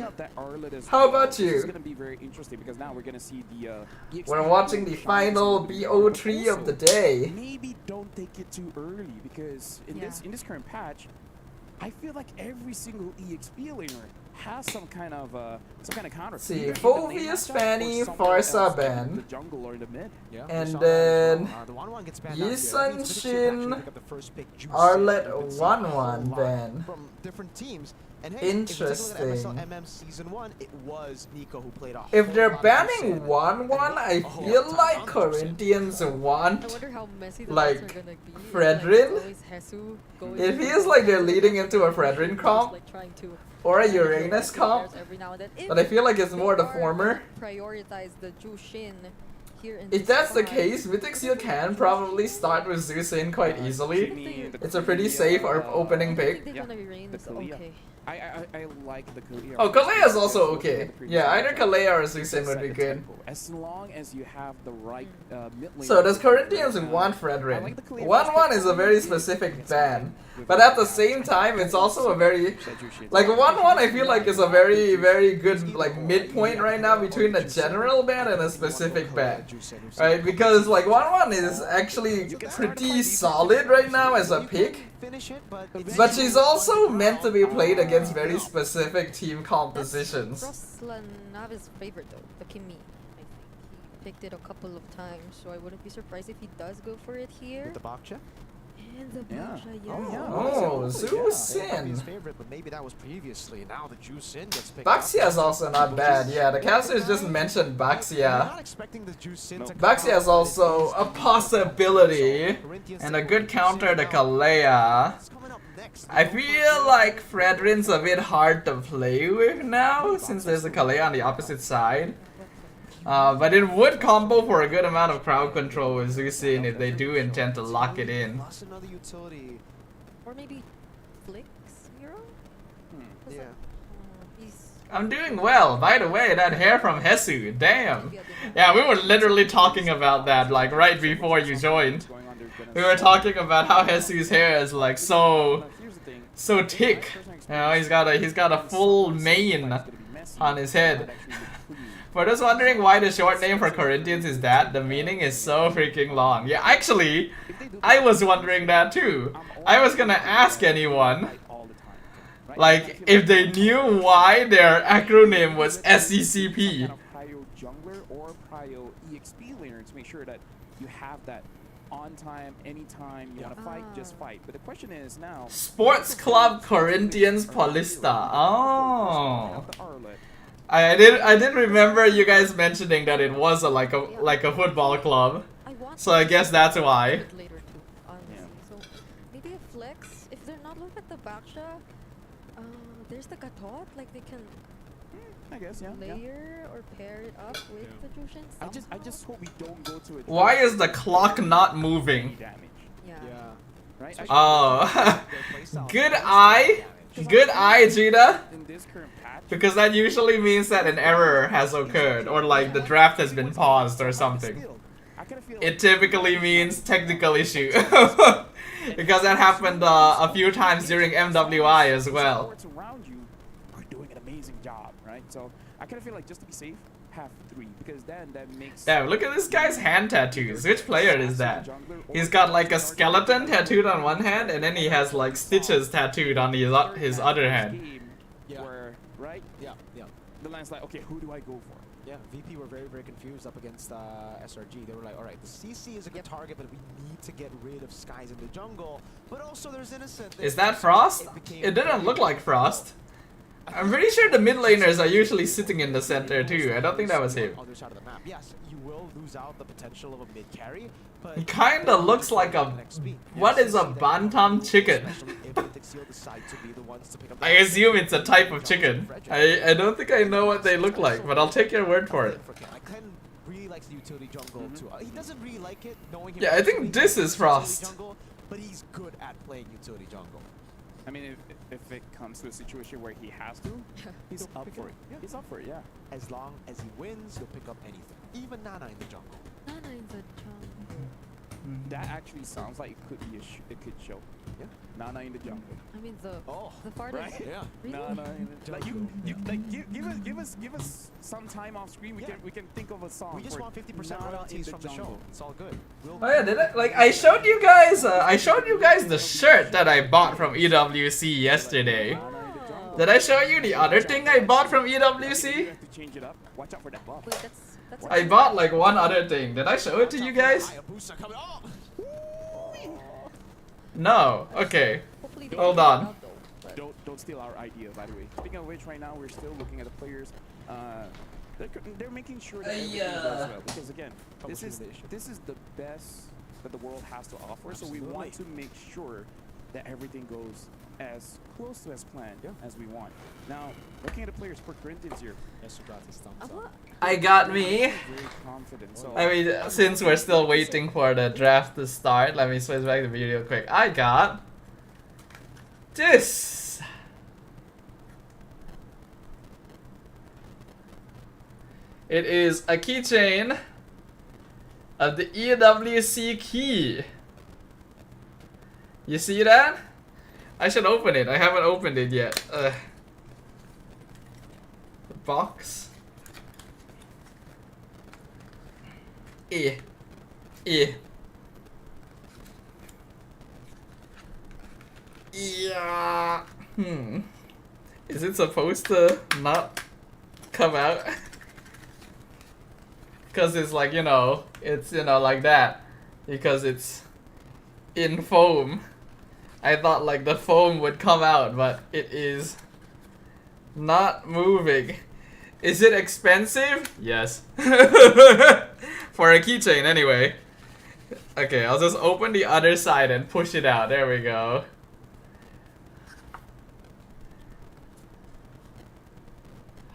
How about you? It's gonna be very interesting because now we're gonna see the. We're watching the final BO3 of the day. Maybe don't take it too early because in this current patch, I feel like every single EXP laner has some kind of counter. See, Either in the lane Phobius, matchup or Fanny, somewhere Farsa else in ban. the jungle or in the mid. Yeah, And we saw then that as well. The 1-1 gets banned out here. Yisun That means Mythic Shield Shin, actually pick up the first pick, Juice, Arlet and you can see a whole 1-1 lot ban. from different teams. And hey, if you take a look at Interesting. MSL MM Season 1, it was Nico who played a If whole they're lot of banning Juice 1-1, I feel like Corinthians I want. wonder how messy the Like, matches are gonna be. Fredrin? Like, it's always Hesu going It into feels the like they're jungle, leading into a Fredrin just, comp like, trying to or a manage their Uranus players comp, every now and then. If but I feel like it's they more the are former. gonna prioritize the Jushin here in If this that's the spot. case, Mythic Seal can probably start with Zeus in quite easily. It's a pretty safe opening I think pick. they're gonna be Rain the is Kalia. okay. I like the Kalia. Oh, Kalea is also okay. Yeah, either Kalea or Zeus in would be good. As long as you have the right mid lane. So does Corinthians want Fredrin? 1-1 is a very specific ban, but at the same time it's also a very like 1-1 I feel like is a very good like midpoint right now between a general ban and a specific ban, right? Because like 1-1 is actually pretty solid right now as a pick, but she's also meant to be played against very specific team compositions. Roslanave's favorite though, the Kimi. I think he picked it a couple of times, so I wouldn't be surprised if he does go for it here. With the Baksha? And the Yeah. Baksha, yeah. Oh, Zeus in. His favorite, but maybe that was previously. Now the Juice in gets picked Baxia is up. also not bad. Yeah, the casters just mentioned We're Baxia. not expecting the Juice in to come Baxia out, is but also it a is possibility Corinthians and a take good over counter to now. Kalea. What's coming up next? I feel like Fredrin's a bit hard to play with now since there's a Kalea on the opposite side. But it would combo for a good amount of crowd control with Zusin if they do intend to lock it in. Plus another utility. Or maybe Flix Hero? Was Yeah. that- he's I'm doing well. By the way, that hair from Hesu, damn. Yeah, we were literally talking about that like right before you joined. We were talking about how Hesu's hair is like so thick. You know, he's got a full mane on his head. For those wondering why the short name for Corinthians is that, the meaning is so freaking long. Yeah, actually, I was wondering that too. I was gonna ask anyone, like, if they knew why their acronym was SCCP. Prio jungler or prio EXP laner to make sure that you have that on time, anytime you want to fight, just fight. But the question is now. Sports Club Corinthians Paulista. Oh. The Arlet. I did remember you guys mentioning that it was like a football club. I want So I guess that's why. it later too, honestly. So maybe a Flex. If they're not looking at the Baksha, there's the Gatot. Like they can I guess, yeah. layer or pair it up with the Jushin. I just hope we don't go to a. Why is the clock not moving? Damage, Yeah. right? Oh. Good eye. Good eye, Gina. In this current patch, Because that usually means that an error has occurred, or like the draft has been paused or something. It typically means technical issue. Because that happened a few times during MWI as well. Supports around you are doing an amazing job, right? So I kind of feel like just to be safe, have 3 because then that makes. Damn, look at this guy's hand tattoos. Which player is that? He's got like a skeleton tattooed on one hand, and then he has like stitches tattooed on his other hand. Yeah. Where, right? Yeah. The line's like, okay, who do I go for? Yeah, VP were very confused up against SRG. They were like, all right, the CC is a good target, but we need to get rid of Skies in the jungle. But also there's Innocent. Is that Frost? It didn't look like Frost. I'm pretty sure the mid laners are usually sitting in the center too. I don't think that was him. Other side of the map. Yes, you will lose out the potential of a mid carry, but He kinda looks like a... What is a bantam chicken? I assume it's a type of chicken. I don't think I know what they look like, but I'll take your word for it. Ken really likes the utility jungle too. He doesn't really like it knowing him. Yeah, I think this is Frost. Jungle, but he's good at playing utility jungle. I mean, if it comes to a situation where he has to, he's up for it. Yeah. He's up for it, yeah. As long as he wins, he'll pick up anything. Even Nana in the jungle. Nana in the jungle. That actually sounds like it could be it could show. Yeah. Nana in the jungle. I mean the Oh, farthest. Right? yeah. Really? Nana in the like you like give us some time off screen. We can think of a song. We just for want 50% Nana royalties in from the show. jungle. It's all good. We'll Oh yeah, did I? Like, I showed you guys the shirt that I bought from EWC yesterday. Nana in the jungle. Did I show you the other thing I bought from You EWC? have to change it up. Watch out for that buff. Wait, that's I bought like one other thing. Did I show it to you guys? Hayabusa coming. Oh! No. Okay. hopefully they Hold figure it on. out, though, but- Don't steal our idea, by the way. Speaking of which, right now we're still looking at the players. They're making sure that everything goes well because again, this is the best that the world has to offer. So we want to make sure that everything goes as close to as planned as we want. Now, looking at the players for Corinthians here. I got me. Very confident. So I mean, since we're still waiting for the draft to start, let me switch back the video quick. I got this. It is a keychain of the EWC key. You see that? I should open it. I haven't opened it yet. The box. Yeah. Is it supposed to not come out? Because it's like, it's, like that. Because it's in foam. I thought like the foam would come out, but it is not moving. Is it expensive? Yes. For a keychain anyway. Okay, I'll just open the other side and push it out. There we go.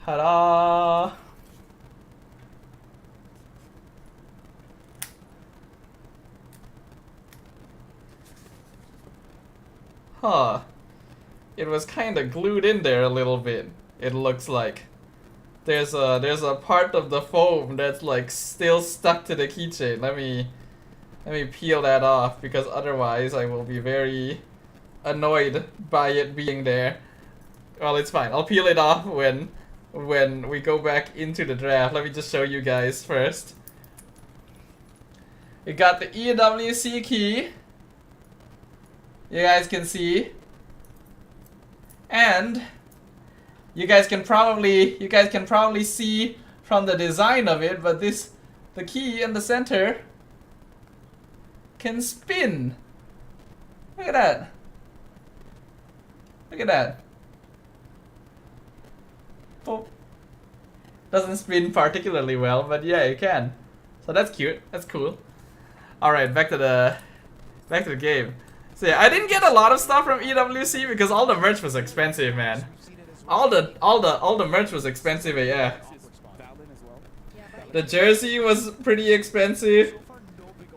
Ta-da! Huh. It was kind of glued in there a little bit. It looks like. There's a part of the foam that's like still stuck to the keychain. Let me peel that off because otherwise I will be very annoyed by it being there. Well, it's fine. I'll peel it off when we go back into the draft. Let me just show you guys first. We got the EWC key. You guys can see. And you guys can probably see from the design of it, but the key in the center can spin. Look at that. Look at that. Oh. Doesn't spin particularly well, but yeah, it can. So that's cute. That's cool. All right, back to the game. So yeah, I didn't get a lot of stuff from EWC because all the merch was expensive, man. All the merch was expensive, yeah. The jersey was pretty expensive.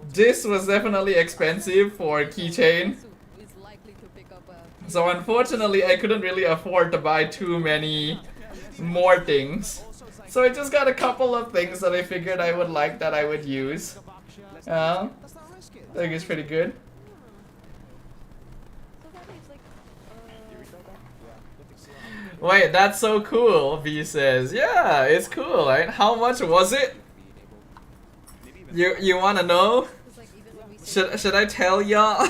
This was definitely expensive for keychain. So unfortunately, I couldn't really afford to buy too many more things. So I just got a couple of things that I figured I would like that I would use. I think it's pretty good. Wait, that's so cool, V says. Yeah, it's cool, right? How much was it? You wanna know? Should I tell y'all?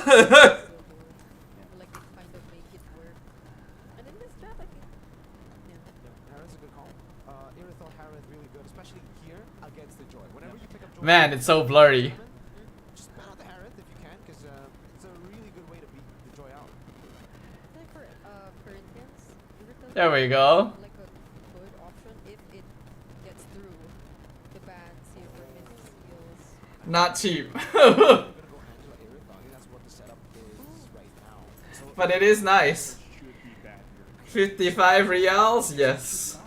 Man, it's so blurry. Just ban out the Harith if you can, because it's a really good way to beat the Joy out. There we go. Like a good option if it gets through the ban, see if we're missing skills. Not cheap. But it is nice. 55 reals? Yes.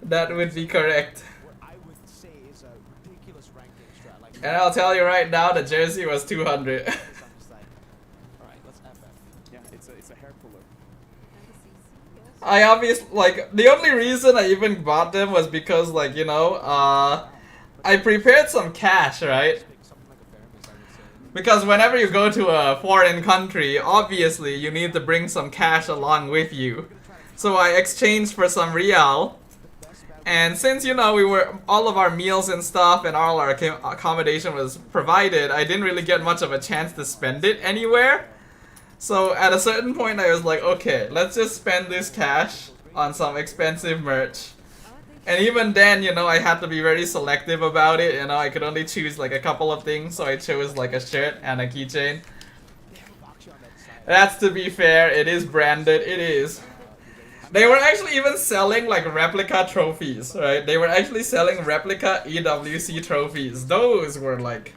That would be correct. And I'll tell you right now, the jersey was 200. Yeah, it's a hair puller. I obviously, like, the only reason I even bought them was because, like, I prepared some cash, right? Because whenever you go to a foreign country, obviously you need to bring some cash along with you. So I exchanged for some real. And since, all of our meals and stuff and all our accommodation was provided, I didn't really get much of a chance to spend it anywhere. So at a certain point I was like, okay, let's just spend this cash on some expensive merch. And even then, I had to be very selective about it, I could only choose like a couple of things, so I chose like a shirt and a keychain. That's to be fair, it is branded, it is. They were actually even selling like replica trophies, right? They were actually selling replica EWC trophies. Those were like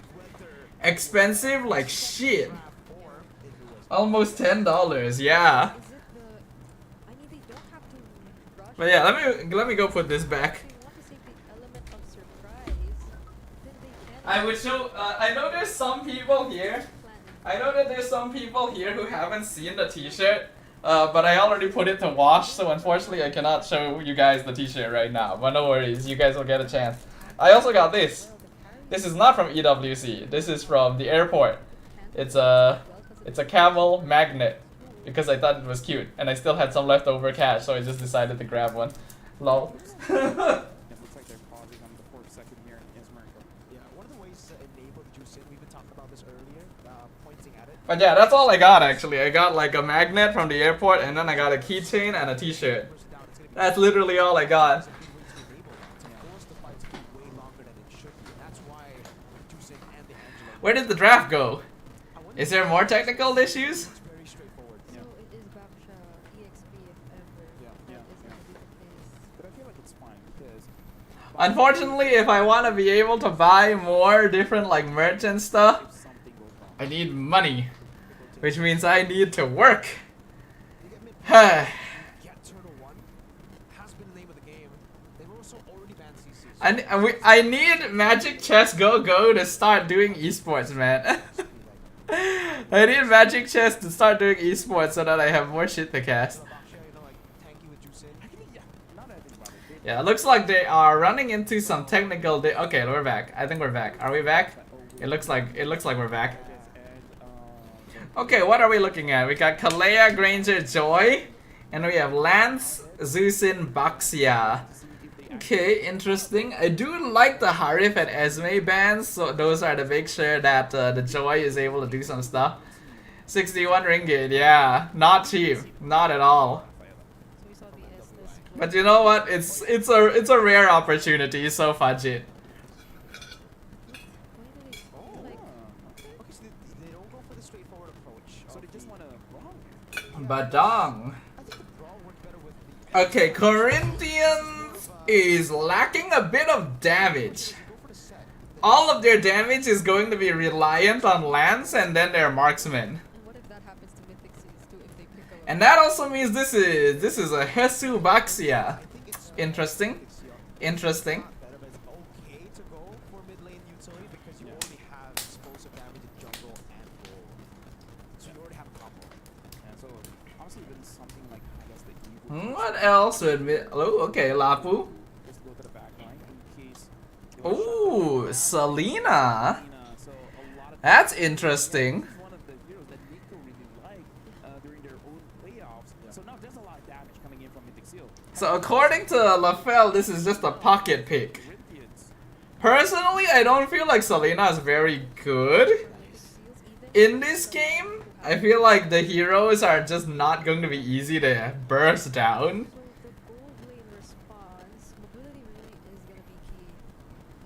expensive like shit. Almost $10, yeah. Is it the? I mean, they don't have to rush. But yeah, let me go put this back. If they want to save the element of surprise, then they can. I would show. I know there's some people here. I know that there's some people here who haven't seen the T-shirt. But I already put it to wash, so unfortunately I cannot show you guys the T-shirt right now. But no worries, you guys will get a chance. I also got this. This is not from EWC. This is from the airport. It's a camel magnet because I thought it was cute, and I still had some leftover cash, so I just decided to grab one. Lol. It looks like they're pausing on the 4th second here in Ismarco. Yeah, one of the ways to enable the juice in, we even talked about this earlier, pointing at it. But yeah, that's all I got actually. I got like a magnet from the airport, and then I got a keychain and a T-shirt. That's literally all I got. Where did the draft go? Is there more technical issues? So it is Babsha EXP if ever. Yeah. That is gonna be the case. But I feel like it's fine because Unfortunately, if I want to be able to buy more different like merch and stuff, if something goes wrong, I need money, which means I need to work. Get Turtle 1 has been the name of the game. They've also already banned CC. I need Magic Chess Go Go to start doing esports, man. I need Magic Chess to start doing esports so that I have more shit to cast. Yeah, it looks like they are running into some technical. Okay, we're back. I think we're back. Are we back? It looks like we're back. Okay, what are we looking at? We got Kalea, Granger, Joy, and we have Lance, Zeusin, Baxia. Okay, interesting. I do like the Harif and Esme bands, so those are to make sure that the Joy is able to do some stuff. 61 ringgit, yeah, not cheap, not at all. So we saw the S-list. But you know what? It's a rare opportunity, so fudge it. They don't go for the straightforward approach. so they just want to. Badong. Okay, Corinthians is lacking a bit of damage. All of their damage is going to be reliant on Lance and then their marksmen. And what if that happens to Mythic Seas too if they pick a And that also means this is a Hesu Baxia. Interesting. Interesting. Better, but it's okay to go for mid lane utility because you already have explosive damage in jungle and gold. So you already have a combo. Yeah, so honestly, even something like I guess the Eagle. What else would be? Oh, okay, Lapu. Just go to the back line in case. Ooh, Selena. So a lot of That's interesting. He's one of the heroes that Nico really liked during their own playoffs. So now there's a lot of damage coming in from Mythic Seal. So according to LaFell, this is just a pocket pick. Corinthians. Personally, I don't feel like Selena is very good in this game. I feel like the heroes are just not going to be easy to burst down. So the gold lane response, mobility really is gonna be key.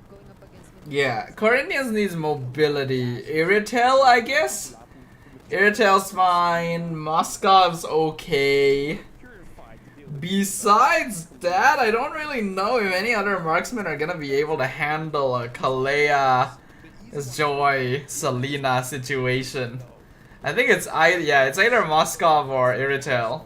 Going up against Mythic Yeah, Seas. Corinthians needs mobility. Irritel, I guess? Irritel's fine. Moscov's okay. Purified to deal with. Besides that, I don't really know if any other marksmen are gonna be able to handle a Kalea, Joy, Selena situation. I think it's either Moskov or Irritel.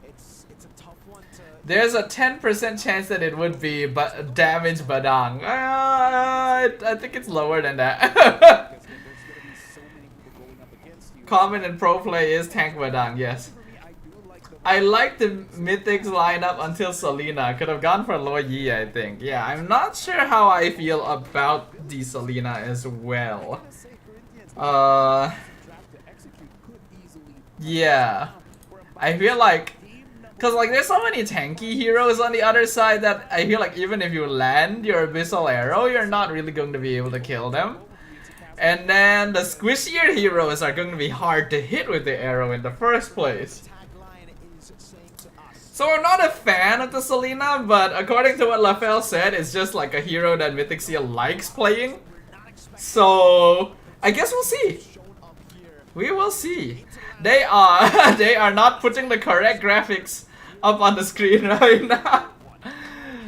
It's a tough one to. There's a 10% chance that it would be but damage Badang. I think it's lower than that. Because there's gonna be so many people going up against you. Common and pro play is tank Badang, yes. For me, I do like the I like the Mythics lineup until Selena. Could have gone for Lo Yi, I think. Yeah, I'm not sure how I feel about the Selena as well. say Corinthians Uh, draft to execute could easily yeah. I feel like, cause like there's so many tanky heroes on the other side that I feel like even if you land your Abyssal Arrow, you're not really going to be able to kill them. And then the squishier heroes are going to be hard to hit with the arrow in the first place. Tagline is saying to us. So I'm not a fan of the Selena, but according to what LaFell said, it's just like a hero that Mythic Seal likes playing. So I guess we'll see. Shown up here. We will see. They are not putting the correct graphics up on the screen right now.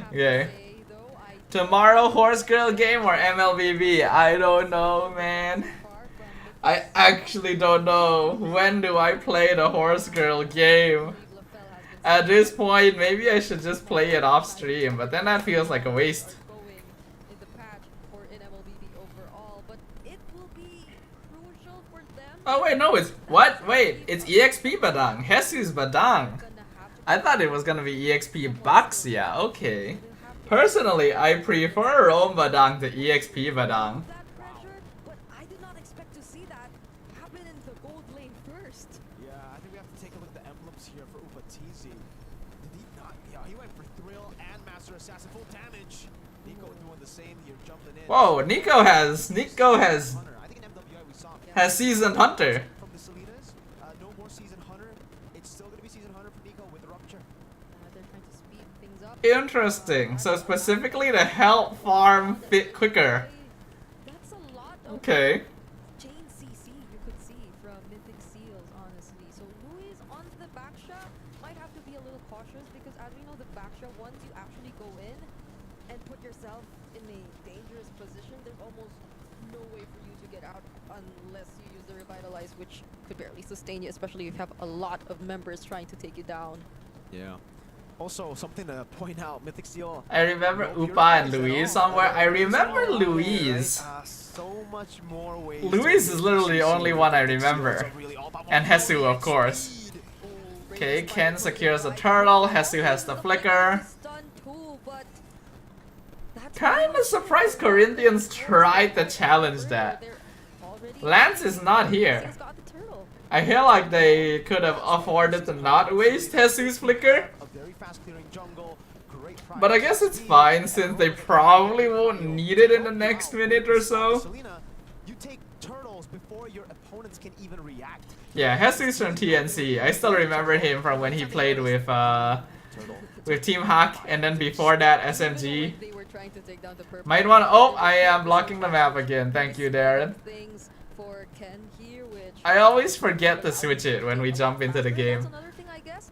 Okay. Say, though, I Tomorrow Horse Girl game or MLBB? I don't know, man. far from I actually don't know. When do I play the horse girl game? At this point, maybe I should just play it off stream, but then that feels like a waste. Going in the patch or in MLBB overall, but it will be crucial for them. Oh wait, no, it's what? Wait, it's EXP Badang. Jesus Badang. I thought it was gonna be EXP Baxia. Okay. Personally, I prefer Rome Badang to EXP Badang. That pressure, but I did not expect to see that happen in the gold lane first. Yeah, I think we have to take a look at the emblems here for Upatizi. Did he not? Yeah, he went for Thrill and Master Assassin, full damage. Nico doing the same here, jumping in. Whoa, Nico has Hunter. I think in MWI we saw him. has seasoned Hunter. From the Salinas, no more Season Hunter. It's still going to be Season Hunter for Nico with the Rupture. They're trying to speed things up. Interesting. So specifically to help farm fit quicker. That's a lot of Okay. chain CC you could see from Mythic Seals, honestly. So Luis on the back shot might have to be a little cautious because as we know, the back shot, once you actually go in and put yourself in a dangerous position, there's almost no way for you to get out unless you use the Revitalize, which could barely sustain you, especially if you have a lot of members trying to take you down. Yeah. Also, something to point out, Mythic Seal. I remember Upa and Louise somewhere. I remember Louise. So much more ways. Louise is literally the only one I remember. And Hesu, of course. Okay, Ken secures the turtle. Hesu has the flicker. Kinda surprised Corinthians tried to challenge that. Lance is not here. I feel like they could have afforded to not waste Hesu's flicker. But I guess it's fine since they probably won't need it in the next minute or so. Selena, you take turtles before your opponents can even react. Yeah, Hesu's from TNC. I still remember him from when he played with Team Hack, and then before that SMG. Might want. Oh, I am blocking the map again. Thank you, Darren. I always forget to switch it when we jump into the game. Another thing, I guess.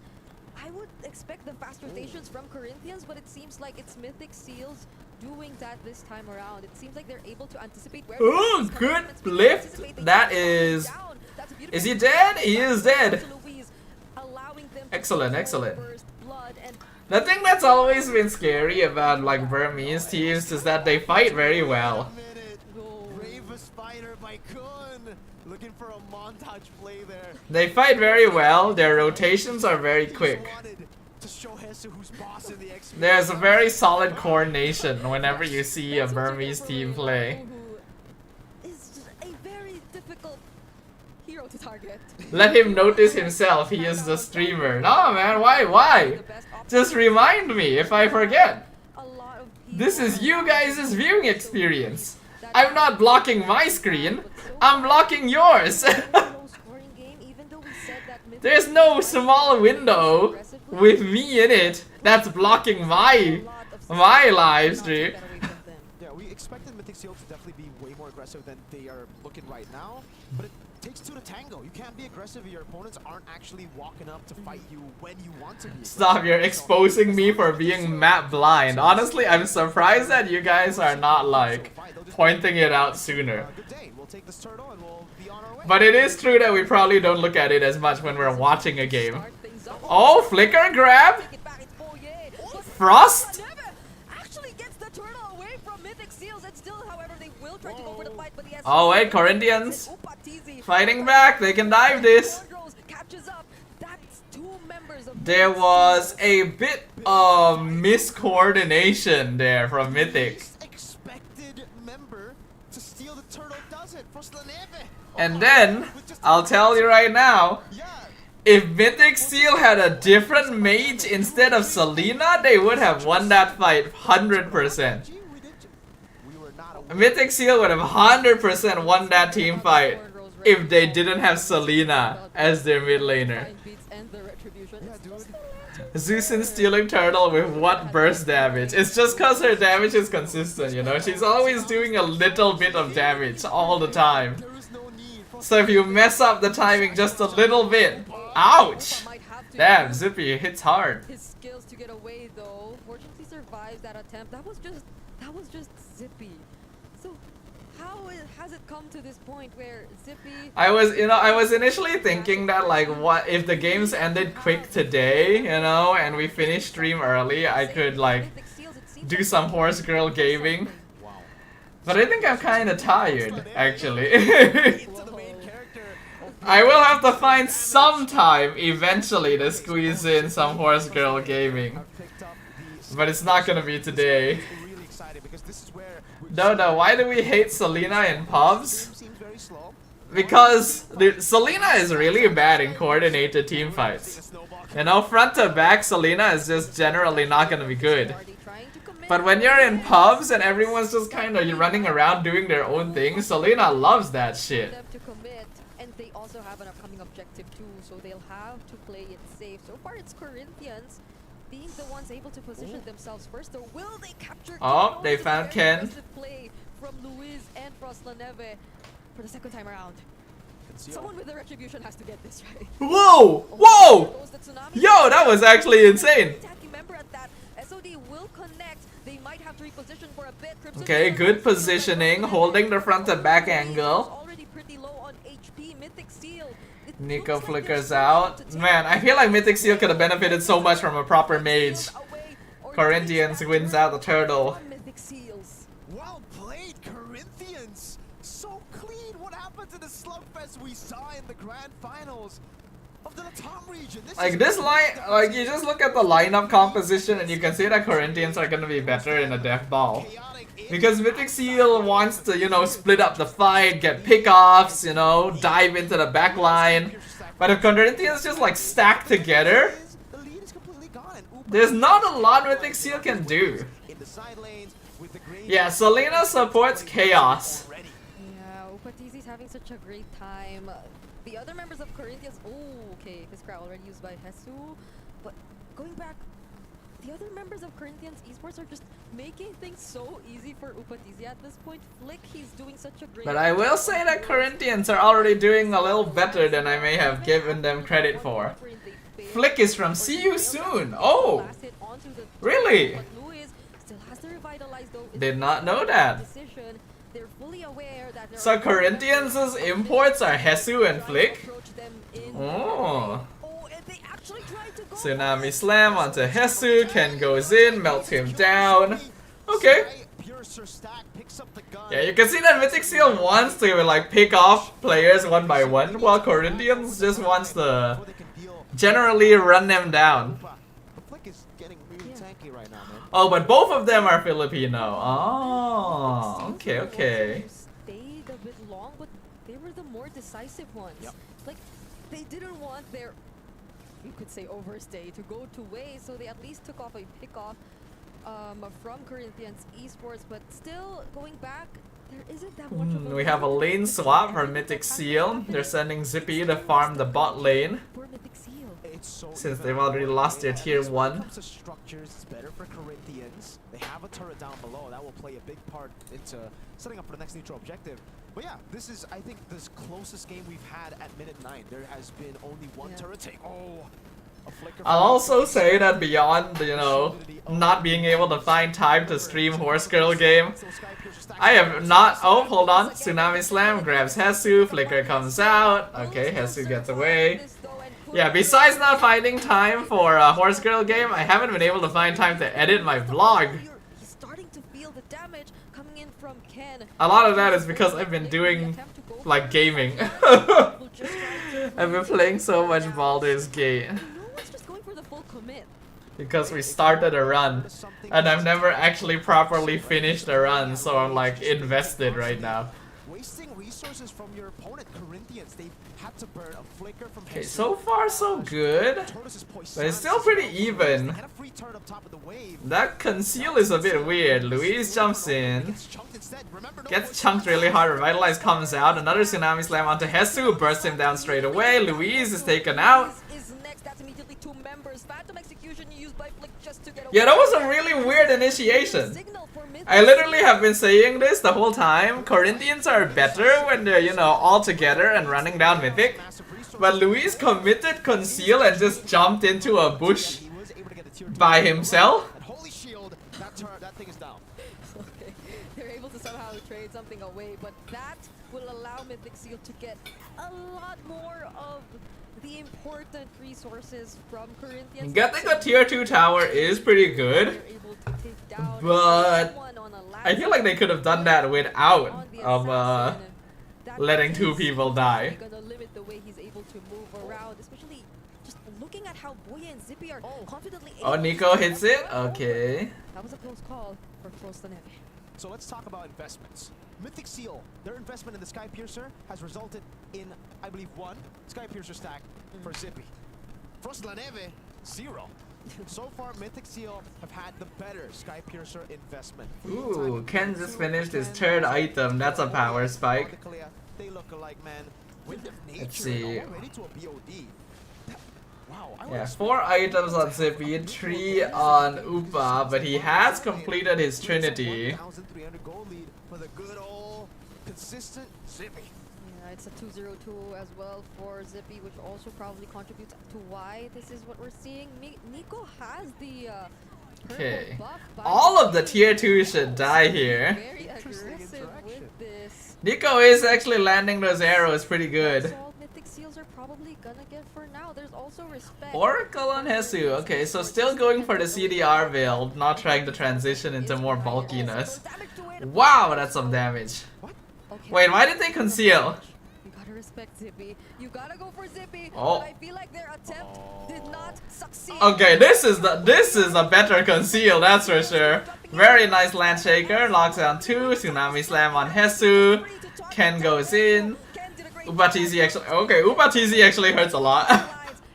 I would expect the fast rotations from Corinthians, but it seems like it's Mythic Seals doing that this time around. It seems like they're able to anticipate where. Ooh, good lift. That is. Is he dead? He is dead. Excellent, excellent. The thing that's always been scary about like Burmese teams is that they fight very well. Bravest fighter by Kun. Looking for a montage play there. They fight very well. Their rotations are very quick. There's a very solid coordination whenever you see a Burmese team play. It's just a very difficult hero to target. Let him notice himself. He is the streamer. No, man. Why? Just remind me if I forget. This is you guys' viewing experience. I'm not blocking my screen. I'm blocking yours. There's no small window with me in it that's blocking my live stream. Yeah, we expected Mythic Seal to definitely be way more aggressive than they are looking right now, but it takes two to tango. You can't be aggressive if your opponents aren't actually walking up to fight you when you want to be. Stop, you're exposing me for being map blind. Honestly, I'm surprised that you guys are not like pointing it out sooner. But it is true that we probably don't look at it as much when we're watching a game. Oh, flicker grab? Frost? Oh wait, Corinthians fighting back. They can dive this. There was a bit of miscoordination there from Mythic. And then, I'll tell you right now, if Mythic Seal had a different mage instead of Selena, they would have won that fight 100%. Mythic Seal would have 100% won that team fight if they didn't have Selena as their mid laner. Zeus'in stealing turtle with what burst damage? It's just cause her damage is consistent, you know? She's always doing a little bit of damage all the time. So if you mess up the timing just a little bit, ouch! Damn, Zippy hits hard. His skills to get away though. Fortunately survives that attempt. That was just Zippy. So has it come to this point where Zippy... I was initially thinking that like, what if the games ended quick today, and we finished stream early, I could like do some horse girl gaming. But I think I'm kind of tired, actually. I will have to find some time eventually to squeeze in some horse girl gaming. But it's not gonna be today. No, why do we hate Selena in pubs? Because Selena is really bad in coordinated team fights. Front to back, Selena is just generally not gonna be good. But when you're in pubs and everyone's just kind of running around doing their own thing, Selena loves that shit. And they also have an upcoming objective too, so they'll have to play it safe. So far it's Corinthians being the ones able to position themselves first, or will they capture? Oh, they found Ken. Play from Luis and Frostlaneve for the second time around. Someone with the retribution has to get this right. Whoa! Whoa! Yo, that was actually insane. Remember at that, SOD will connect. They might have to reposition for a bit. Okay, good positioning, holding the front to back angle. Already pretty low on HP. Mythic Seal. Nico flickers out. Man, I feel like Mythic Seal could have benefited so much from a proper mage. Corinthians wins out the turtle. Well played, Corinthians. So clean. What happened to the slugfest we saw in the grand finals of the Latam region? You just look at the lineup composition and you can see that Corinthians are gonna be better in a death ball. Because Mythic Seal wants to, split up the fight, get pickoffs, dive into the back line. But if Corinthians just like stack together, there's not a lot Mythic Seal can do. Yeah, Selena supports Chaos. Yeah, Upatizi's having such a great time. The other members of Corinthians, okay, this crowd already used by Hesu. But going back, the other members of Corinthians esports are just making things so easy for Upatizi at this point. Flick, he's doing such a great... But I will say that Corinthians are already doing a little better than I may have given them credit for. Flick is from See You Soon. Oh, really? Did not know that. So Corinthians' imports are Hesu and Flick? Oh. Tsunami Slam onto Hesu, Ken goes in, melts him down. Okay. Yeah, you can see that Mythic Seal wants to like pick off players one by one, while Corinthians just wants to generally run them down. Oh, but both of them are Filipino. Oh, okay. Stayed a bit long, but they were the more decisive ones. Like, they didn't want their, you could say, overstay to go to waste, so they at least took off a pickoff from Corinthians esports. But still, going back, there isn't that much of a... We have a lane swap for Mythic Seal. They're sending Zippy to farm the bot lane, since they've already lost their tier 1. Structures, it's better for Corinthians. They have a turret down below. That will play a big part into setting up for the next neutral objective. But yeah, this is, I think, the closest game we've had at minute 9. There has been only one turret take. Oh, a flicker. I'll also say that beyond, not being able to find time to stream Horse Girl game, I have not... Oh, hold on. Tsunami Slam grabs Hesu. Flicker comes out. Okay, Hesu gets away. Yeah, besides not finding time for a Horse Girl game, I haven't been able to find time to edit my vlog. He's starting to feel the damage coming in from Ken. A lot of that is because I've been doing, like, gaming. I've been playing so much Baldur's Gate. Because we started a run, and I've never actually properly finished a run, so I'm, like, invested right now. Wasting resources from your opponent, Corinthians, they've had to burn a flicker from Okay, so far so good, but it's still pretty even. That conceal is a bit weird. Luis jumps in, gets chunked really hard. Revitalize comes out, another Tsunami Slam onto Hesu, bursts him down straight away. Luis is taken out. Yeah, that was a really weird initiation. I literally have been saying this the whole time. Corinthians are better when they're, all together and running down Mythic. But Luis committed conceal and just jumped into a bush by himself. that thing is down. Okay, they're able to somehow trade something away, but that will allow Mythic Seal to get a lot more of the important resources from Corinthians. Getting a tier 2 tower is pretty good, They're able to take down but someone on a I feel like they could have done that without on the assassin. That letting 2 is people die. gonna limit the way he's able to move around, especially just looking at how Boya and Zippy are confidently Oh, able Nico to hits get it? over. Okay. That was a close call for Close to Neve. So let's talk about investments. Mythic Seal, their investment in the Sky Piercer has resulted in, I believe, 1 Sky Piercer stack for Zippy. Frost La Neve, 0. So far, Mythic Seal have had the better Sky Piercer investment. Ooh, Ken just finished his 3rd item. That's a power spike. They look alike, man. Wind of Nature Let's see. already to a BOD. Wow, I Yeah, was 4 items on Zippy, 3 on Upa, but he has completed his Trinity. 1,300 goal lead for the good old consistent Zippy. Yeah, it's a 2-0-2 as well for Zippy, which also probably contributes to why this is what we're seeing. Nico has the purple Okay. buff by All of the default. tier 2 should die here. Very Interesting aggressive interaction. with this. Nico is actually landing those arrows pretty good. That's all Mythic Seals are probably gonna get for now. There's also respect. Oracle on Hesu. Okay, so still going for the CDR build, not trying to transition into more bulkiness. Wow, that's some damage. Okay. Wait, why did they conceal? You gotta respect Zippy. You gotta go for Zippy. Oh. But I feel like their attempt did not succeed. Okay, this is a better conceal, that's for sure. Very nice land shaker, locks down 2, tsunami slam on Hesu. Ken goes in. Ubatizi actually Ubatizi actually hurts a lot.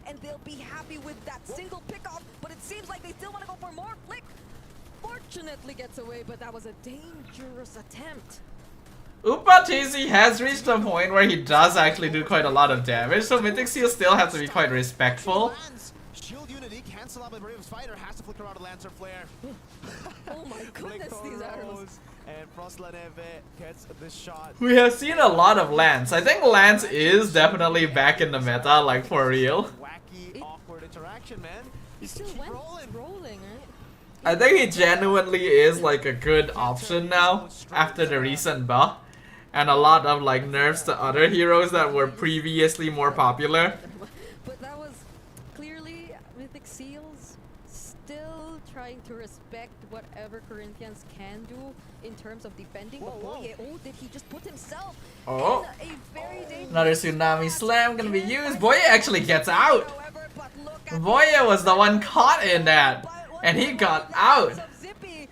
And they'll be happy with that single pickoff, but it seems like they still want to go for more. Flick fortunately gets away, but that was a dangerous attempt. Ubatizi has reached a point where he does actually do quite a lot of damage, so Mythic Seal still have to be quite respectful. Shield unity cancel out by Brave Spider, has to flicker out a Lancer Flare. Oh my goodness, these arrows. And Frost La Neve gets this shot. We have seen a lot of Lance. I think Lance is definitely back in the meta, like for real. Wacky, awkward interaction, man. He still Keep went rolling. rolling, right? I think he genuinely is like a good option now after the recent buff. And a lot of like nerfs to other heroes that were previously more popular. But that was clearly Mythic Seals still trying to respect whatever Corinthians can do in terms of defending. But Whoa, whoa. Boye, oh, did he just put himself Oh. in a very dangerous Another tsunami slam gonna be used. Boye actually gets out. However, but look at Boye was the one caught in that. And he got out. of Zippy.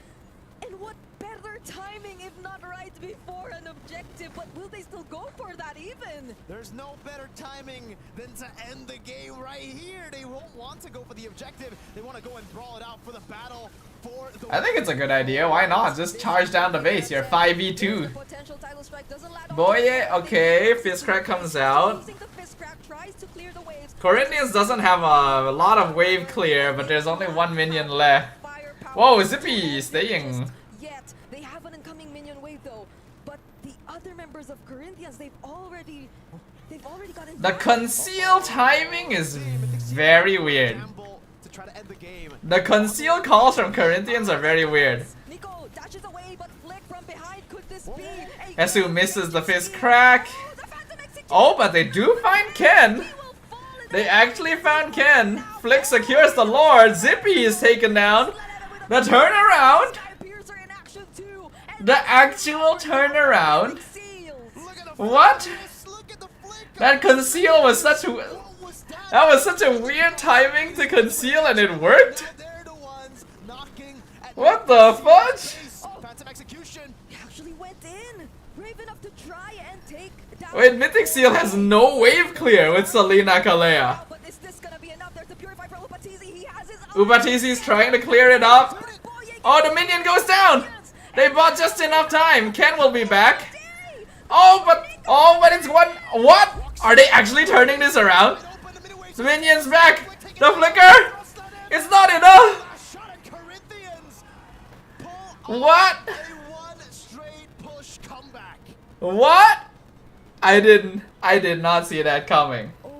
And what better timing if not right before an objective? But will they still go for that even? There's no better timing than to end the game right here. They won't want to go for the objective. They want to go and brawl it out for the battle. For the I think it's a good idea. Why not? Just charge down the base. You're 5v2. Potential title strike doesn't land on Boye, okay. Fistcrack comes out. Using the Fistcrack, tries to clear the waves. Corinthians doesn't have a lot of wave clear, but there's only 1 minion left. Firepower. Whoa, Zippy staying. Yet they have an incoming minion wave though. But the other members of Corinthians, they've already gotten The conceal timing is very weird. gamble to try to end the game. The conceal calls from Corinthians are very weird. Nico dashes away, but Flick from behind. Could this be? a Esu misses the fist crack. Oh, the Phantom execution. Oh, but they do find Ken. He will fall in They the- actually found Ken. Flick secures the Lord. Zippy is taken down. The turnaround. Sky Piercer in action too. And The actual turnaround. Seals. Look at the What? flickers, look at the flicker. That conceal was such a... What was that? That was such a weird timing to conceal and it worked. Now they're the ones knocking at What the fudge? Phantom execution. He actually went in. Brave enough to try and take down. Wait, Mythic Seal has no wave clear with Selena Kalea. But is this gonna be enough? There's the Purify for Ubatizi. He has his Ubatizi's trying to clear it up. Oh, the minion goes down. They bought just enough time. Ken will be back. Oh, but it's one. What? Are they actually turning this around? The minion's back. The flicker. It's not enough. Shot at Corinthians. Pull What? a one straight push comeback. What? I did not see that coming. Oh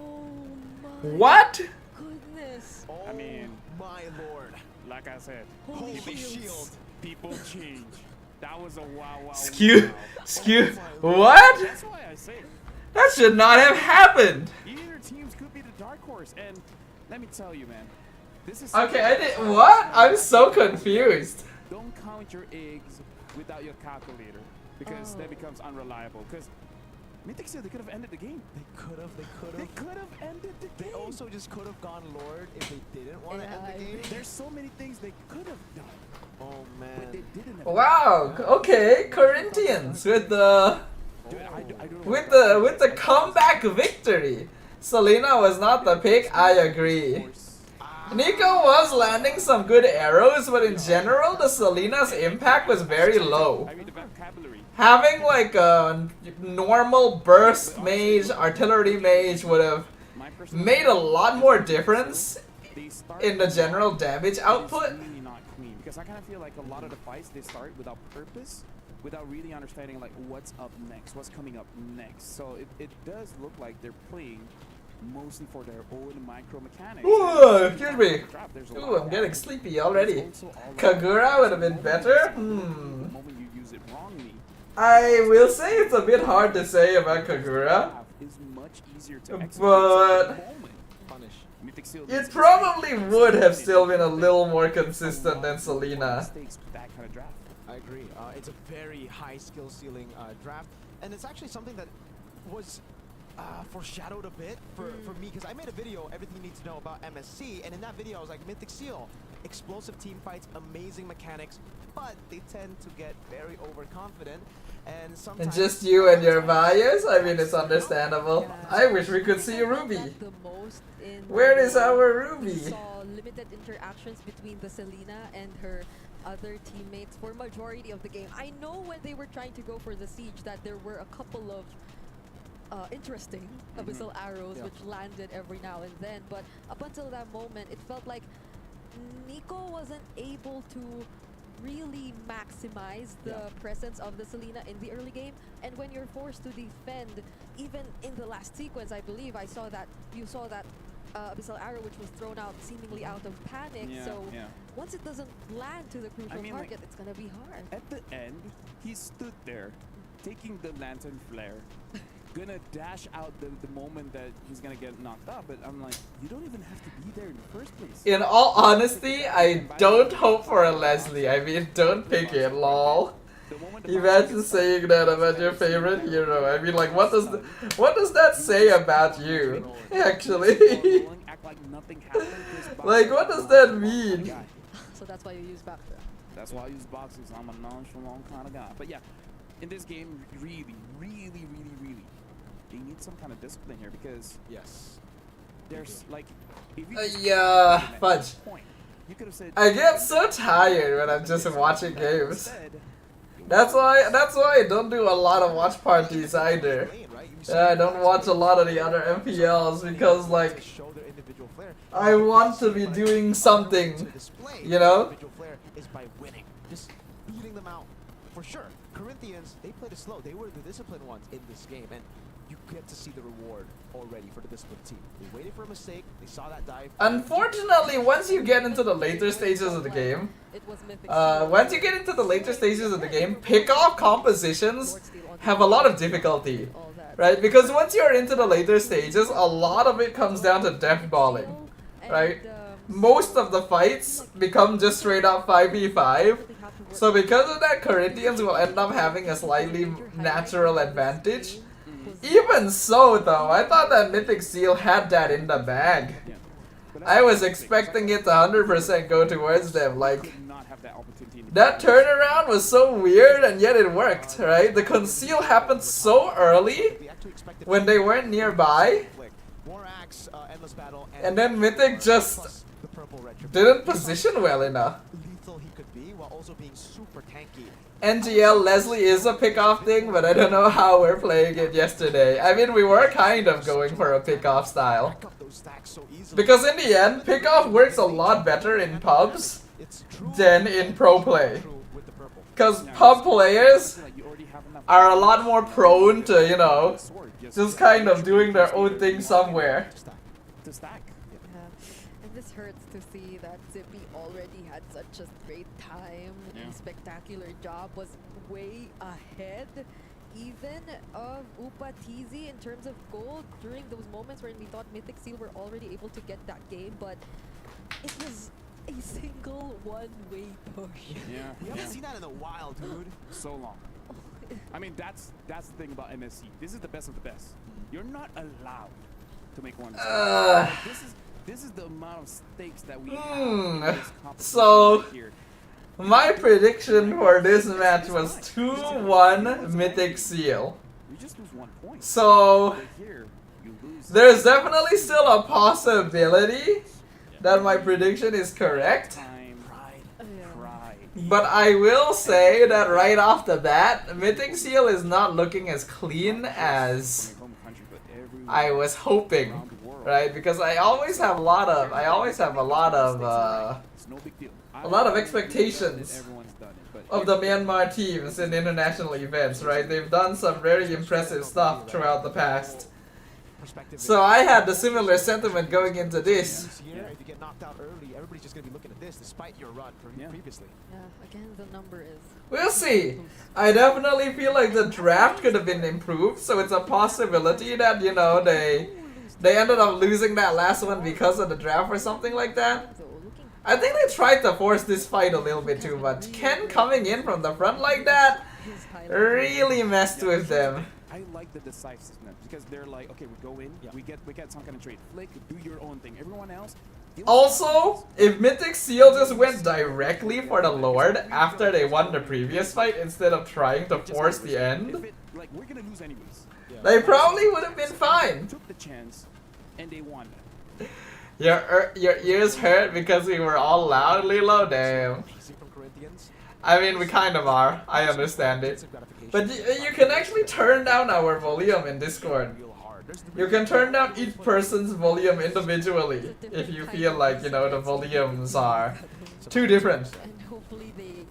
my What? goodness. I mean, My lord. like I said, Holy people, shields. people Double change. That was a wow. Skew. Oh What? That's why I say That should not have happened. either teams could be the dark horse. And let me tell you, man, this is Okay, I did. What? I'm so confused. Don't count your eggs without your calculator, because that becomes unreliable. Because Mythic Seal, they could have ended the game. They could have. They could have ended the game. They also just could have gone Lord if they didn't want to end the game. There's so many things they could have done, Oh but they man. didn't. Wow. Okay, Corinthians with the Dude, I don't know with the comeback victory. Selena was not the pick. I agree. Nico was landing some good arrows, but in general, the Selena's impact was very low. I read the vocabulary. Having like a normal burst mage, artillery mage would have My personal made a lot more difference they start in the general damage output. It's really not clean, because I kind of feel like a lot of the fights they start without purpose, without really understanding like what's up next, what's coming up next. So it does look like they're playing mostly for their own micro mechanics. Ooh, excuse me. There's a lot Ooh, I'm of getting that. sleepy already. There's also all Kagura would have been the better. moment you use it wrongly, I will say it's a bit hard to say about Kagura, is much easier to execute but at the moment. Punish. Mythic Seal it needs to probably stay would have consistent. still been a little more A consistent than lot more Selena. mistakes with that kind of draft. I agree. It's a very high skill ceiling draft, and it's actually something that was foreshadowed a bit for me, because I made a video, everything you need to know about MSC, and in that video I was like, Mythic Seal, explosive team fights, amazing mechanics, but they tend to get very overconfident, and sometimes... And just you and your bias? I mean, it's understandable. I wish we could see Ruby. The most in Where is our We Ruby? saw limited interactions between the Selena and her other teammates for majority of the game. I know when they were trying to go for the siege that there were a couple of interesting abyssal arrows which landed every now and then, but up until that moment it felt like Nico wasn't able to really maximize the presence of the Selena in the early game, and when you're forced to defend, even in the last sequence, I believe I saw that you saw that abyssal arrow which was thrown out seemingly out of panic. So once it doesn't land to the crucial target, it's gonna be hard. At the end, he stood there, taking the lantern flare, gonna dash out the moment that he's gonna get knocked out, but I'm like, you don't even have to be there in the first place. In all honesty, I don't hope for a Leslie. I mean, don't pick it, lol. Imagine saying that about your favorite hero. I mean, like, what does that say about you, actually? Like, what does that mean? So that's why you use back there. That's why I use boxes. I'm a nonchalant kind of guy. But yeah, in this game, really, they need some kind of discipline here, because there's like, if you Yeah, fudge. you could have said, I get so tired when I'm just watching games. That's why I don't do a lot of watch parties either. I don't watch a lot of the other MPLs because, like, I want to be doing something, you know? Is by winning, just beating them out for sure. Corinthians, they played it slow. They were the disciplined ones in this game, and you get to see the reward already for the disciplined team. They waited for a mistake. They saw that dive. Unfortunately, once you get into the later stages of the game, pick-off compositions have a lot of difficulty, right? Because once you're into the later stages, a lot of it comes down to death balling, right? Most of the fights become just straight up 5v5. So because of that, Corinthians will end up having a slightly natural advantage. Even so, though, I thought that Mythic Seal had that in the bag. I was expecting it to 100% go towards them. Like, that turnaround was so weird, and yet it worked, right? The conceal happened so early when they weren't nearby, and then Mythic just didn't position well enough. NGL Leslie is a pick-off thing, but I don't know how we're playing it yesterday. I mean, we were kind of going for a pick-off style. Because in the end, pick-off works a lot better in pubs than in pro play. Because pub players are a lot more prone to, you know, just kind of doing their own thing somewhere. And This hurts to see that Zippy already had such a great time and spectacular job, was way ahead even of Upa TZ in terms of gold during those moments when we thought Mythic Seal were already able to get that game, but it was a single one-way push. Yeah. We haven't seen that in a while, dude. So long. I mean, that's the thing about MSC. This is the best of the best. You're not allowed to make one mistake. This is the amount of stakes that we have in this competition So, right here. my prediction for this match was 2-1 Mythic Seal. You just lose 1 point. So, But here, you lose. there's definitely still a possibility that my prediction is correct. Time, pride. But I will say that right off the bat, Mythic Seal is not looking as clean as I was hoping, right? Because I always have a lot of It's no big deal. a lot of expectations Everyone's done it, but of the Myanmar teams in international events, right? They've done some very impressive stuff throughout the past. So I had the similar sentiment going into this. This year, if you get knocked out early, everybody's just going to be looking at this despite your run previously. Yeah, again, the number is... We'll see. I definitely feel like the draft could have been improved, so it's a possibility that, you know, they ended up losing that last one because of the draft or something like that. So looking I think they tried to force this fight a little bit too much. Ken coming in from the front like that his highlight. really messed with them. I like the decisiveness because they're like, okay, we go in, we get some kind of trade. Flick, do your own thing. Everyone else. deal with Also, if Mythic Seal just went directly for the Lord after they won the previous fight instead of trying to force the If end, it, like, we're gonna lose anyways. they probably would have been fine. Took the chance, and they won. Your ears hurt because we were all loudly low. Damn. From Corinthians. I mean, we kind of are. I understand it. But you can actually turn down our volume in Discord. You can turn down each person's volume individually if you feel like, you know, the volumes are too different. And hopefully they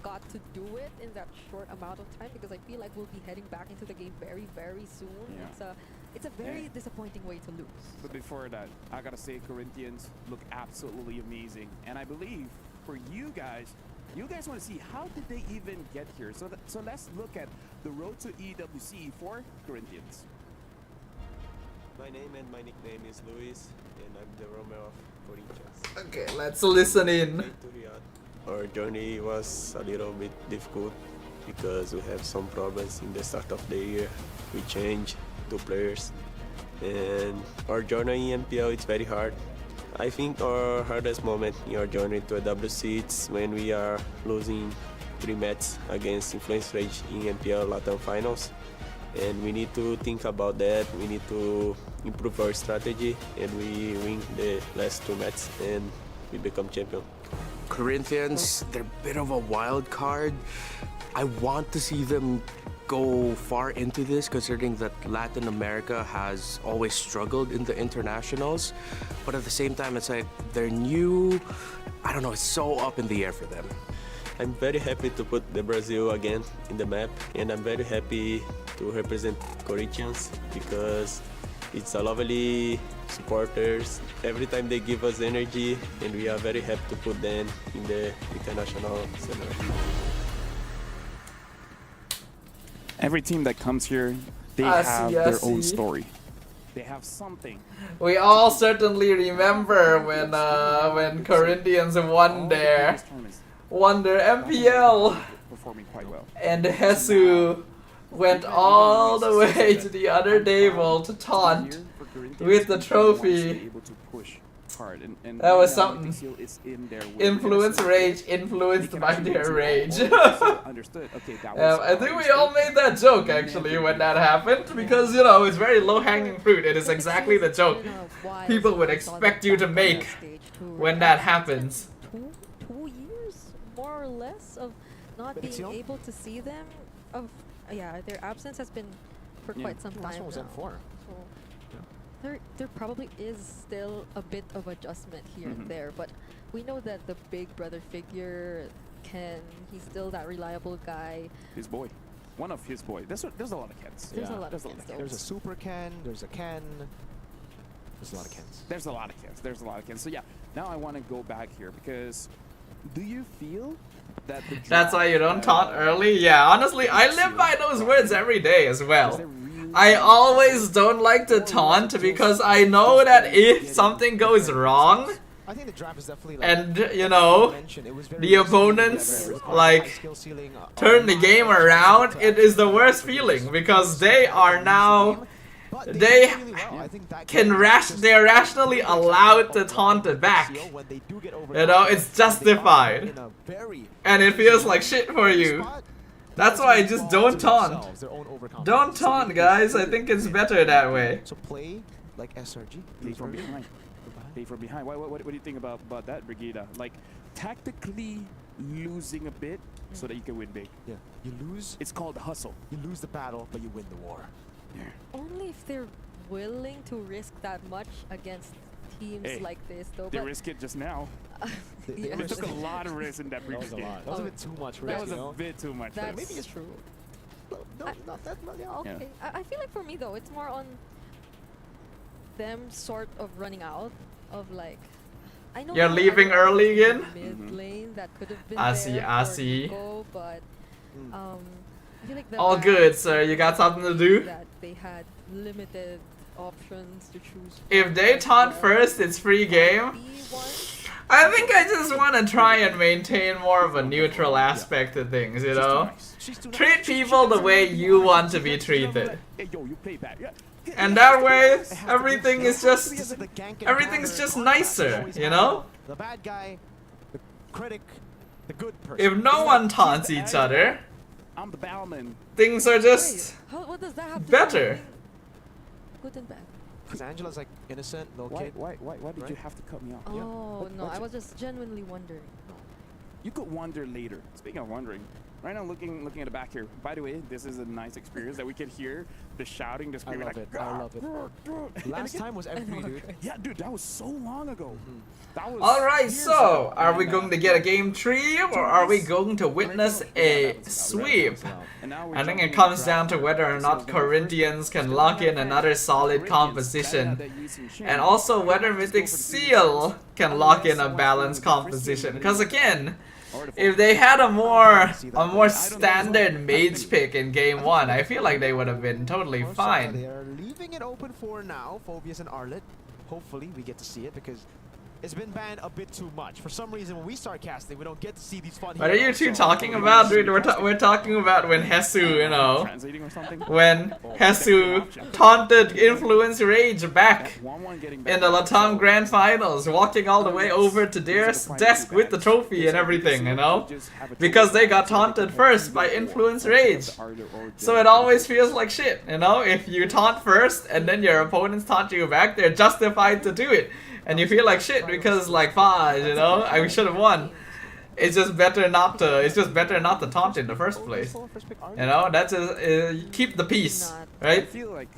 got to do it in that short amount of time, because I feel like we'll be heading back into the game very, very soon. Yeah. It's a very disappointing way to lose. But before that, I gotta say, Corinthians look absolutely amazing, and I believe for you guys want to see how did they even get here. So let's look at the road to EWC for Corinthians. My name and my nickname is Luis, and I'm the roamer of Corinthians. Okay, let's listen in. To Riyadh. Our journey was a little bit difficult because we have some problems in the start of the year. We changed 2 players, and our journey in MPL is very hard. I think our hardest moment in our journey to EWC is when we are losing 3 matches against Influence Rage in MPL Latam Finals. And we need to think about that. We need to improve our strategy, and we win the last 2 matches and we become champion. Corinthians, they're a bit of a wild card. I want to see them go far into this, considering that Latin America has always struggled in the internationals. But at the same time, it's like they're new. I don't know, it's so up in the air for them. I'm very happy to put the Brazil again in the map, and I'm very happy to represent Corinthians because it's a lovely supporters. Every time they give us energy, and we are very happy to put them in the international scenario. Every team that comes here, they have their own story. They have something. We all certainly remember when Corinthians won their MPL, Performing quite well. and Hesu went all the way to the other table to taunt with the trophy. Able to push hard, and That was right now, something. Mythic Seal is in their way. Influence rage, influenced by their rage. Understood. Okay, that was. I think we all made that joke actually when that happened, because you know it's very low-hanging fruit. It is exactly the joke people would expect you to make when that happens. 2 years, more or less, of not being able to see them. Their absence has been for quite some time now. So there probably is still a bit of adjustment here and there, but we know that the big brother figure, Ken, he's still that reliable guy. His boy. One of his boy. There's a lot of Kens. There's a lot of There's Kens, though. There's a Super Ken, there's a Ken. There's a lot of cans. There's a lot of cans. There's a lot of cans. So yeah, now I want to go back here because do you feel that the That's why you don't taunt early? Yeah, honestly, I live by those words every day as well. I always don't like to taunt because I know that if something goes wrong, I think the draft is definitely and you know, the opponents like turn the game around, it is the worst feeling because they are now they're rationally allowed to taunt it back. You know, it's justified. And it feels like shit for you. That's why I just don't taunt. Don't taunt, guys. I think it's better that way. So play like SRG. Play from behind. Play from behind. What do you think about that, Brigida? Like, tactically losing a bit so that you can win big. Yeah. You lose. It's called hustle. You lose the battle, but you win the war. Yeah. Only if they're willing to risk that much against teams like this, though. They risk it just now. Yeah. They took a lot of risk in that previous game. That was a bit too much risk. That was a bit too much. That's Maybe it's true. No, not that much. Yeah. Okay. I feel like for me though, it's more on them sort of running out of like. I know You're leaving early again? Mid lane that could have been I see, there I for see. Nico, but I feel like the All fact good, sir. You got something to do? that they had limited options to choose. If they taunt first, it's free game. I think I just want to try and maintain more of a neutral aspect to things, you know? Treat people the way you want to be treated. And that way, everything's just nicer, you know? The bad guy, the critic, the good person. If no one taunts each other, I'm the bowman. things are just What does that have to better. do? Good and bad. Because Angela's like innocent, no kid. Why did you have to cut me off? Oh no, I was just genuinely wondering. You could wonder later. Speaking of wondering, right now looking at the back here. By the way, this is a nice experience that we can hear the shouting, the screaming. I love it. Last time was M3, dude. Yeah, dude, that was so long ago. That was Alright, years so ago. are we going to get a game 3 or are we going to witness a sweep? I think it comes down to whether or not Corinthians can lock in another solid composition, and also whether Mythic Seal can lock in a balanced composition. Because again, if they had a more standard mage pick in game 1, I feel like they would have been totally fine. They are leaving it open for now, Phobius and Arlet. Hopefully we get to see it because it's been banned a bit too much. For some reason, when we start casting, we don't get to see these fun. What are you two talking about, dude? We're talking about when Hesu, you know, when Hesu taunted Influence Rage back in the Latam Grand Finals, walking all the way over to their desk with the trophy and everything, you know, because they got taunted first by Influence Rage. So it always feels like shit, you know, if you taunt first and then your opponents taunt you back, they're justified to do it. And you feel like shit because like, you know, I should have won. It's just better not to taunt in the first place. You know, that's just keep the peace, right? I feel like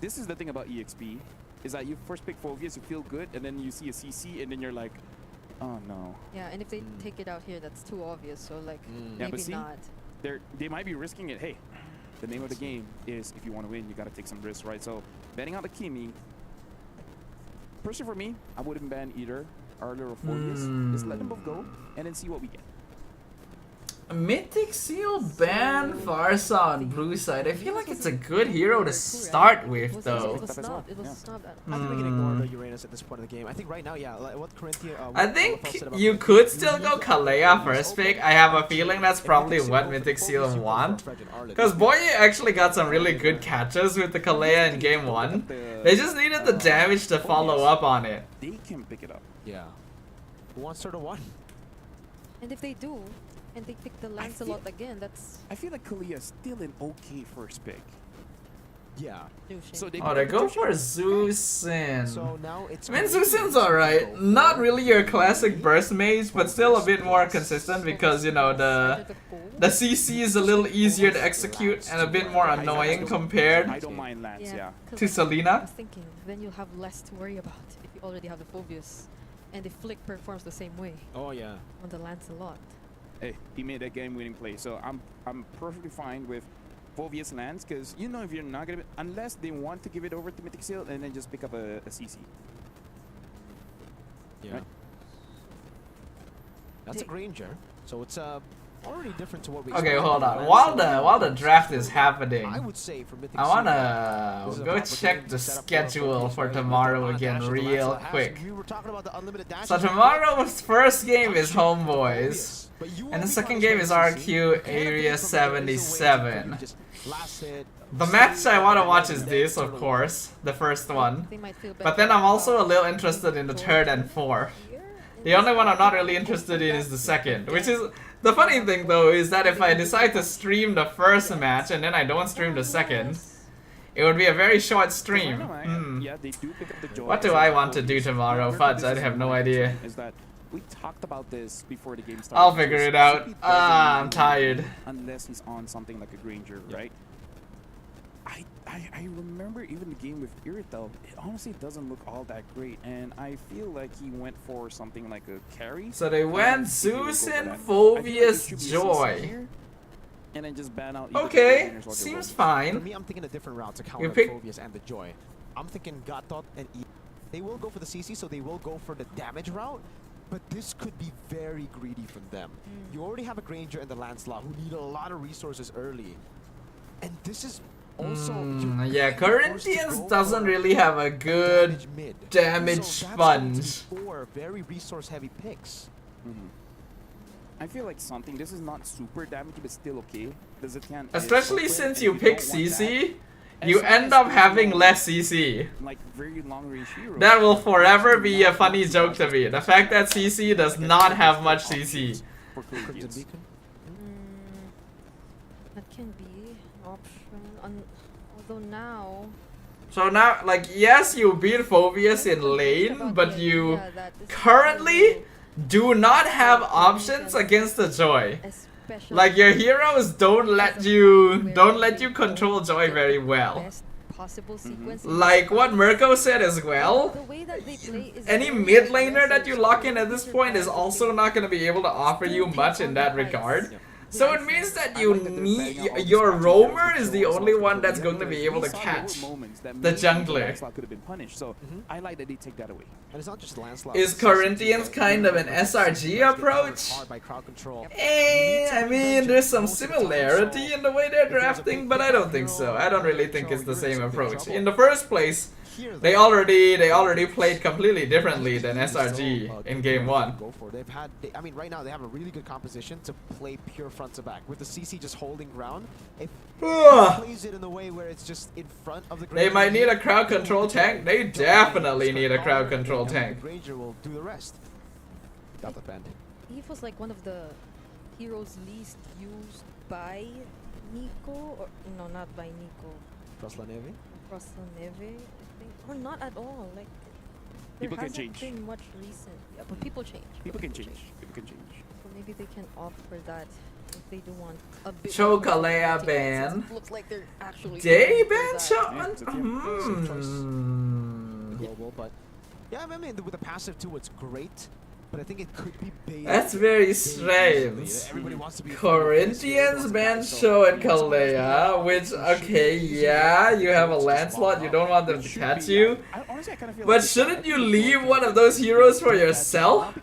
this is the thing about EXP, is that you first pick Phobius, you feel good, and then you see a CC, and then you're like, oh no. Yeah, and if they take it out here, that's too obvious. So like, Yeah, maybe but see, not. they might be risking it. Hey, the name of the game is if you want to win, you gotta take some risks, right? So betting out the Kimi. Personally, for me, I wouldn't ban either Arler or Phobius. Just let them both go and then see what we get. Mythic Seal ban Farsa on blue side. I feel like it's a good hero to start with, though. It was snub. It was snub. I think we can ignore the Uranus at this point of the game. I think right now, yeah, like what Corinthia. I think you could still go Kalea first pick. I have a feeling that's probably what Mythic Seal want. Because Boye actually got some really good catches with the Kalea in game 1. They just needed the damage to follow up on it. They can pick it up. Yeah. Who wants her to win? And if they do, and they pick the Lancelot again, that's. I feel like Kalia is still an okay first pick. Yeah. So they go for Zusin. So now it's. I mean, Zusin's alright. Not really your classic burst mage, but still a bit more consistent because, you know, the CC is a little easier to execute and a bit more annoying compared I don't mind Lance, yeah. to I Selena. was thinking, then you'll have less to worry about if you already have the Phobius, and the Flick performs the same way Oh yeah. on the Lancelot. Hey, he made that game-winning play, so I'm perfectly fine with Phobius lands, because you know if you're not gonna, unless they want to give it over to Mythic Seal and then just pick up a CC. Yeah. Right. That's a Granger, so it's already different to what we. Okay, expected hold from on. Lance. While the draft is happening, I would say for Mythic I Seal, wanna this is a go proper check game the to set up schedule Phobius, for right? tomorrow On a again dash of the real Lance, quick. we were talking about the unlimited dash. So tomorrow's first game is Homeboys, and the second game is RQ Area 77. The match I want to watch is this, of course, the first one. They might feel But better then I'm also a about little interested in the third and fourth. here in The this only one I'm not game. really interested in is the second, which is the funny thing though is that if I decide to stream the first match and then I don't stream the second, it would be a very short stream. Yeah, they do pick up the joy. What do I want to do tomorrow? Fudge, I have no idea. Is that we talked about this before the game started. I'll figure it out. Sleepy I'm doesn't tired. really, unless he's on something like a Granger, right? I remember even the game with Irithel, it honestly doesn't look all that great, and I feel like he went for something like a carry. So they went Zeus and Phobius Joy. And then just ban out either Okay, the Graingers or the seems Robots. For fine. me, I'm thinking a different route to counter pick- Phobius and the Joy. I'm thinking Gatot and E. They will go for the CC, so they will go for the damage route. But this could be very greedy from them. You already have a Granger and the Lancelot who need a lot of resources early. And this is also... Yeah, Corinthians doesn't really have a good damage sponge. 4 very resource-heavy picks. I feel like something. This is not super damaging, but still okay. Does it can Especially since you pick don't want CC, that, you as end long up as having you less CC. like very long range heroes. That will forever be a funny joke to me. The fact that CC does not have much CC. for Crimson Corinthians. Beacon? That can be an option. Although now, So now, like, yes, you beat Phobius in lane, but you currently do not have options against the Joy. especially Like, your heroes don't let you control Joy very well. best possible sequence. Like what Mirko said as well, The way that they play is any very mid laner that aggressive, you so lock in they at this use point is advantage. also not going to be able to offer you much in that regard. So it means that you need your roamer is the only one that's going to be able to catch the jungler. Lancelot could have been punished, so I like that they take that away. And it's not just Lancelot. Is Corinthians kind of an SRG approach? Hard by crowd control. I mean, there's some similarity in the way they're drafting, but I don't think so. I don't really think it's the same approach. In the first place, they already played completely differently than SRG in game 1. Go for it. They've had, I mean, right now they have a really good composition to play pure front to back. With the CC just holding ground, if Ugh. plays it in a way where it's just in front of the They Granger, might need a crowd control tank. They definitely need a crowd control and tank. The Granger will do the rest. Got the bandit. Eve was like one of the heroes least used by Nico, or no, not by Nico. Proslaneve. Neve, I think, or not at all. Like there People can hasn't change. been much recent. Yeah, but people change. People can change. People can change. So maybe they can opt for that if they do want a bit. Chocolea more ban. since it looks like they're actually. They going for ban that. Global, but yeah, I mean, with the passive too, it's great. But I think it could be baited. That's very baited strange. easily. Everybody wants to be Corinthians ban Show and Kalea, which, okay, yeah, you have a Lancelot, you don't want them to catch you. Honestly, I kind of feel But like shouldn't you leave one of those heroes for yourself?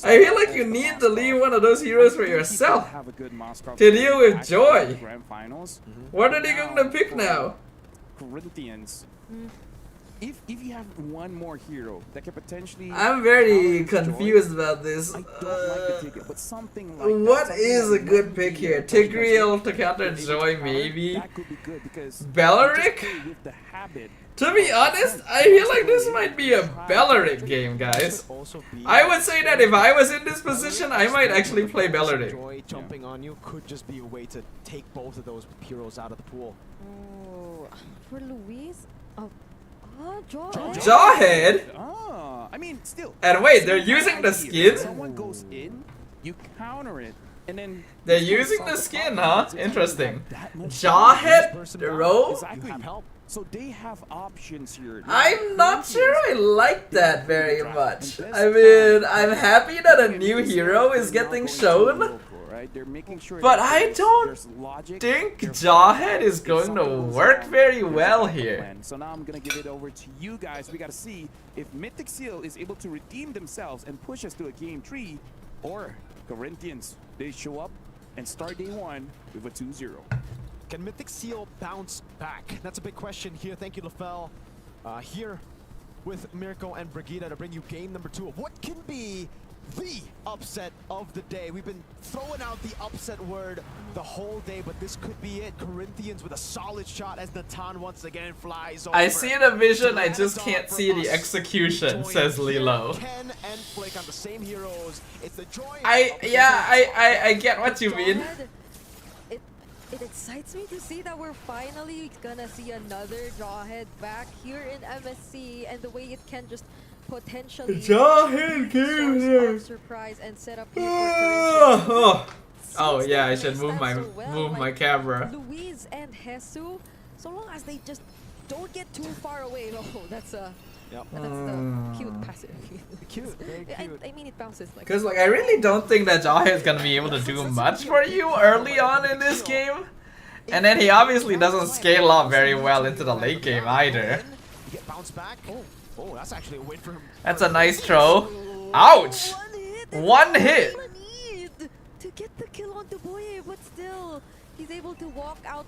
I feel like you need to leave one of those heroes for yourself to deal with Joy. What are they going to pick now? Corinthians. If you have one more hero that can potentially, I'm very counter Joy, confused about this. I don't like the ticket, but something like What that, is something a that good might pick be here? a push because Tigreal to counter if it's Joy, countered, maybe? That could be good because Belleric? you just play with the habit. To be honest, I feel like this might be a Belleric game, guys. I would say that if I was in this position, I might actually play Belleric. Joy jumping on you could just be a way to take both of those heroes out of the pool. Oh, for Louise, Jaw. Jawhead? I mean, still. And wait, they're same using the idea. skin? Someone goes in, you counter it, and then They're using the skin, huh? Interesting. Jawhead? The roll? Exactly. So they have options here. I'm not sure I like that very much. I mean, I'm happy that a new hero is getting shown, right? They're making sure. But that I there's don't logic, think there's Jawhead is if going something to goes work wrong, very there's a well backup here. plan. So now I'm gonna give it over to you guys. We gotta see if Mythic Seal is able to redeem themselves and push us to a game 3, or Corinthians, they show up and start day 1 with a 2-0. Can Mythic Seal bounce back? That's a big question here. Thank you, LaFell. Here with Mirko and Brigida to bring you game number 2 of what can be the upset of the day. We've been throwing out the upset word the whole day, but this could be it. Corinthians with a solid shot as Natan once again flies over. I see the vision, I just can't see the execution, says Lilo. Ken and Flick on the same heroes. It's the joy. I get what you mean. It excites me to see that we're finally gonna see another Jawhead back here in MSC, and the way it can just potentially Jawhead came here. Surprise and set up here for Oh yeah, I should move my camera. Luis and Jesus, so long as they just don't get too far away. Oh, that's a that's the cute passive. Cute, very cute. I mean, it bounces like. Cause like I really don't think that Jawhead is gonna be able to do much for you early on in this game, and then he obviously doesn't scale up very well into the late game either. You get bounced back. Oh, that's actually a win for him. That's a nice throw. Ouch! One hit. To get the kill on Boye, but still, he's able to walk out.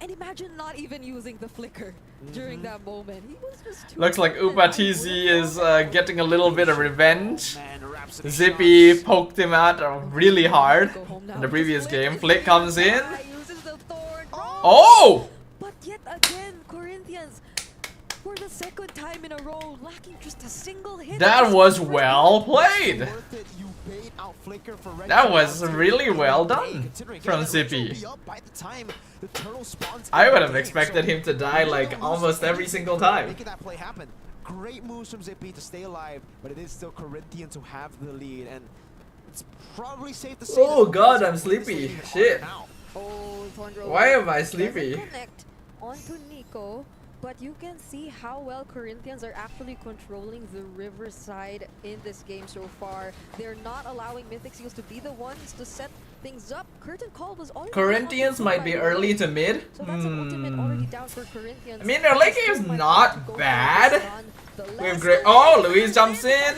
And imagine not even using the flicker during that moment. He was just too Looks like good. Upatizi is getting a little bit of revenge. Zippy poked him out really hard in the previous game. Flick comes in. Uses the thorn. Oh! But yet again, Corinthians, for the second time in a row, lacking just a single hit. That was well played. That was really well done from Zippy. I would have expected him to die like almost every single time. Making that play happen. Great moves from Zippy to stay alive, but it is still Corinthians who have the lead, and it's probably safe to say. Oh god, I'm sleepy. Shit. Oh, Why am I sleepy? Connect onto Nico, but you can see how well Corinthians are actually controlling the river side in this game so far. They're not allowing Mythic Seals to be the ones to set things up. Curtain Call was already Corinthians might be early to mid. So that's an ultimate already down for Corinthians. I mean, their late game's not bad. We have great. Oh, Luis jumps in.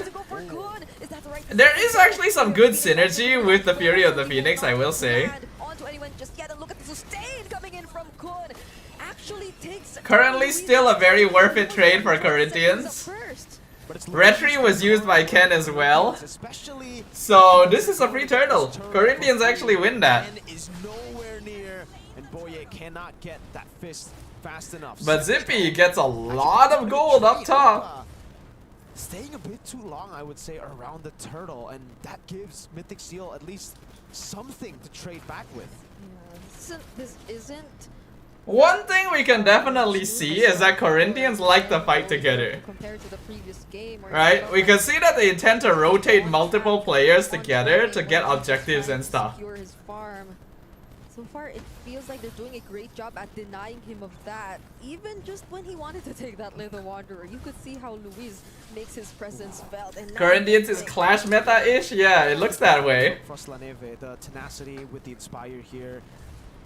There is actually some good synergy with the Fury of the Phoenix, I will say. Onto anyone just yet, and look at the sustain coming in from Kun. Actually takes Currently still a very worth it trade for Corinthians. Retry was used by Ken as well. So this is a free turtle. Corinthians actually win that. Is nowhere near, and Boye cannot get that fist fast enough. But Zippy gets a lot of gold up top. Staying a bit too long, I would say, around the turtle, and that gives Mythic Seal at least something to trade back with. Yeah, this isn't. One thing we can definitely see is that Corinthians like to fight together. Compared to the previous game, right? We can see that they tend to rotate multiple players together to get objectives and stuff. Secure his farm. So far, it feels like they're doing a great job at denying him of that. Even just when he wanted to take that Little Wanderer, you could see how Luis makes his presence felt. And Corinthians is Clash meta-ish? Yeah, it looks that way. The tenacity with the Inspire here.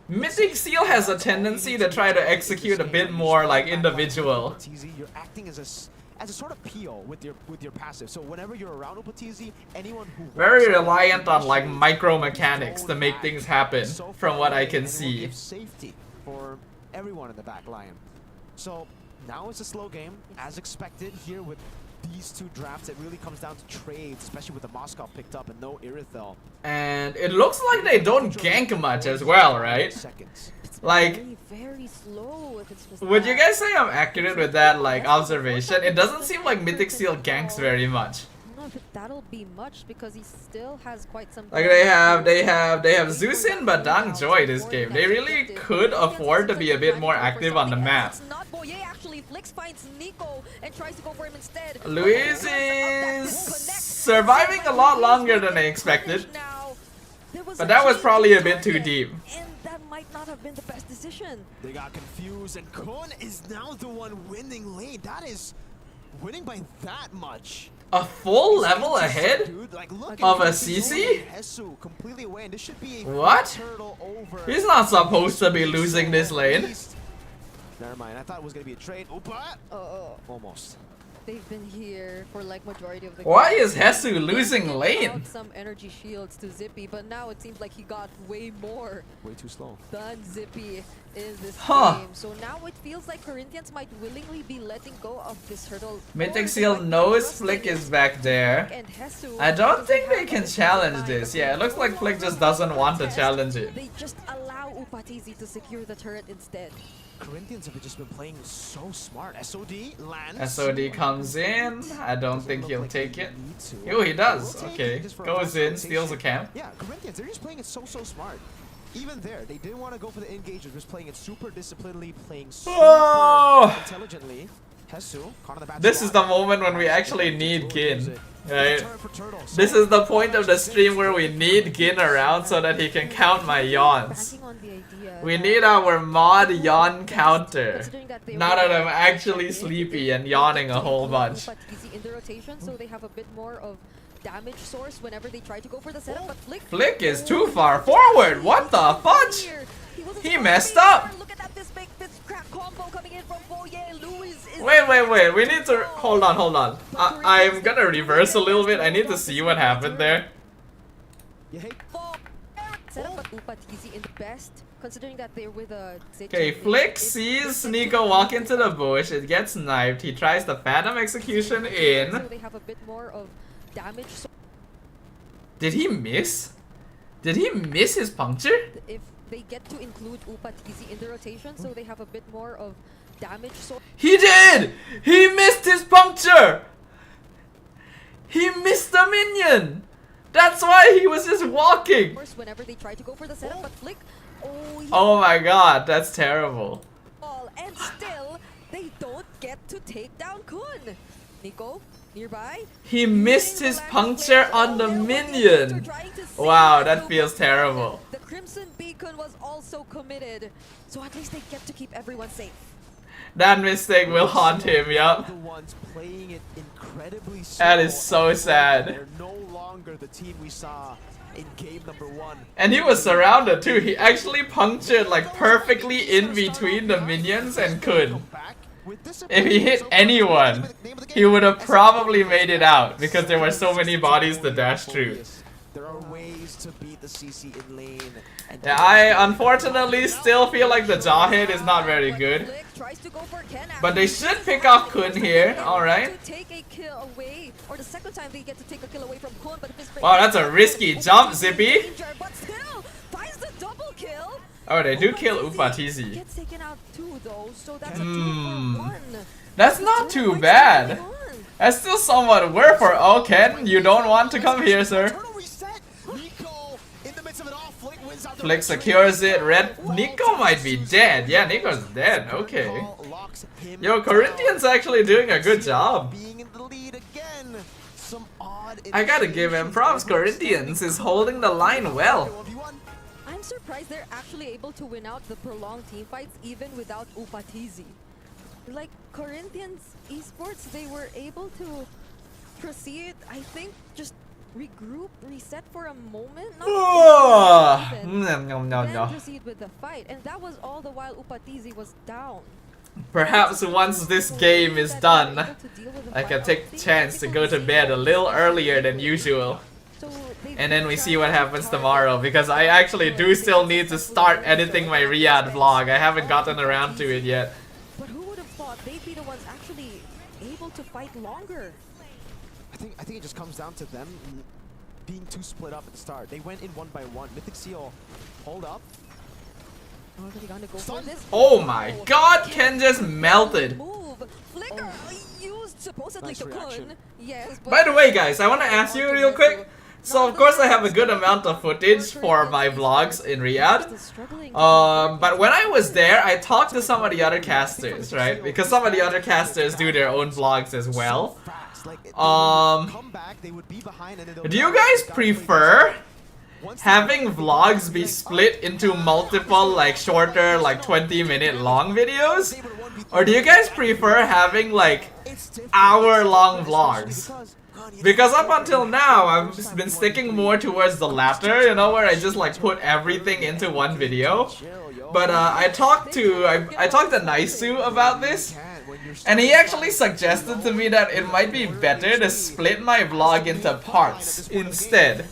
Mythic Seal has a tendency to try to execute a bit more like individual. You're acting as a sort of peel with your passive. So whenever you're around Upatizi, anyone who very reliant on like micro mechanics to make things happen, from what I can see. Safety for everyone in the back line. So now it's a slow game, as expected here with these two drafts. It really comes down to trades, especially with the Moscow picked up and no Irithel. And it looks like they don't gank much as well, right? Like, very slow if it's just would you guys say I'm accurate with that like observation? It doesn't seem like Mythic Seal ganks very much. I don't know if that'll be much because he still has quite some. Like they have Zeusin but Dang Joy this game. They really could afford to be a bit more active on the map. Not Boye, actually Flix finds Nico and tries to go for him instead. Luis is surviving a lot longer than I expected. But that was probably a bit too deep. And that might not have been the best decision. They got confused and Kun is now the one winning lane. That is winning by that much. A full level ahead Dude, like, look of at a this. CC? Hesu completely away, and this should be a What? turtle over. He's not supposed to be losing this lane. Never mind, I thought it was gonna be a trade. Upa! Almost. They've been here for like majority of the Why game. is Hesu losing They lane? out some energy shields to Zippy, but now it seems like he got way more Way too slow. than Zippy in this Huh. game. So now it feels like Corinthians might willingly be letting go of this hurdle. Mythic or Seal they might knows trust Flick in is back there. and Hesu I don't because think they they have can that challenge line, this. but Yeah, it they looks like no Flick just longer doesn't want to contest. challenge it. They just allow Upatizi to secure the turret instead. Corinthians have just been playing so smart. SOD lands. SOD comes in. I don't think he'll take it. Oh, he does. Okay. Goes in, steals a camp. Yeah, Corinthians, they're just playing it so smart. Even there, they didn't want to go for the engagers, just playing it super disciplinedly, playing super Oh! intelligently. Hesu, caught on the back This spot. is the moment when we actually need Gin. Right? Turret for turtle. This is the point of the stream where we need Gin around so that he can count my yawns. Banking on the idea We that need our mod yawn counter. considering that they Now that were I'm actually sleepy and yawning a whole bunch. Upatizi in the rotation, so they have a bit more of damage source whenever they try to go for the setup, but Flick is too far forward. What the fudge? He messed up. Look at that, this crack combo coming in from Boye. Louis is Wait. We need to hold on. I'm gonna reverse a little bit. I need to see what happened there. You hate setup, but Upatizi in the best, considering that they're with a Okay, Flick sees Nico walk into the bush. It gets sniped. He tries the Phantom Execution so in. they have a bit more of damage. So Did he miss? Did he miss his puncture? if they get to include Upatizi in the rotation, so they have a bit more of damage. So He did! He missed his puncture! He missed the minion! That's why he was just walking! whenever they try to go for the setup, but Flick, he Oh my god, that's terrible. ball, and still they don't get to take down Kun. Nico, nearby. He missed his puncture on the minion! Wow, that feels terrible. The Crimson Beacon was also committed, so at least they get to keep everyone safe. That mistake will haunt him, yup. the ones playing it incredibly That is slow. so sad. They're no longer the team we saw in game number 1. And he was surrounded too. He actually punctured like perfectly in between the minions and Kun. If he hit anyone, he would have probably made it out because there were so many bodies to dash through. There are ways to beat the CC in lane. And Yeah, I unfortunately still feel like the jaw hit is not very good. Flick tries to go for Ken, But they actually. should pick off Kun here, They alright. get to take a kill away, or the second time they get to take a kill away from Kun, but if it's Wow, that's a risky jump, Zippy. danger, but still finds the double kill. Oh, they do kill Upatizi. Gets taken out too though, so that's a Hmm. 2 for 1. That's not too bad. That's still somewhat worth for. Oh, Ken, you don't want to come here, sir. turtle reset. Nico in the midst of it all. Flick wins out the Flick race. secures it. Red Nico might be dead. Yeah, Nico's dead. Okay. Locks him Yo, Corinthians actually doing a good job. being in the lead again. Some odd I gotta give him props. Corinthians is holding the line well. I'm surprised they're actually able to win out the prolonged team fights even without Upatizi. Like Corinthians esports, they were able to proceed, I think, just regroup, reset for a moment, not Oh, even, then proceed with the fight, and that was all the while Upatizi was down. Perhaps once this game is done, I can take the chance to go to bed a little earlier than usual. And then we see what happens tomorrow, because I actually do still need to start editing my Riyadh vlog. I haven't gotten around to it yet. But who would have thought they'd be the ones actually able to fight longer? I think it just comes down to them being too split up at the start. They went in 1 by 1. Mythic Seal hold up. Oh, are they gonna go for this? Oh my god, Ken just melted. Move. Flicker used supposedly Nice to reaction. Kun. Yes, but By the way, guys, I want to ask you real quick. So of course I have a good amount of footage for my vlogs in Riyadh. But when I was there, I talked to some of the other casters, right? Because some of the other casters do their own vlogs as well. Do you guys prefer having vlogs be split into multiple like shorter like 20-minute long videos? Or do you guys prefer having like hour-long vlogs? Because up until now, I've been sticking more towards the latter, you know, where I just like put everything into one video. But I talked to Naisu about this, and he actually suggested to me that it might be better to split my vlog into parts instead.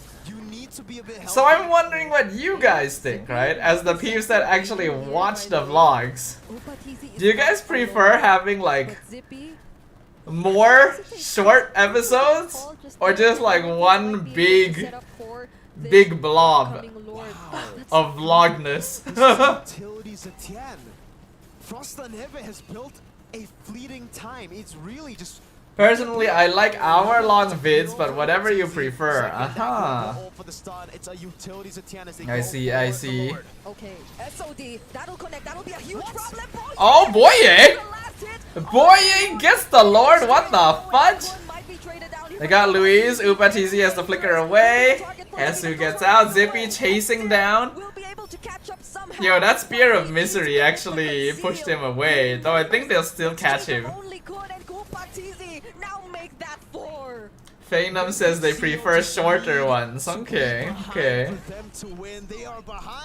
So I'm wondering what you guys think, right? As the peeps that actually watch the vlogs. Do you guys prefer having like more short episodes? Or just like one big blob of vlogness? Frostlaneve has built a fleeting time. It's really just... Personally, I like hour-long vids, but whatever you prefer. Aha. I see. Okay, SOD, that'll connect, that'll be a huge problem. Oh, Boye! Boye gets the Lord, what the fudge? They got Louise, Upatizi has to flicker away. Hesu gets out, Zippy chasing down. Yo, that Spear of Misery actually pushed him away, though I think they'll still catch him. Phantom says they prefer shorter ones. Okay.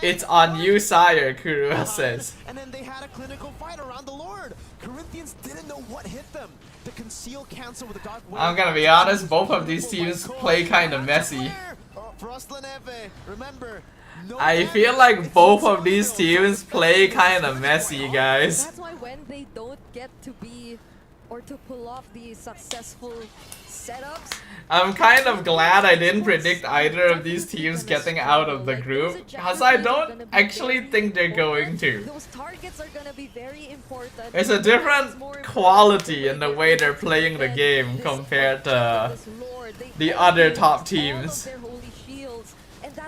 It's on you, sire, Kurua says. And then they had a clinical fight around the Lord. Corinthians didn't know what hit them. The conceal cancel with the dark. I'm gonna be honest, both of these teams play kind of messy. I feel like both of these teams play kind of messy, guys. That's why when they don't get to be or to pull off these successful setups, I'm kind of glad I didn't predict either of these teams getting out of the group, because I don't actually think they're going to. those targets are gonna be very important. It's a different quality in the way they're playing the game compared to the other top teams.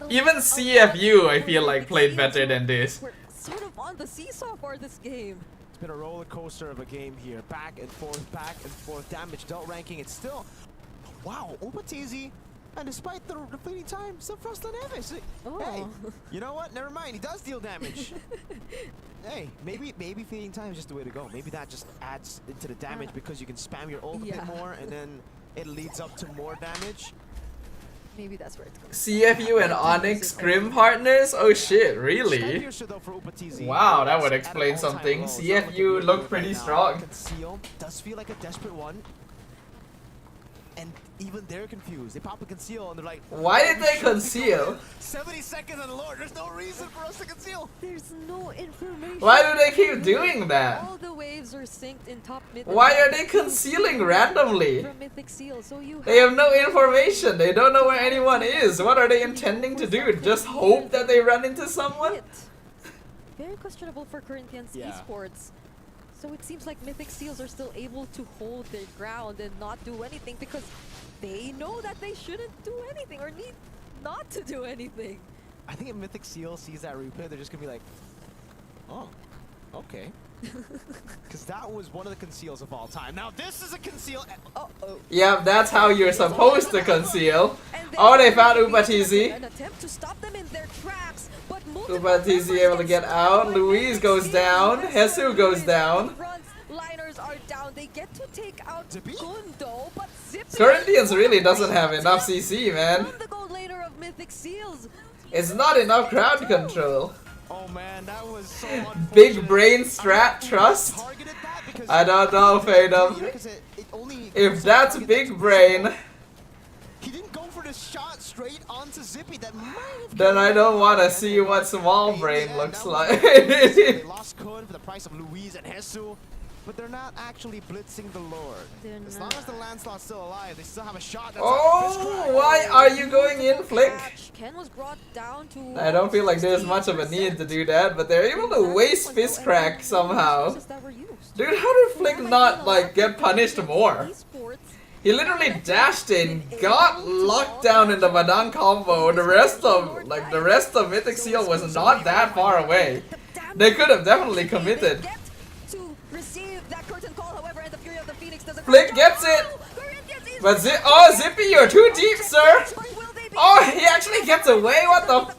Even CFU, I feel like, played better than this. We're sort of on the seesaw for this game. It's been a roller coaster of a game here. Back and forth. Damage dealt ranking. It's still... Wow, Upatizi. And despite the fleeting time, still Frostlaneve. Hey, you know what? Never mind. He does deal damage. Hey, maybe fleeting time is just the way to go. Maybe that just adds into the damage because you can spam your ult a bit more and then it leads up to more damage. Maybe that's where it's going. CFU and Onyx Grim partners? Oh shit, really? Wow, that would explain something. CFU looked pretty strong. Does feel like a desperate one. And even they're confused. They pop a conceal and they're like, why did they conceal? 70 seconds on the Lord. There's no reason for us to conceal. There's no information. Why do they keep doing that? All the waves are synced in top mid. Why are they concealing randomly? From Mythic Seal, so you they have no information. They don't know where anyone is. What are they intending to do? Just hope that they run into someone? Very questionable for Corinthians esports. So it seems like Mythic Seals are still able to hold their ground and not do anything because they know that they shouldn't do anything or need not to do anything. I think if Mythic Seal sees that replay, they're just gonna be like, oh, okay. Because that was one of the conceals of all time. Now this is a conceal. Yeah, that's how you're supposed to conceal. Oh, they found Upatizi. An attempt to stop them in their tracks, but Upatizi able to get out. Louise goes down. Hesu goes down. Liners are down. They get to take out Gundo, but Corinthians really doesn't have enough CC, man. the gold laner of Mythic Seals. It's not enough crowd control. Oh man, that was so big brain strat trust? I don't know, Phantom. If that's big brain, he didn't go for the shot straight onto Zippy. That might have then I don't want to see what small brain looks like. They lost Kun for the price of Louise and Hesu. But they're not actually blitzing the Lord. As long as the Lancelot's still alive, they still have a shot. Oh, why are you going in, Flick? Ken was brought down to I don't feel like there's much of a need to do that, but they're able to waste Fist Crack somehow. Dude, how did Flick not, like, get punished more? He literally dashed in, got locked down in the Madang combo. The rest of Mythic Seal was not that far away. They could have definitely committed. Flick gets it! But Zippy, you're too deep, sir! Oh, he actually gets away? What the?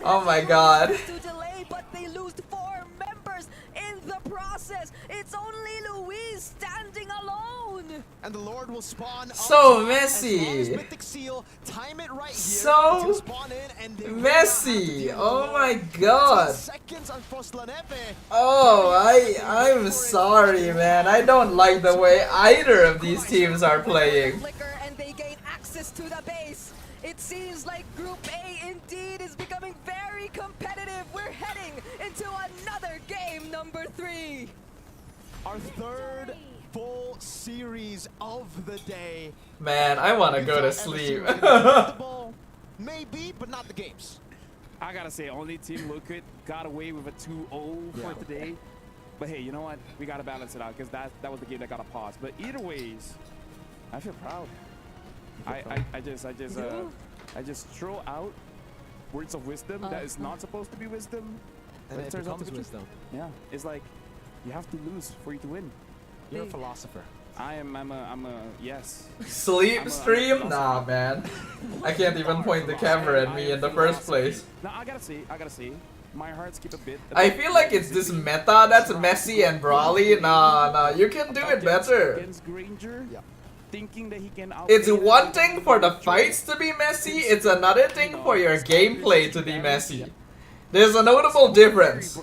Oh my god. To delay, but they lose 4 members in the process. It's only Luis standing alone. And the Lord will spawn So up messy. as long as Mythic Seal time it right here. So It'll spawn in and they will messy. not have to deal Oh with my 15 god. seconds on Froslanepe. Oh, I'm sorry, man. I don't like the way either of these teams are playing. Flicker and they gain access to the base. It seems like Group A indeed is becoming very competitive. We're heading into another game number 3. Our third full series of the day. Man, I want to We go to thought sleep. MSC was gonna win the ball. Maybe, but not the games. I gotta say, only Team Liquid got away with a 2-0 for today. But hey, you know what? We gotta balance it out because that was the game that got a pause. But either ways, I feel proud. I just throw out words of wisdom that is not supposed to be wisdom. And but it turns out to becomes be true. wisdom. Yeah, it's like you have to lose for you to win. You're a philosopher. I'm a yes. Sleep stream? Nah, man. I can't even point the camera at me in the first place. Now I gotta say, my heart skip a bit. I feel like it's this meta that's Messi and Brawly. Nah, you can do it better. Against Granger, thinking that he can It's one thing for the fights to be messy, it's another thing for your gameplay to be messy. There's a notable difference.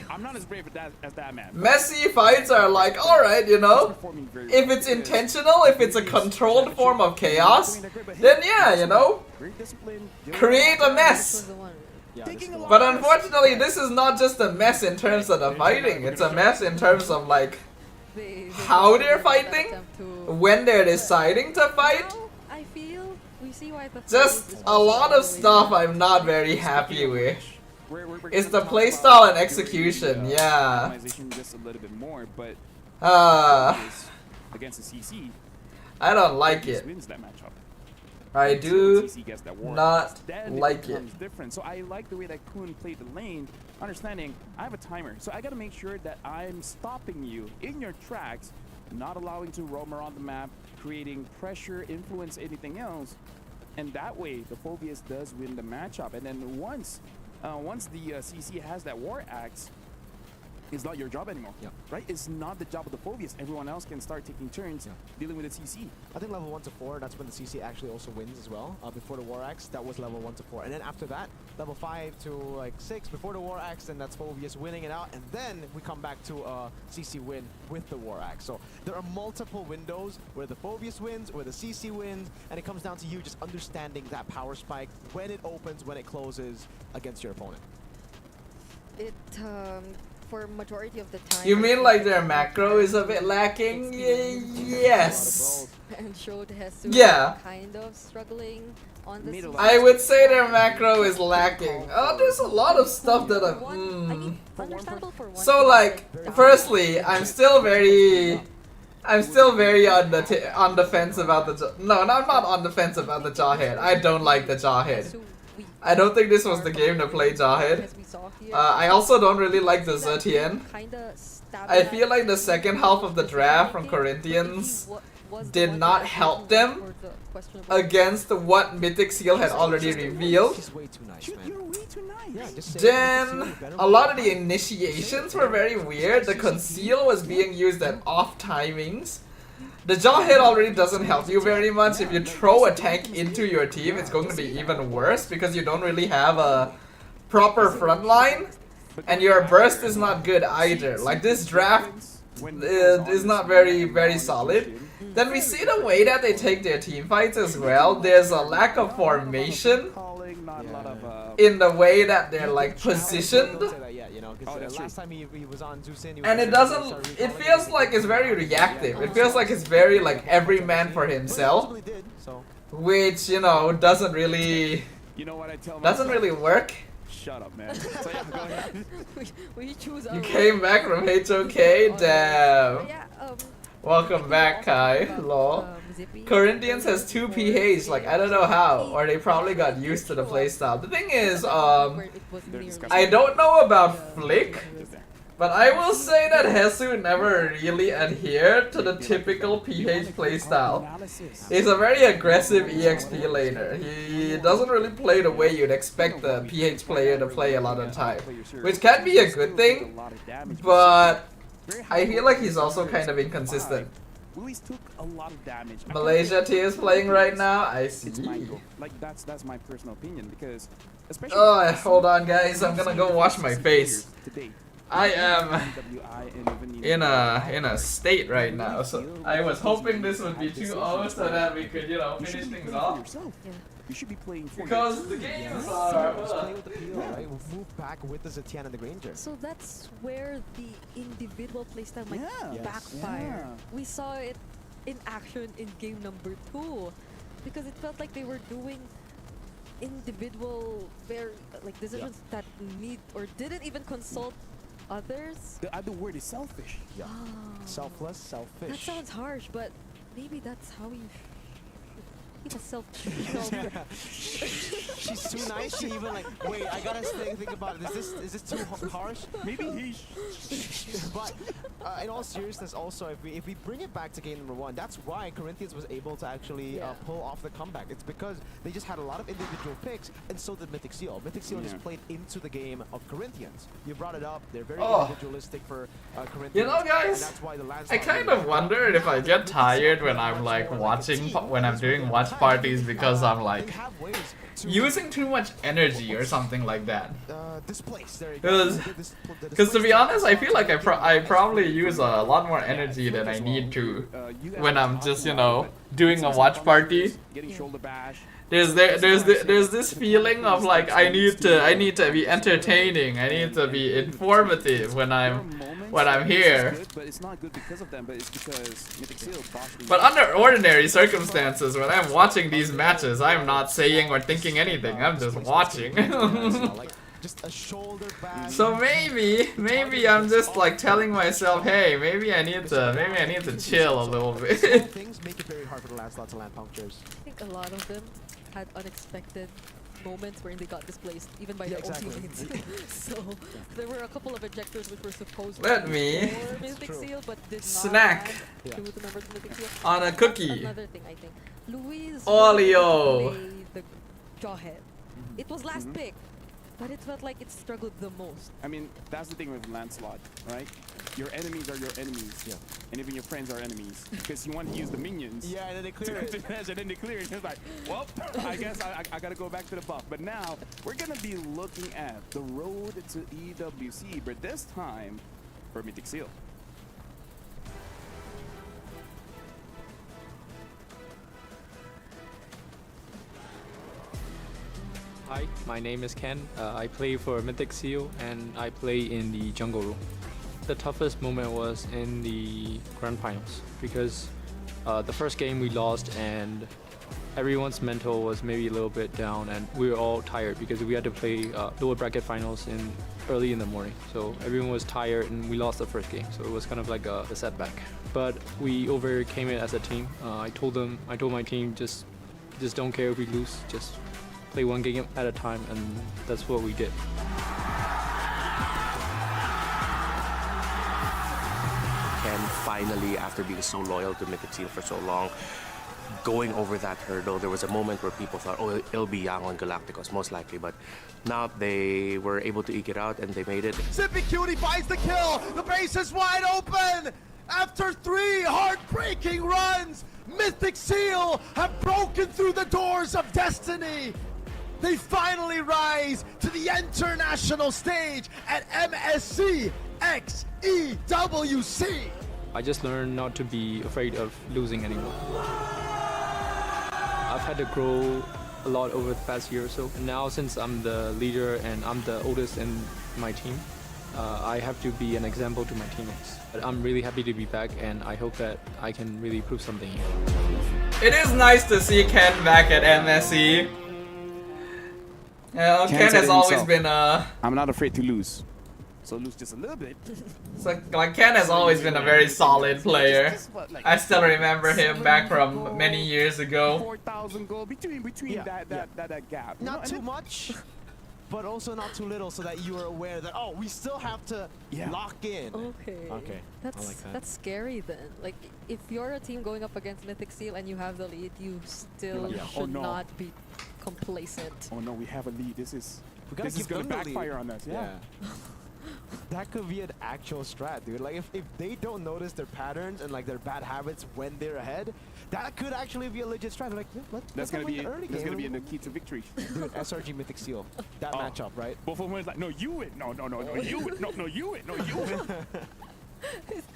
I'm not as brave as that man. Messy fights are like, alright, you know, if it's intentional, if it's a controlled form of chaos, then yeah, you know, create a mess. But unfortunately, this is not just a mess in terms of the fighting, it's a mess in terms of like how they're fighting, when they're deciding to fight. I feel we see why the Just a lot of stuff I'm not very happy with. It's the playstyle and execution, yeah. Just a little bit more, but against the CC, I don't like it. wins that matchup. I do CC gets that war. not Then like it. becomes different. So I like the way that Kun played the lane, understanding I have a timer, so I gotta make sure that I'm stopping you in your tracks, not allowing to roam around the map, creating pressure, influence anything else, and that way the Phobius does win the matchup. And then once the CC has that war axe, it's not your job anymore, right? It's not the job of the Phobius. Everyone else can start taking turns dealing with the CC. I think level 1 to 4, that's when the CC actually also wins as well. Before the War Axe, that was level 1 to 4. And then after that, level 5 to like 6, before the War Axe, then that's Phobius winning it out. And then we come back to CC win with the War Axe. So there are multiple windows where the Phobius wins, where the CC wins, and it comes down to you just understanding that power spike, when it opens, when it closes against your opponent. It for majority of the time. You mean like their macro is a bit lacking? Yes. And showed Jesus kind of struggling on the I would say their macro is lacking. Oh, there's a lot of stuff that understandable for one. So like, firstly, I'm still very on the fence about the no, I'm not on the fence about the Jawhead. I don't like the Jawhead. I don't think this was the game to play Jawhead. I also don't really like the Zetian. I feel like the second half of the draft from Corinthians did not help them against what Mythic Seal had already revealed. Then a lot of the initiations were very weird. The conceal was being used at off timings. The Jawhead already doesn't help you very much. If you throw a tank into your team, it's going to be even worse because you don't really have a proper front line, and your burst is not good either. Like, this draft is not very solid. Then we see the way that they take their team fights as well. There's a lack of formation in the way that they're like positioned. And it feels like it's very reactive. It feels like it's very like every man for himself, which, you know, doesn't really work. Shut up, man. So yeah, go ahead. You came back from HOK? Damn. Welcome back, Kai. Lol. Corinthians has 2 PHs, like, I don't know how, or they probably got used to the playstyle. The thing is, I don't know about Flick, But I will say that Hesu never really adhered to the typical PH playstyle. He's a very aggressive EXP laner. He doesn't really play the way you'd expect the PH player to play a lot of the time. Which can be a good thing, but I feel like he's also kind of inconsistent. Luis took a lot of damage. Malaysia T is playing right now, I see. It's my goal. Like that's my personal opinion because especially Oh, hold on guys, I'm gonna go wash my face. today. I am in a state right now, so I was hoping this would be 2-0 so that we could, you know, finish things off. You should be playing for Because the games are... Play with the PO, right? We'll move back with the Zetian and the Granger. So that's where the individual playstyle might Yeah. backfire. Yeah. We saw it in action in game number 2 because it felt like they were doing individual decisions that need or didn't even consult others. The other word is selfish. Yeah. Selfless, selfish. That sounds harsh, but maybe that's how you be a selfish. She's too nice. She even like, wait, I gotta think about it. Is this too harsh? Maybe he. But in all seriousness, also if we bring it back to game number 1, that's why Corinthians was able to actually pull off the comeback. It's because they just had a lot of individual picks, and so did Mythic Seal. Mythic Seal just played into the game of Corinthians. You brought it up. They're very individualistic for Corinthians. You know, guys, and that's why the I kind of wonder if I get tired when I'm like watching, when I'm doing watch parties because I'm like using too much energy or something like that. Because to be honest, I feel like I probably use a lot more energy than I need to when I'm just, you know, doing a watch party. Getting shoulder bash. There's this feeling of like I need to be entertaining, I need to be informative when I'm here. But it's not good because of them, but it's because Mythic Seal bossed. But under ordinary circumstances, when I'm watching these matches, I'm not saying or thinking anything. I'm just watching. Just a shoulder bash. So maybe I'm just like telling myself, hey, maybe I need to chill a little bit. Things make it very hard for the Lancelot to land punctures. I think a lot of them had unexpected moments where they got displaced, even by their own teammates. So there were a couple of ejectors which were supposed to be for Mythic Seal, but did not Snack to the members of Mythic Seal. on a cookie. Another thing, I think. Luis Olio. played the jawhead. It was last pick, but it felt like it struggled the most. I mean, that's the thing with Lancelot, right? Your enemies are your enemies, and even your friends are enemies because you want to use the minions. Yeah, and then they clear it. And then they clear it. It's like, well, I guess I gotta go back to the buff. But now we're gonna be looking at the road to EWC, but this time for Mythic Seal. Hi, my name is Ken. I play for Mythic Seal and I play in the jungle room. The toughest moment was in the grand finals because the first game we lost and everyone's mental was maybe a little bit down and we were all tired because we had to play lower bracket finals early in the morning. So everyone was tired and we lost the first game. So it was kind of like a setback. But we overcame it as a team. I told my team just don't care if we lose, just play one game at a time, and that's what we did. Ken finally, after being so loyal to Mythic Seal for so long, going over that hurdle. There was a moment where people thought, oh, it'll be Yang on Galacticos, most likely, but now they were able to eke it out and they made it. Sippy Cutie finds the kill! The base is wide open! After 3 heartbreaking runs, Mythic Seal have broken through the doors of destiny! They finally rise to the international stage at MSC x EWC! I just learned not to be afraid of losing anymore. I've had to grow a lot over the past year or so. And now since I'm the leader and I'm the oldest in my team, I have to be an example to my teammates. But I'm really happy to be back and I hope that I can really prove something here. It is nice to see Ken back at MSC. Ken has always been I'm not afraid to lose. So lose just a little bit. It's like Ken has always been a very solid player. I still remember him back from many years ago. 4,000 gold between that gap. Not too much. but also not too little, so that you are aware that, oh, we still have to lock in. Okay. Okay. That's I like that. that's scary then. Like if you're a team going up against Mythic Seal and you have the lead, you still Yeah. should Oh, no. not be complacent. Oh no, we have a lead. This is We gotta give gonna them the lead. backfire on us. Yeah. That could be an actual strat, dude. Like if they don't notice their patterns and like their bad habits when they're ahead, that could actually be a legit strat. Like That's gonna be early that's game. gonna be the key to victory. Dude, SRG Mythic Seal. That Oh. matchup, right? Both of them is like, no, you win. No, you win. No, you win. No, you win.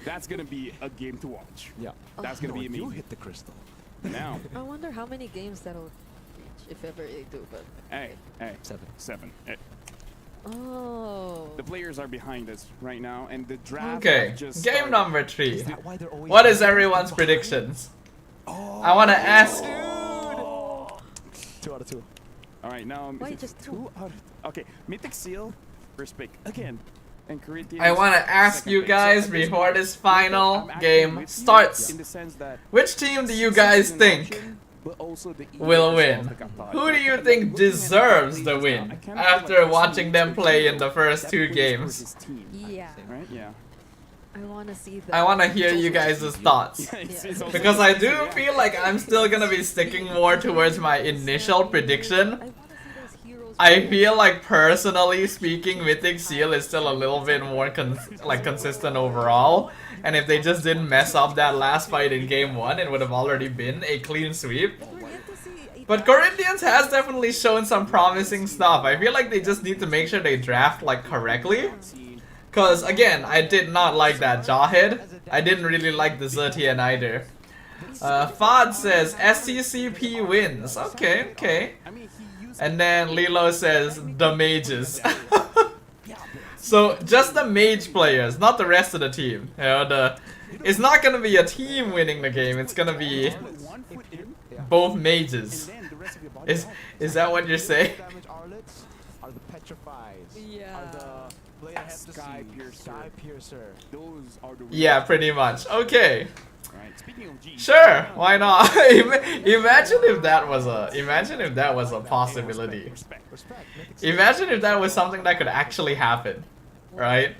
That's gonna be a game to watch. Yeah. That's gonna No, be amazing. you hit the crystal. Now, I wonder how many games that'll reach if ever they do. But hey, 7. Hey, oh, the players are behind us right now, and the draft Okay, just game started. number 3. Is that why they're always What is everyone's predictions? I want to ask. 2 out of 2. All right, now Why just two? out of okay, Mythic Seal, first pick again, and Corinthians. I want to ask second you pick. guys So at this before point, this final I'm actually game with you starts. in the sense that Which team do you guys season think option, but also the will EWC win? that got bought. Who do you Like, think looking at deserves the the leagues win now, I kinda feel after like watching them SC play in the first that 2 plays games? versus team, yeah. right? Yeah. I want to see that. I want to hear you guys' thoughts. It's also- Because I do yeah. feel like I'm still gonna be sticking more towards my initial prediction. I want to see those heroes. I feel like personally speaking, Mythic Seal is still a little bit more consistent overall. And if they just didn't mess up that last fight in game 1, it would have already been a clean sweep. We're yet to see a But Corinthians has definitely shown some promising stuff. I feel like they just need to make sure they draft like correctly. Cause again, I did not like that Jawhead. I didn't really like the Zertian either. Fod says SCCP wins. Okay, okay. I mean, he used And then Lilo says the mages. So just the mage players, not the rest of the team. You know, it's not gonna be a team winning the game. It's gonna be one foot in, both and mages. then the rest of your body. Is that what you're saying? Damage Arlets are the Petrifies. Yeah. Are the Blade of Heptaseed, Sky Piercer. Sky Piercer. Those are the. Yeah, pretty much. Okay. Right. Speaking of G. Sure, why not? Imagine if that was a possibility. Respect. Respect. Mythic Seal. Imagine if that was something that could actually happen, right?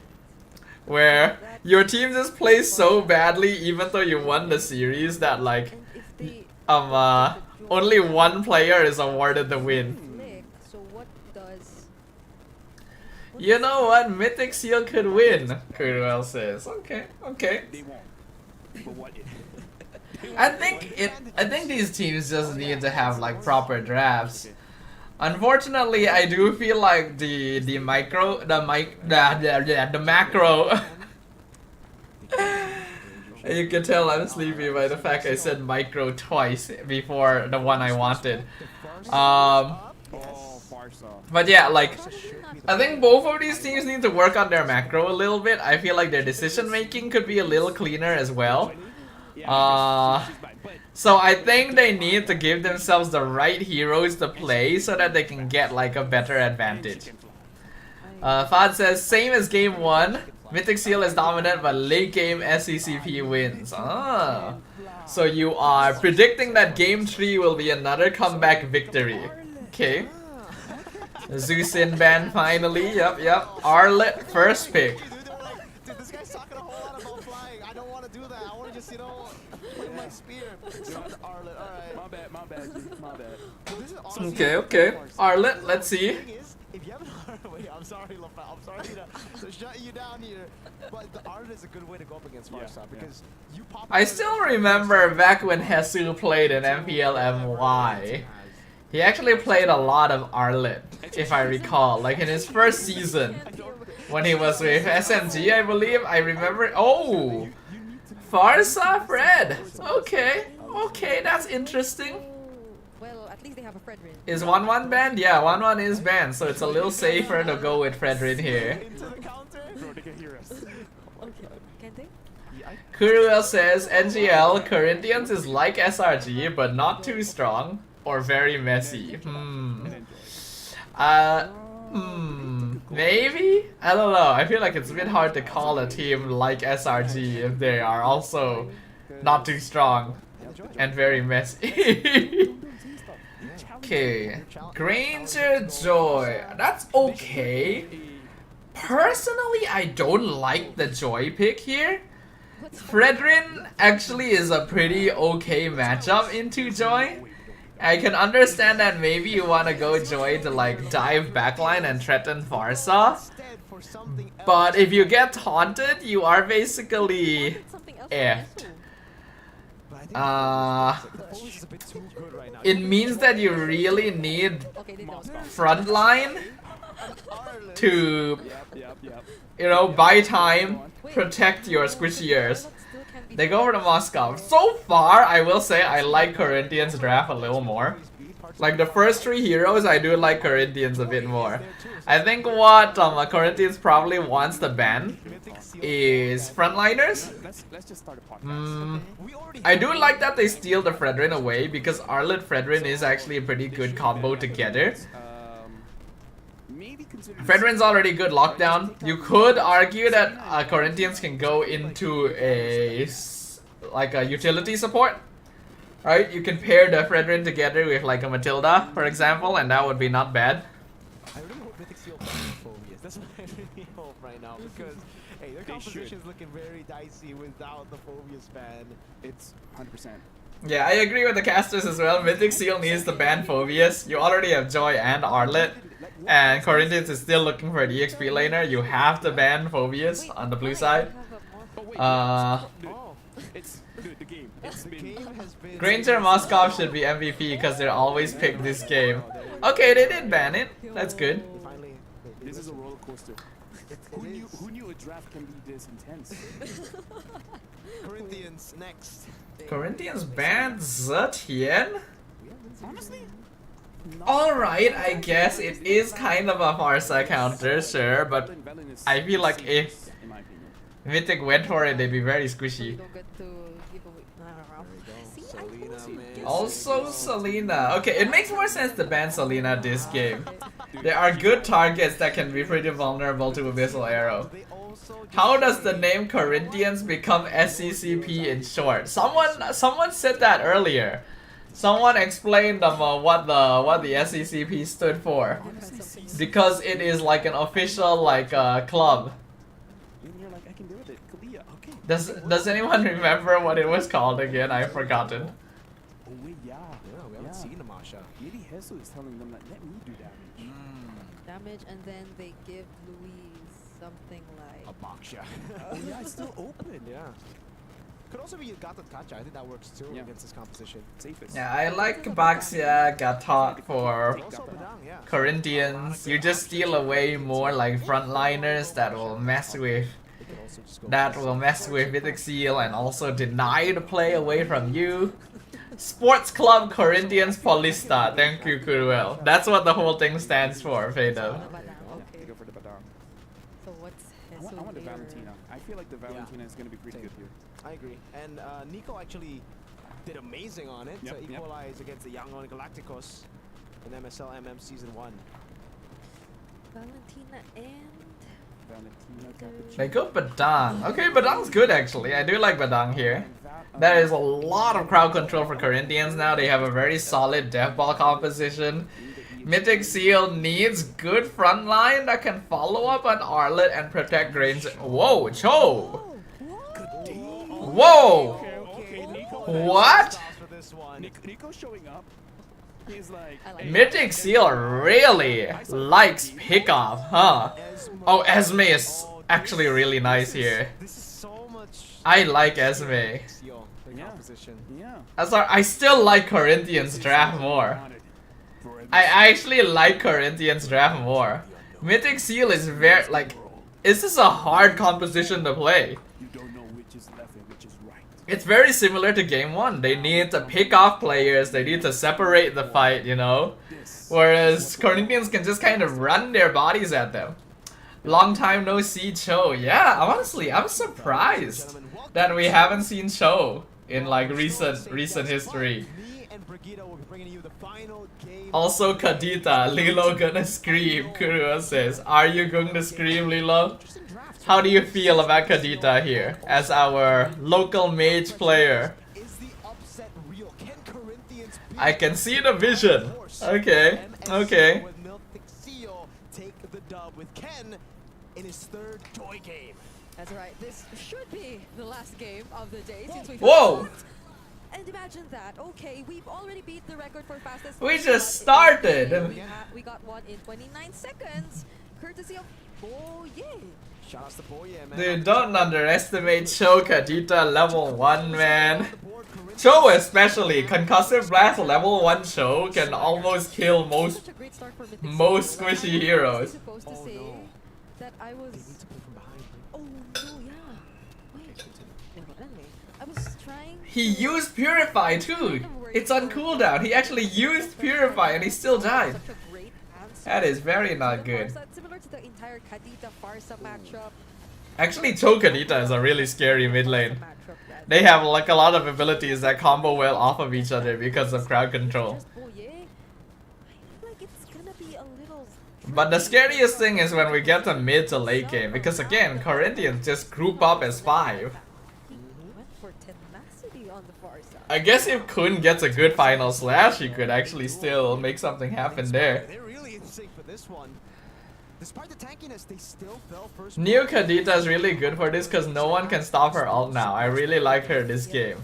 Where your team just plays so badly even though you won the series that like And if they only one player is awarded the win. flick, so what does? You know what? Mythic Seal could win, Kuruel says. Okay, okay. They won't. But what if? I think these teams just need to have like proper drafts. Unfortunately, I do feel like the macro. You can tell I'm sleepy by the fact I said micro twice before the one I wanted. Oh, Farsa. But yeah, like I think both of these teams need to work on their macro a little bit. I feel like their decision making could be a little cleaner as well. So I think they need to give themselves the right heroes to play so that they can get like a better advantage. Fad says same as game 1. Mythic Seal is dominant, but late game SCCP wins. Ah, so you are predicting that game 3 will be another comeback victory. Okay. Zeusin ban finally. Yep. Arlet first pick. Dude, this guy's talking a whole lot about flying. I don't want to do that. I want to just, with my spear. Arlet, alright. My bad. My bad. This is honestly Okay. Arlet, let's see. thing is, if you haven't wait, I'm sorry, LaFell. I'm sorry to shut you down here. But the Arlet is a good way to go up against Farsa because you pop. I still remember back when Hesu played in MPL-MY. He actually played a lot of Arlet, if I recall. Like in his first season, when he was with SMG, I believe. I remember. Oh, Farsa Fred. Okay, that's interesting. Well, at least they have a Fredrin. Is 1-1 banned? Yeah, 1-1 is banned, so it's a little safer to go with Fredrin here. Into the counter. Bro, they can hear us. Okay, can they? Kuruel says NGL Corinthians is like SRG, but not too strong or very messy. Maybe? I don't know. I feel like it's a bit hard to call a team like SRG if they are also not too strong and very messy. Okay, Granger Joy. That's okay. Personally, I don't like the Joy pick here. Fredrin actually is a pretty okay matchup into Joy. I can understand that maybe you want to go Joy to like dive backline and threaten Farsa. But if you get taunted, you are basically effed. It means that you really need frontline to, you know, buy time, protect your squishy ears. They go for the Moskov. So far, I will say I like Corinthians draft a little more. Like the first 3 heroes, I do like Corinthians a bit more. I think what Corinthians probably wants to ban is frontliners. I do like that they steal the Fredrin away because Arlet Fredrin is actually a pretty good combo together. Fredrin's already good lockdown. You could argue that Corinthians can go into a utility support, right? You can pair the Fredrin together with like a Matilda, for example, and that would be not bad. I really hope Mythic Seal Phobias. That's what I really hope right now because hey, their composition is looking very dicey without the Phobias ban. It's 100%. Yeah, I agree with the casters as well. Mythic Seal needs to ban Phobias. You already have Joy and Arlet. And Corinthians is still looking for an EXP laner. You have to ban Phobias on the blue side. Granger Moskov should be MVP because they're always picked this game. Okay, they did ban it. That's good. This is a roller coaster. Who knew a draft can be this intense? Corinthians next. Corinthians banned Zetian? Honestly? Alright, I guess it is kind of a Farsa counter, sure, but I feel like if Mythic went for it, they'd be very squishy. Also Selena. Okay, it makes more sense to ban Selena this game. There are good targets that can be pretty vulnerable to Abyssal Arrow. How does the name Corinthians become SCCP in short? Someone said that earlier. Someone explained what the SCCP stood for. Because it is like an official club. Does anyone remember what it was called again? I've forgotten. Oh wait, yeah, we haven't seen Amasha. Maybe Hesu is telling them that let me do damage. Damage, and then they give Louise something like a Baksha. Oh yeah, it's still open. Yeah. Could also be Gatot Kacha. I think that works too against this composition. Safest. Yeah, I like Baxia, Gatot for Corinthians. You just steal away more like frontliners that will mess with Mythic Seal and also deny the play away from you. Sports Club Corinthians Paulista. Thank you, Kuruel. That's what the whole thing stands for, Fado. So what's Hesu I want the Valentina. I feel like the Valentina is going to be pretty good here. I agree. And Nico actually did amazing on it to equalize against the Young on Galacticos in MSL Season 1. Valentina and They go Badang. Okay, Badang's good actually. I do like Badang here. There is a lot of crowd control for Corinthians now. They have a very solid death ball composition. Mythic Seal needs good front line that can follow up on Arlet and protect Granger. Whoa, Cho! Whoa! What? Nico showing up. He's like, Mythic Seal really likes pickoff, huh? Oh, Esme is actually really nice here. I like Esme. I still like Corinthians draft more. I actually like Corinthians draft more. Mythic Seal is very this is a hard composition to play. It's very similar to game 1. They need to pick off players, they need to separate the fight, you know? Whereas Corinthians can just kind of run their bodies at them. Long time no see Cho. Yeah, honestly, I'm surprised that we haven't seen Cho in recent history. Also Kadita, Lilo gonna scream, Kurua says. Are you going to scream, Lilo? How do you feel about Kadita here as our local mage player? I can see the vision. Okay, okay. With Mythic Seal take the dub with Ken in his third toy game. That's right. This should be the last game of the day since we've Whoa! And imagine that. Okay, we've already beat the record for fastest. We first just blood. started. We got one in 29 seconds, courtesy of Boye. Shout out to Boye, man. Dude, don't underestimate Cho Kadita level 1, man. Cho especially, concussive blast level 1 Cho can almost kill most Such a great start for Mythic most Seal. squishy I was heroes. supposed to say that I was. Oh no, yeah. Wait. I was trying. He used Purify too. It's on cooldown. He actually used Purify and he still died. Such a great answer. That is very To not the good. Farsa, similar to the entire Kadita Farsa matchup. Actually, Cho Kadita is a really scary mid lane. Matchup that They have like a lot of abilities that combo well off of each other because of crowd control. just Boye. I feel like it's gonna be a little. But the scariest thing is when we get to mid to late game, because again, Corinthians just group up as 5. He went for tenacity on the Farsa. I guess if Kun gets a good final slash, he could actually still make something happen there. They're really in sync for this one. Despite the tankiness, they still fell first. New Kadita is really good for this because no one can stop her ult now. I really like her this game.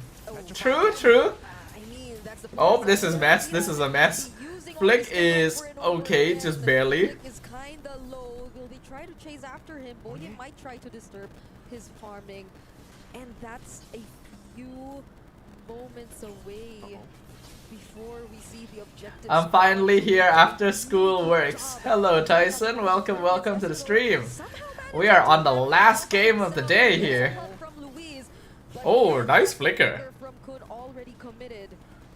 True, true. I mean, that's the Oh, this is mess. This is a mess. Flick is okay, just barely. Flick is kinda low. Will they try to chase after him? Boye might try to disturb his farming. And that's a few moments away before we see the objective. I'm finally here after school works. Hello Tyson, welcome, welcome to the stream. We are on the last game of the day here. Oh, nice flicker. From Kun already committed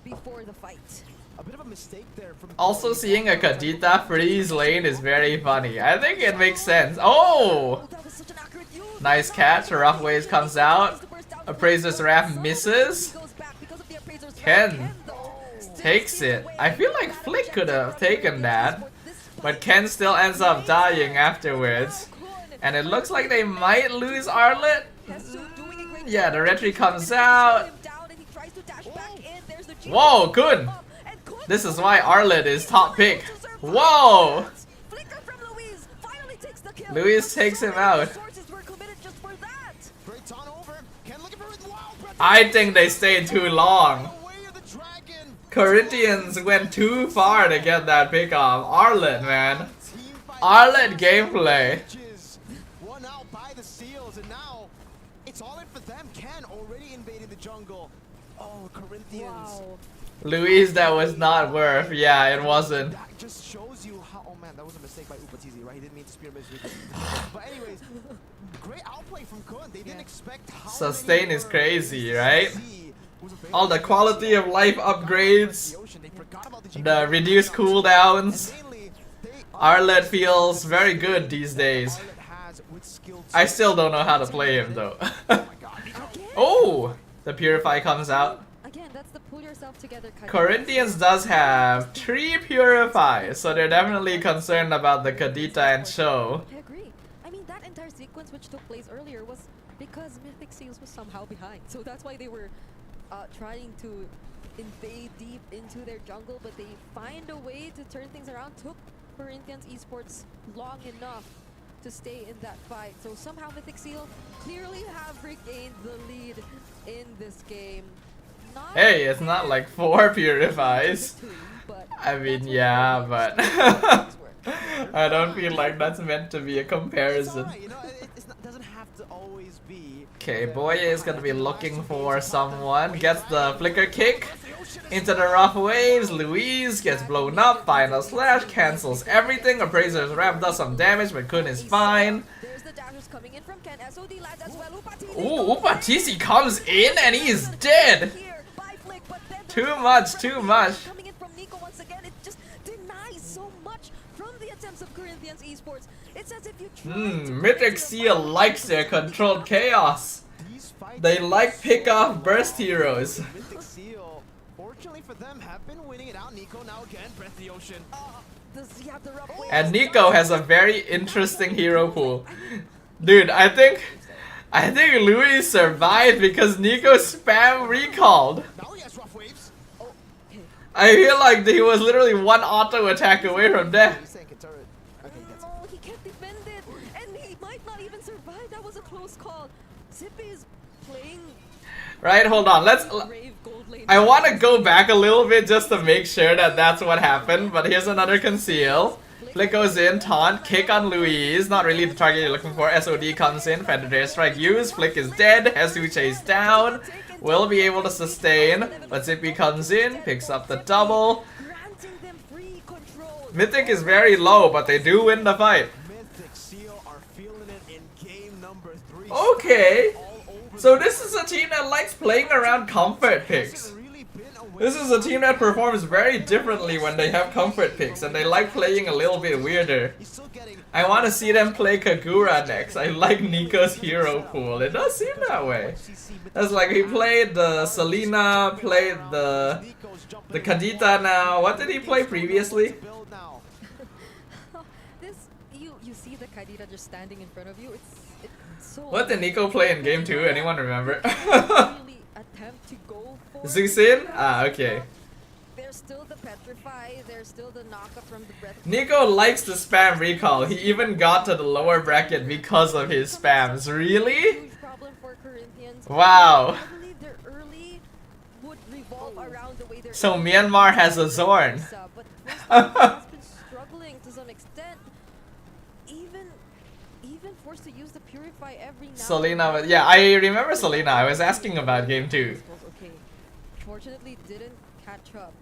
before the fight. A bit of a mistake there from Also seeing a Kadita freeze lane is very funny. I think it makes sense. Oh! That was such an accurate use. Nice catch, Rough Waves comes out. Appraiser's Wrath misses. Goes back because of the appraiser's Ken takes it. I feel like Flick could have taken that, but Ken still ends up dying afterwards. And it looks like they might lose Arlet. Yeah, the retry comes out. Whoa, Kun! This is why Arlet is top pick. Whoa! Luis takes him out. Great turn over. Ken looking for it. Wow, I think they stayed too long. way of the dragon. Corinthians went too far to get that pick off. Arlet, man. Arlet gameplay. One out by the Seals, and now it's all in for them. Ken already invading the jungle. Oh, Corinthians. Wow. Luis, that was not worth. Yeah, it wasn't. That just shows you how. Oh man, that was a mistake by Upatizi, right? He didn't mean to spear miss. But anyways, great outplay from Kun. They didn't expect how Sustain many is were crazy, in right? MSC was available. All the quality of life upgrades, The ocean, they forgot about the the reduced cooldowns. mainly, they Arlet feels very good these days. Arlet has with skill I still don't know how to play him though. Oh! The Purify comes out. Again, that's the pull yourself together kind Corinthians does have 3 Purify, so they're definitely concerned about the Kadita and Cho. I agree. I mean, that entire sequence which took place earlier was because Mythic Seals was somehow behind. So that's why they were trying to invade deep into their jungle, but they find a way to turn things around. Took Corinthians Esports long enough to stay in that fight. So somehow Mythic Seal clearly have regained the lead in this game. Not Hey, it's not like 4 Purifies. victory, but I mean, that's what yeah, the but things work. I don't feel like that's meant to be a It's comparison. alright, you know, doesn't have to always be. Okay, Boye is gonna be looking for someone. Gets the flicker kick into the rough waves. Louise gets blown up. Final slash cancels everything. Appraiser's Wrap does some damage, but Kun is fine. There's the dashes coming in from Ken. SOD lands as well. Ooh, Upatisi comes in and he's dead. Here by Flick, but then Too much, too much. coming in from Nico once again. It just denies so much from the attempts of Corinthians Esports. It's as if you try to Mythic Seal likes their controlled chaos. These fights They like pick off burst heroes. Mythic Seal, fortunately for them, have been winning it out. Nico now again, Breath the Ocean. does he have the rough way? And Nico has a very interesting hero pool. Dude, I think Louis survived because Nico spam recalled. Now he has rough waves. I feel like he was literally one auto attack away from death. No, he can't defend it, and he might not even survive. That was a close call. Zippy is playing Right, hold on. brave gold lane. I want to go back a little bit just to make sure that that's what happened. But here's another conceal. Flick goes in, taunt, kick on Louise. Not really the target you're looking for. SOD comes in, Predator strike used. Flick is dead. Has to chase down. Will be able to sustain. But Zippy comes in, picks up the double. Granting them free control. Mythic is very low, but they do win the fight. Mythic Seal are feeling it in game number 3. Okay. So this is a team that likes playing around comfort picks. This is a team that performs very differently when they have comfort picks, and they like playing a little bit weirder. I want to see them play Kagura next. I like Nico's hero pool. It does seem that way. That's like he played the Selena, played the Kadita now. What did he play previously? This you see the Kadita just standing in front of you. It's so. What did Nico play in game 2? Anyone remember? really attempt to go for Zuxin? Ah, okay. There's still the petrify. There's still the knockup from the breath. Nico likes to spam recall. He even got to the lower bracket because of his spams. Really? Huge problem for Corinthians. Wow. I believe their early would revolve around the way they're. So Myanmar has a Zorn. But has been struggling to some extent. Even forced to use the purify every now. Selena, yeah, I remember Selena. I was asking about game 2. Okay. Fortunately, didn't catch up.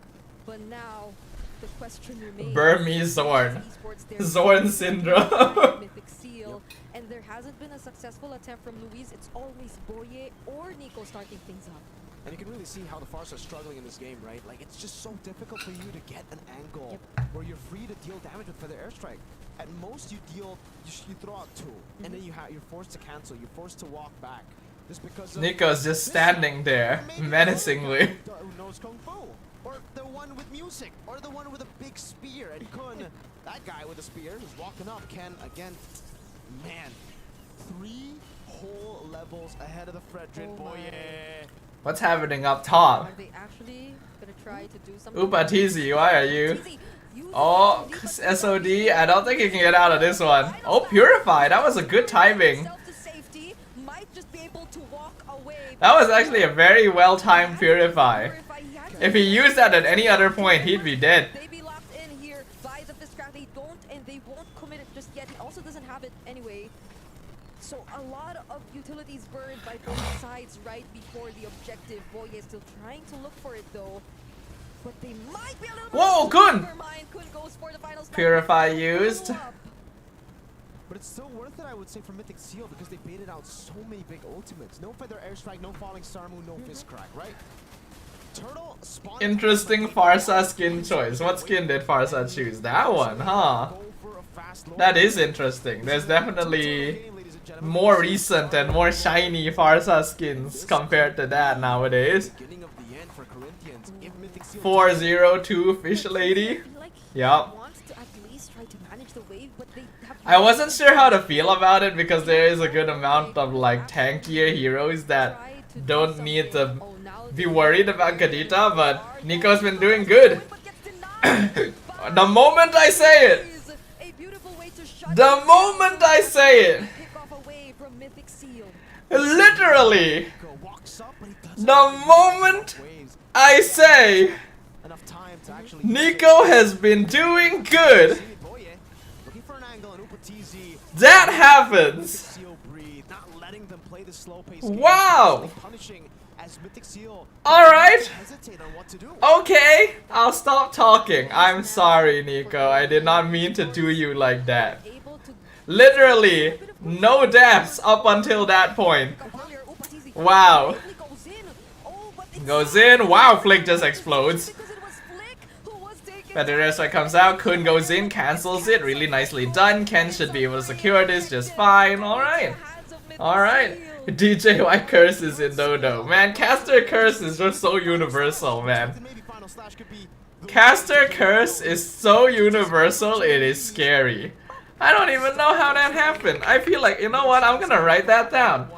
But now the question remains. Burmese Zorn. Esports, they're Zorn syndrome. Mythic Seal, and there hasn't been a successful attempt from Luis. It's always Boye or Nico starting things up. And you can really see how the Farce are struggling in this game, right? Like, it's just so difficult for you to get an angle where you're free to deal damage with Feather Airstrike. At most, you throw out 2, and then you're forced to cancel. You're forced to walk back. Just because of Nico's just standing there, menacingly. who knows Kung Fu, or the one with music, or the one with a big spear. And Kun, that guy with a spear, who's walking up, can again, man, 3 whole levels ahead of the Fredrin. Oh Boy, What's happening up top? Are they actually gonna try to do something? Oopa TZ, why are you? TZ, use Oh, the SOD. I don't think he can get out of this one. Oh, Purify. That was a good timing. Self to safety, might just be able to walk away. That was actually a very well-timed Purify. If he used that at any other point, he'd be dead. They be locked in here by the Fistcraft. They don't, and they won't commit it just yet. He also doesn't have it anyway. So a lot of utilities burned by both sides right before the objective. Boye is still trying to look for it though. But they might be a little Whoa, bit Kun! Never mind. Kun goes for the final smack. Purify used. But it's still worth it, I would say, for Mythic Seal because they baited out so many big ultimates. No Feather Airstrike, no Falling Star Moon, no Fist Crack, right? Turtle spawned. Interesting Farsa skin choice. What skin did Farsa choose? That one, huh? That is interesting. There's definitely more recent and more shiny Farsa skins compared to that nowadays. 402 Fish Lady. Yup. I wasn't sure how to feel about it because there is a good amount of like tankier heroes that don't need to be worried about Kadita, but Nico's been doing good. The moment I say it, the moment I say it, literally, the moment I say Nico has been doing good, that happens. Wow. Alright. Okay, I'll stop talking. I'm sorry, Nico. I did not mean to do you like that. Literally, no deaths up until that point. Wow. Goes in. Wow, Flick just explodes. Federer comes out. Kun goes in, cancels it. Really nicely done. Ken should be able to secure this just fine. Alright. Alright. DJ White Curse is in Dodo. Man, Caster Curse is just so universal, man. Caster Curse is so universal, it is scary. I don't even know how that happened. I feel like, you know what, I'm gonna write that down.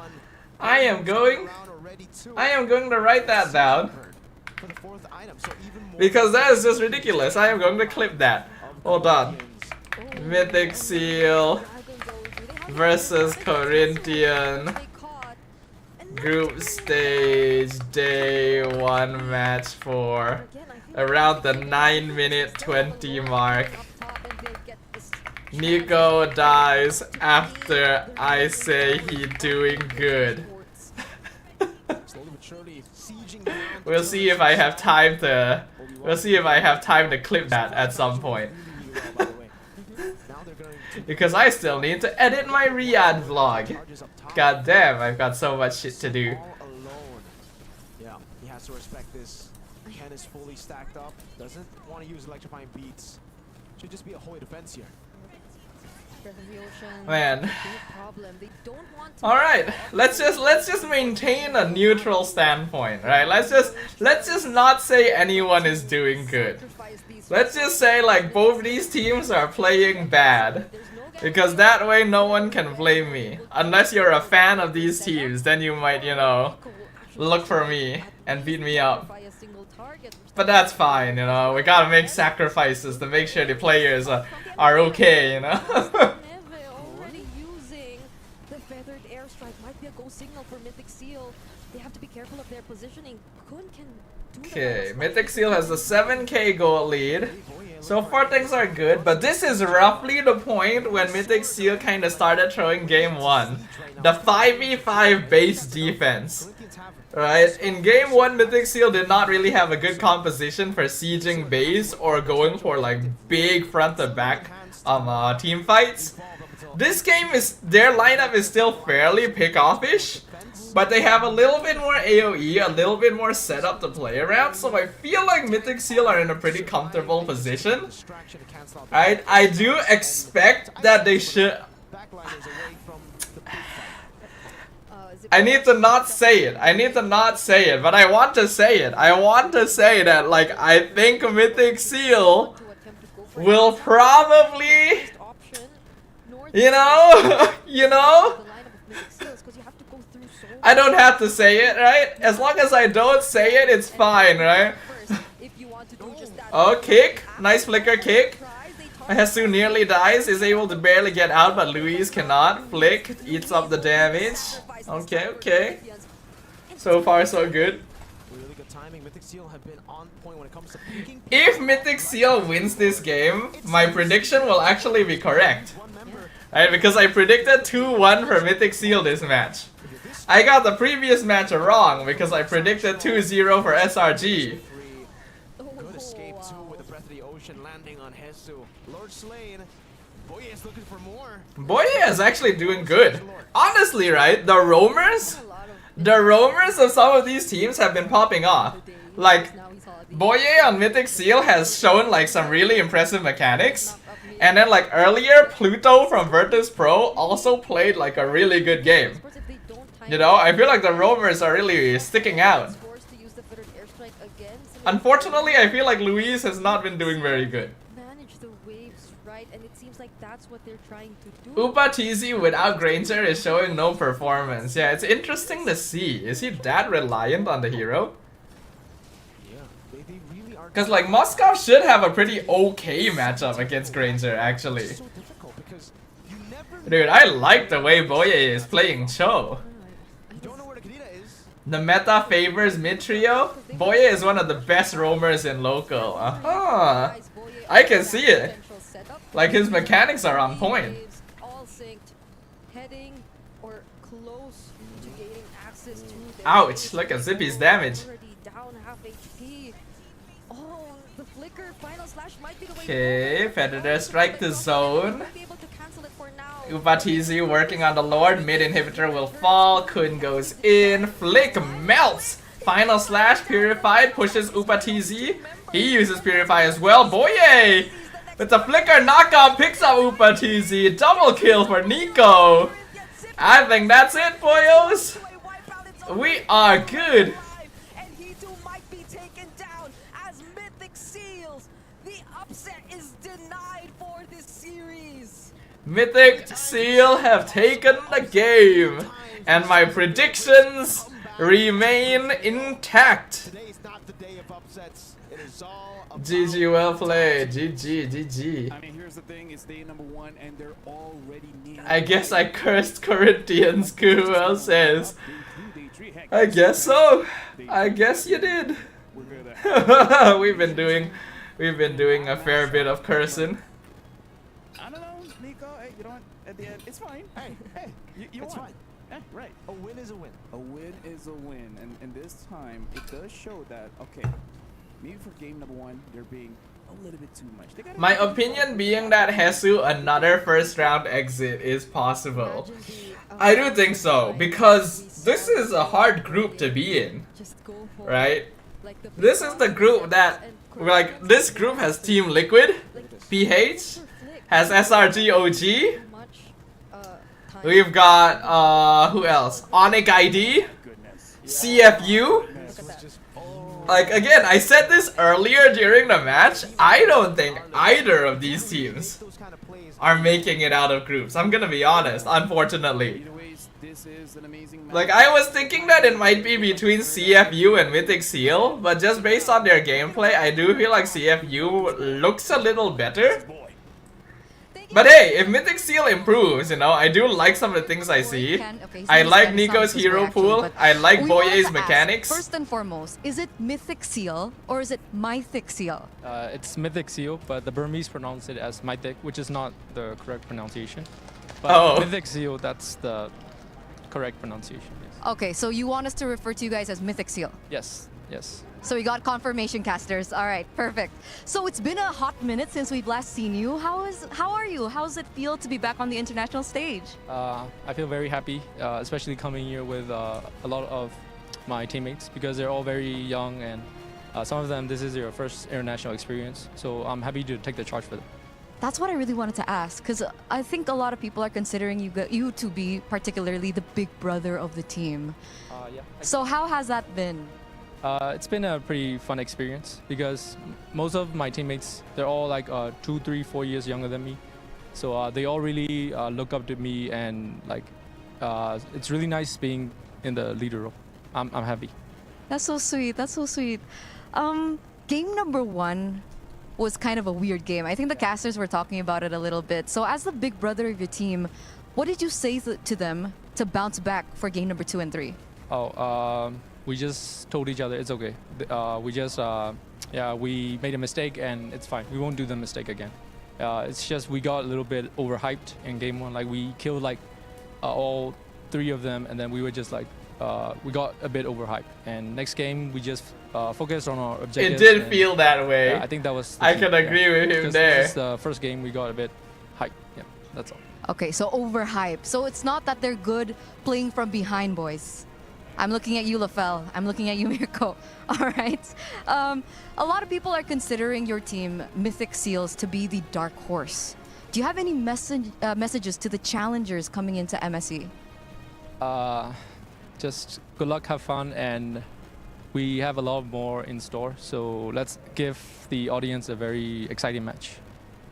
I am going to write that down. for the 4th item. So even more Because that is just ridiculous. I am going to clip that. Hold on. Mythic Seal versus Corinthian group stage day 1 match 4 around the 9-minute 20 mark. Nico dies after I say he doing good. We'll see if I have time to clip that at some point. Because I still need to edit my Riyadh vlog. God damn, I've got so much shit to do. Yeah, he has to respect this. Ken is fully stacked up. Doesn't want to use electrifying beats. Should just be a holy defense here. Man. Alright, let's just maintain a neutral standpoint, right? Let's just not say anyone is doing good. Let's just say like both these teams are playing bad. Because that way no one can blame me. Unless you're a fan of these teams, then you might, you know, look for me and beat me up. But that's fine, you know, we gotta make sacrifices to make sure the players are okay, you know? Already using the feathered airstrike might be a go signal for Mythic Seal. They have to be careful of their positioning. Kun can do Okay, Mythic Seal has a 7k gold lead. So far things are good, but this is roughly the point when Mythic Seal kinda started throwing game 1. The 5v5 base defense. Right, in game 1 Mythic Seal did not really have a good composition for sieging base or going for like big front to back team fights. This game is, their lineup is still fairly pick-off-ish, but they have a little bit more AoE, a little bit more setup to play around, so I feel like Mythic Seal are in a pretty comfortable position. Right, I do expect that they should... I need to not say it. But I want to say it. I want to say that, like, I think Mythic Seal will probably, you know, I don't have to say it, right? As long as I don't say it, it's fine, right? Oh, kick. Nice flicker kick. Hesu nearly dies, is able to barely get out, but Louise cannot. Flick, eats up the damage. Okay, okay. So far, so good. If Mythic Seal wins this game, my prediction will actually be correct. Right, because I predicted 2-1 for Mythic Seal this match. I got the previous match wrong because I predicted 2-0 for SRG. Good escape too with the breath of the ocean landing on Hesu. Lord Slain. Boye is looking for more. Boye is actually doing good. Honestly, right, the roamers of some of these teams have been popping off. Like, Boye on Mythic Seal has shown like some really impressive mechanics. And then like earlier, Pluto from Virtus Pro also played like a really good game. You know, I feel like the roamers are really sticking out. Unfortunately, I feel like Louise has not been doing very good. Upa TZ without Granger is showing no performance. Yeah, it's interesting to see. Is he that reliant on the hero? Because like Moscow should have a pretty okay matchup against Granger actually. Dude, I like the way Boye is playing Cho. The meta favors mid trio. Boye is one of the best roamers in local. I can see it. Like his mechanics are on point. Ouch, look at Zippy's damage. Okay, Predator strike the zone. Ubatizi working on the Lord. Mid inhibitor will fall. Kun goes in. Flick melts. Final slash. Purified pushes Ubatizi. He uses Purify as well. Boye with the flicker knockout picks up Ubatizi. Double kill for Nico. I think that's it, boyos. We are good. Mythic Seal have taken the game, and my predictions remain intact. Today's not the day of upsets. It is all about GG, well played. GG. I mean, here's the thing: it's day number 1, and they're already near. I guess I cursed Corinthians. Who else says? I guess so. I guess you did. we've been doing a fair bit of cursing. I don't know, Nico. Hey, you know what? At the end, it's fine. Hey, you It's won. fine. Right. A win is a win. A win is a win, and this time it does show that okay, maybe for game number 1 they're being a little bit too much. They gotta My opinion being that Hesu another first round exit is possible. I do think so because this is a hard group to be in, right? This is the group that like this group has Team Liquid, PH, has SRG.OG. We've got who else? Onyx ID, CFU. Like again, I said this earlier during the match. I don't think either of these teams are making it out of groups. I'm gonna be honest, unfortunately. Like I was thinking that it might be between CFU and Mythic Seal, but just based on their gameplay, I do feel like CFU looks a little better. But hey, if Mythic Seal improves, you know, I do like some of the things I see. I like Nico's hero pool. I like Boye's mechanics. First and foremost, is it Mythic Seal or is it Mythic Seal? It's Mythic Seal, but the Burmese pronounce it as Mythic, which is not the correct pronunciation. But Oh. Mythic Seal, that's the correct pronunciation. Yes. Okay, so you want us to refer to you guys as Mythic Seal? Yes. Yes. So we got confirmation, casters. All right, perfect. So it's been a hot minute since we've last seen you. How are you? How does it feel to be back on the international stage? I feel very happy, especially coming here with a lot of my teammates because they're all very young and some of them this is their first international experience. So I'm happy to take the charge for them. That's what I really wanted to ask, because I think a lot of people are considering you to be particularly the big brother of the team. Yeah. So how has that been? It's been a pretty fun experience because most of my teammates, they're all like 2, 3, 4 years younger than me. So they all really look up to me and like it's really nice being in the leader role. I'm happy. That's so sweet. That's so sweet. Game number 1 was kind of a weird game. I think the casters were talking about it a little bit. So as the big brother of your team, what did you say to them to bounce back for game number 2 and 3? We just told each other it's okay. We made a mistake and it's fine. We won't do the mistake again. It's just we got a little bit overhyped in game 1. Like we killed like all 3 of them, and then we were just like we got a bit overhyped. And next game we just focused on our objectives. It did feel that way. I think that was. I can agree with him there. This is the first game we got a bit hyped. Yeah, that's all. Okay, so overhyped. So it's not that they're good playing from behind, boys. I'm looking at you, Lafel. I'm looking at you, Mirko. All right. A lot of people are considering your team, Mythic Seals, to be the dark horse. Do you have any messages to the challengers coming into MSC? Just good luck, have fun, and we have a lot more in store. So let's give the audience a very exciting match.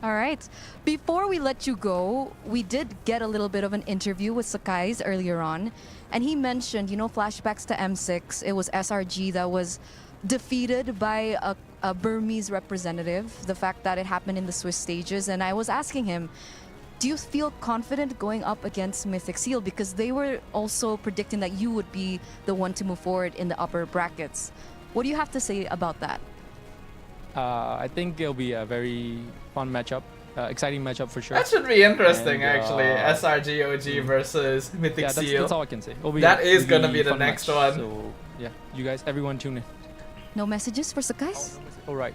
All right. Before we let you go, we did get a little bit of an interview with Sakai's earlier on. And he mentioned, flashbacks to M6. It was SRG that was defeated by a Burmese representative. The fact that it happened in the Swiss stages. And I was asking him, do you feel confident going up against Mythic Seal? Because they were also predicting that you would be the one to move forward in the upper brackets. What do you have to say about that? I think it'll be a very fun matchup. Exciting matchup for sure. That should be interesting, actually. SRG.OG versus Mythic Seal. That's all I can say. That is gonna be the next one. So yeah, you guys, everyone tune in. No messages for Sakai's? All right.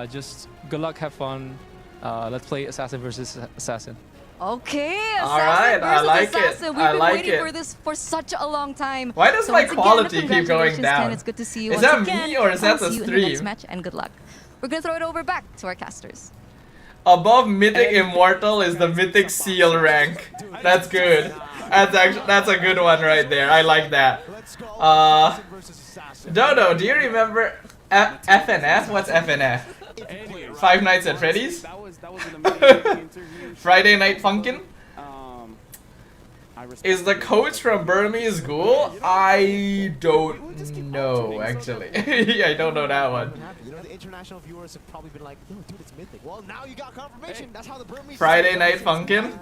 Just good luck, have fun. Let's play Assassin versus Assassin. Okay, all right, I like Assassin. it. We've been like waiting it. for this for such a long time. Why does my quality keep going down? Ken, it's good to see you. Is once that again. me or is that the See you in the next stream? match, and good luck. We're gonna throw it over back to our casters. Above Mythic Immortal is the Mythic Seal rank. That's good. That's a good one right there. I like that. Dodo, do you remember FNF? What's FNF? Five Nights at Freddy's? That was an amazing interview. Friday Night Funkin'? I Is the coach from Burmese Ghoul? I don't know, actually. I don't know that one. You know, the international viewers have probably been like, yo, dude, it's Mythic. Well, now you got confirmation. That's how the Burmese Friday Night Funkin'?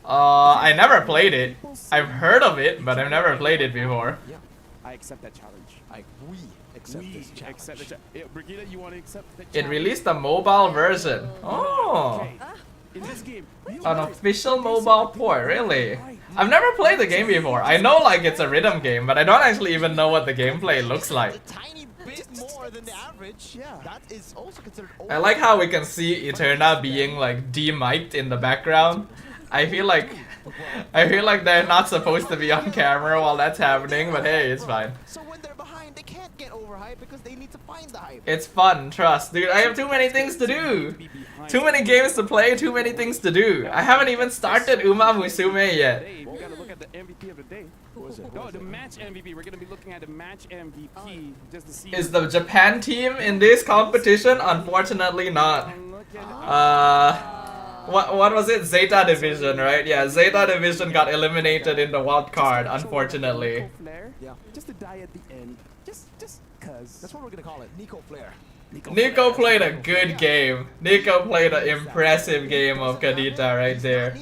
I never played it. I've heard of it, but I've never played it before. Yeah, I accept that challenge. We accept this challenge. Accept the challenge. Brigitte, you want to accept the challenge? It released a mobile version. Oh! Okay. In this game, An official mobile port, really? I've never played the game before. I know like it's a rhythm game, but I don't actually even know what the gameplay looks like. A tiny bit more than the average. Yeah. That is also considered. I like how we can see Eterna being like de-mic'd in the background. I feel like they're not supposed to be on camera while that's happening, but hey, it's fine. So when they're behind, they can't get overhyped because they need to find the hype. It's fun, trust. Dude, I have too many things to do. Too many games to play, too many things to do. I haven't even started Uma Musume yet. Hey, we gotta look at the MVP of the day. No, the match MVP. We're gonna be looking at the match MVP just to see. Is the Japan team in this competition? Unfortunately not. What was it? Zeta Division, right? Yeah, Zeta Division got eliminated in the wild card, unfortunately. Yeah. Just to die at the end. Just cause. That's what we're gonna call it. Nico Flair. Nico played a good game. Nico played an impressive game of Kadita right there.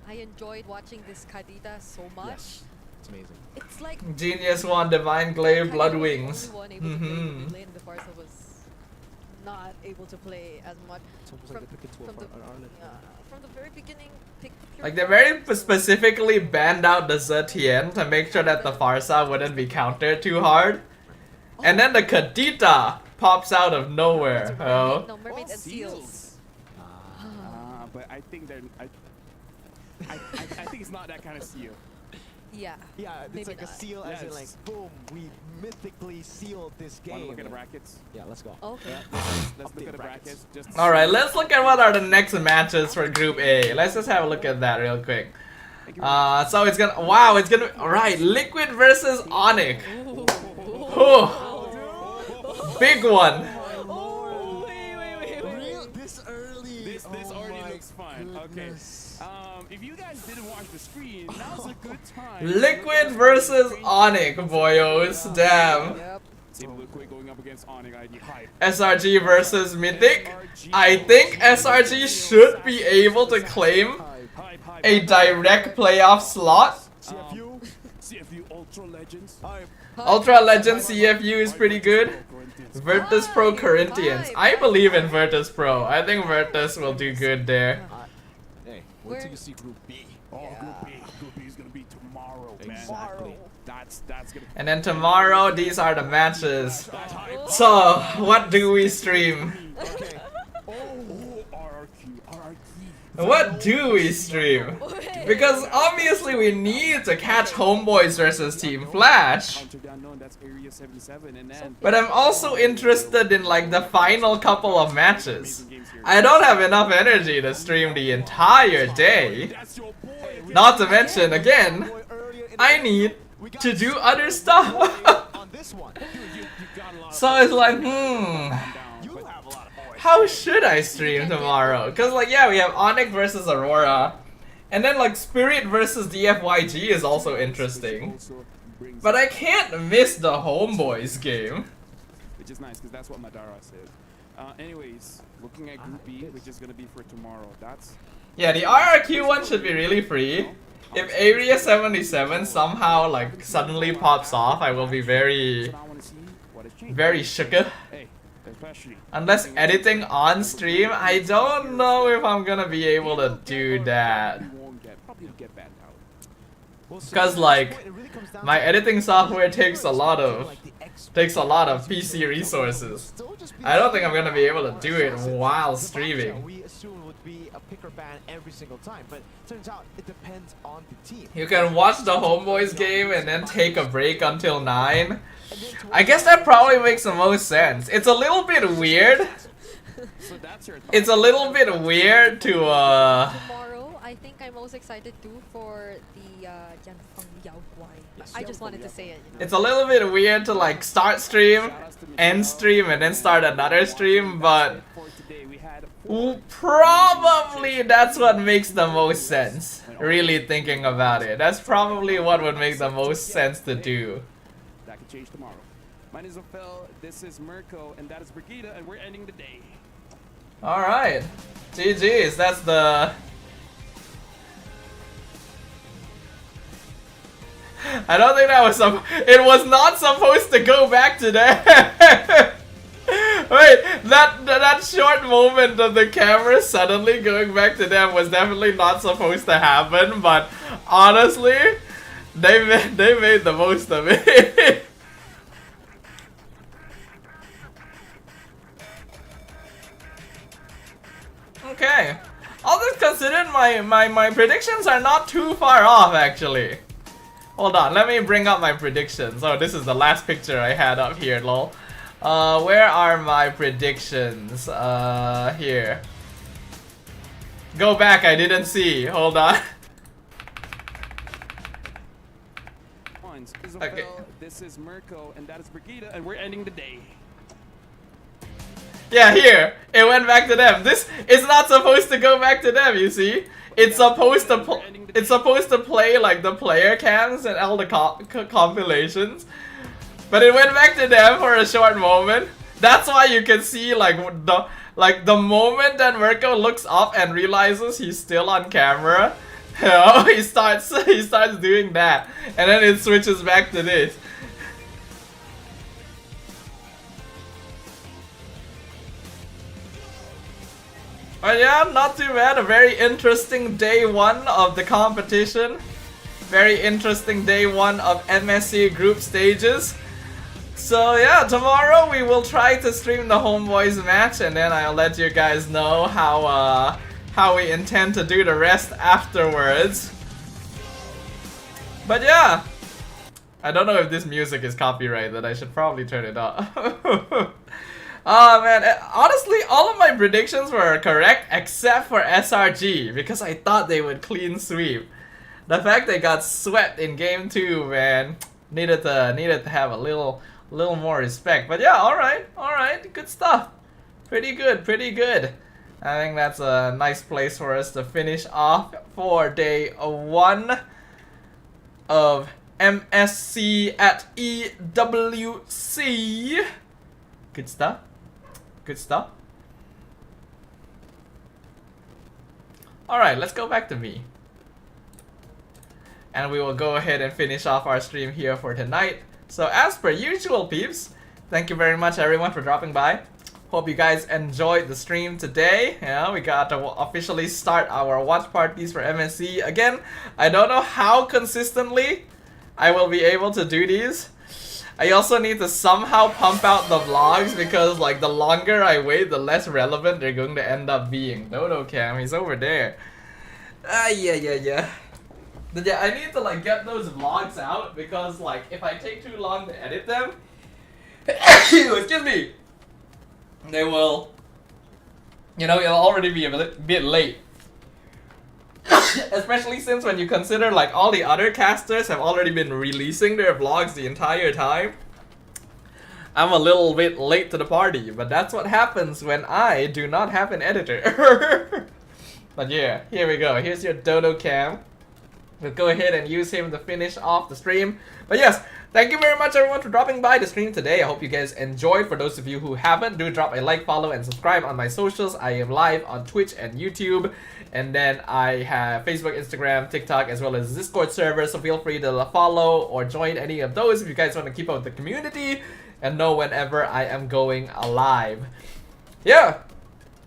I enjoyed watching this Kadita so much. Yes. It's amazing. It's like Genius One, Divine Glaive, Blood Wings. The Barca was not able to play as much. It's almost like they pick it to From the very beginning, Like they very specifically banned out the Zetian to make sure that the Farsa wouldn't be countered too hard. And then the Kadita pops out of nowhere. Oh. No, mermaids and seals. But I think they're. I think it's not that kind of seal. Yeah. Yeah, it's maybe like not. a seal as in like, boom, we mythically sealed this game. Wanna look at the brackets? Yeah, let's go. Okay. Let's look at the brackets. Alright, let's look at what are the next matches for Group A. Let's just have a look at that real quick. So it's gonna, wow, it's gonna, alright, Liquid versus Onyx. Big one. This early. This already looks fun. Okay. If you guys didn't watch the screen, now's a good time. Liquid versus Onyx, boyos. Damn. See Liquid going up against Onyx ID hype. SRG versus Mythic. I think SRG should be able to claim a direct playoff slot. CFU Ultra Legends. Ultra Legend CFU is pretty good. Virtus Pro Corinthians. I believe in Virtus Pro. I think Virtus will do good there. Hey, wait till you see Group B. Oh, Group B. Group B is gonna be tomorrow, man. Exactly. That's gonna. And then tomorrow, these are the matches. So, what do we stream? Okay. RRQ. What do we stream? Because obviously we need to catch Homeboys versus Team Flash. But I'm also interested in like the final couple of matches. I don't have enough energy to stream the entire day. Not to mention, again, I need to do other stuff. So it's like, how should I stream tomorrow? Cause like, yeah, we have Onyx versus Aurora. And then like Spirit versus DFYG is also interesting. But I can't miss the Homeboys game. Which is nice, because that's what Madara said. Anyways, looking at Group B, which is going to be for tomorrow, that's... Yeah, the RRQ one should be really free. If Area 77 somehow like suddenly pops off, I will be very shookah. Unless editing on stream, I don't know if I'm gonna be able to do that. Because like, my editing software takes a lot of PC resources. I don't think I'm gonna be able to do it while streaming. We assume would be a picker ban every single time, but turns out it depends on the team. You can watch the Homeboys game and then take a break until 9. I guess that probably makes the most sense. It's a little bit weird. It's a little bit weird to Tomorrow, I think I'm most excited too for the I just wanted to say it. You know? It's a little bit weird to like start stream, end stream, and then start another stream, but probably that's what makes the most sense. really thinking about it. That's probably what would make the most sense to do. That could change tomorrow. My name is Phil, this is Mirko, and that is Brigida, and we're ending the day. Alright. GG's, that's the... I don't think that was it was not supposed to go back to that. Wait, that short moment of the camera suddenly going back to them was definitely not supposed to happen, but honestly, they made the most of it. Okay. All this considered, my predictions are not too far off actually. Hold on, let me bring up my predictions. Oh, this is the last picture I had up here, lol. Where are my predictions? Here. Go back, I didn't see. Hold on. Okay. This is Mirko, and that is Brigida, and we're ending the day. Yeah, here. It went back to them. This is not supposed to go back to them, you see? It's supposed to play like the player cams and all the compilations. But it went back to them for a short moment. That's why you can see like the moment that Mirko looks up and realizes he's still on camera. You know, he starts doing that. And then it switches back to this. But yeah, not too bad. A very interesting day one of the competition. Very interesting day one of MSC group stages. So yeah, tomorrow we will try to stream the Homeboys match, and then I'll let you guys know how we intend to do the rest afterwards. But yeah, I don't know if this music is copyrighted. I should probably turn it off. Oh man, honestly, all of my predictions were correct except for SRG because I thought they would clean sweep. The fact they got swept in game 2, man, needed to have a little more respect. But yeah, all right, good stuff. Pretty good. I think that's a nice place for us to finish off for day 1 of MSC at EWC. Good stuff. Good stuff. Alright, let's go back to me. And we will go ahead and finish off our stream here for tonight. So as per usual, peeps, thank you very much everyone for dropping by. Hope you guys enjoyed the stream today. Yeah, we got to officially start our watch parties for MSC. Again, I don't know how consistently I will be able to do these. I also need to somehow pump out the vlogs because like the longer I wait, the less relevant they're going to end up being. Dodo Cam, he's over there. Yeah. But yeah, I need to like get those vlogs out because like if I take too long to edit them, excuse me, they will, you know, it'll already be a bit late. Especially since when you consider like all the other casters have already been releasing their vlogs the entire time. I'm a little bit late to the party, but that's what happens when I do not have an editor. But yeah, here we go. Here's your Dodo Cam. We'll go ahead and use him to finish off the stream. But yes, thank you very much everyone for dropping by the stream today. I hope you guys enjoyed. For those of you who haven't, do drop a like, follow, and subscribe on my socials. I am live on Twitch and YouTube. And then I have Facebook, Instagram, TikTok, as well as Discord server. So feel free to follow or join any of those if you guys want to keep up with the community and know whenever I am going live. Yeah.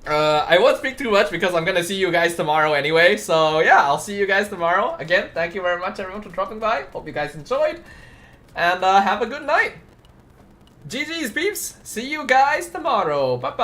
I won't speak too much because I'm gonna see you guys tomorrow anyway. So yeah, I'll see you guys tomorrow. Again, thank you very much everyone for dropping by. Hope you guys enjoyed. And have a good night. GG's peeps. See you guys tomorrow. Bye-bye.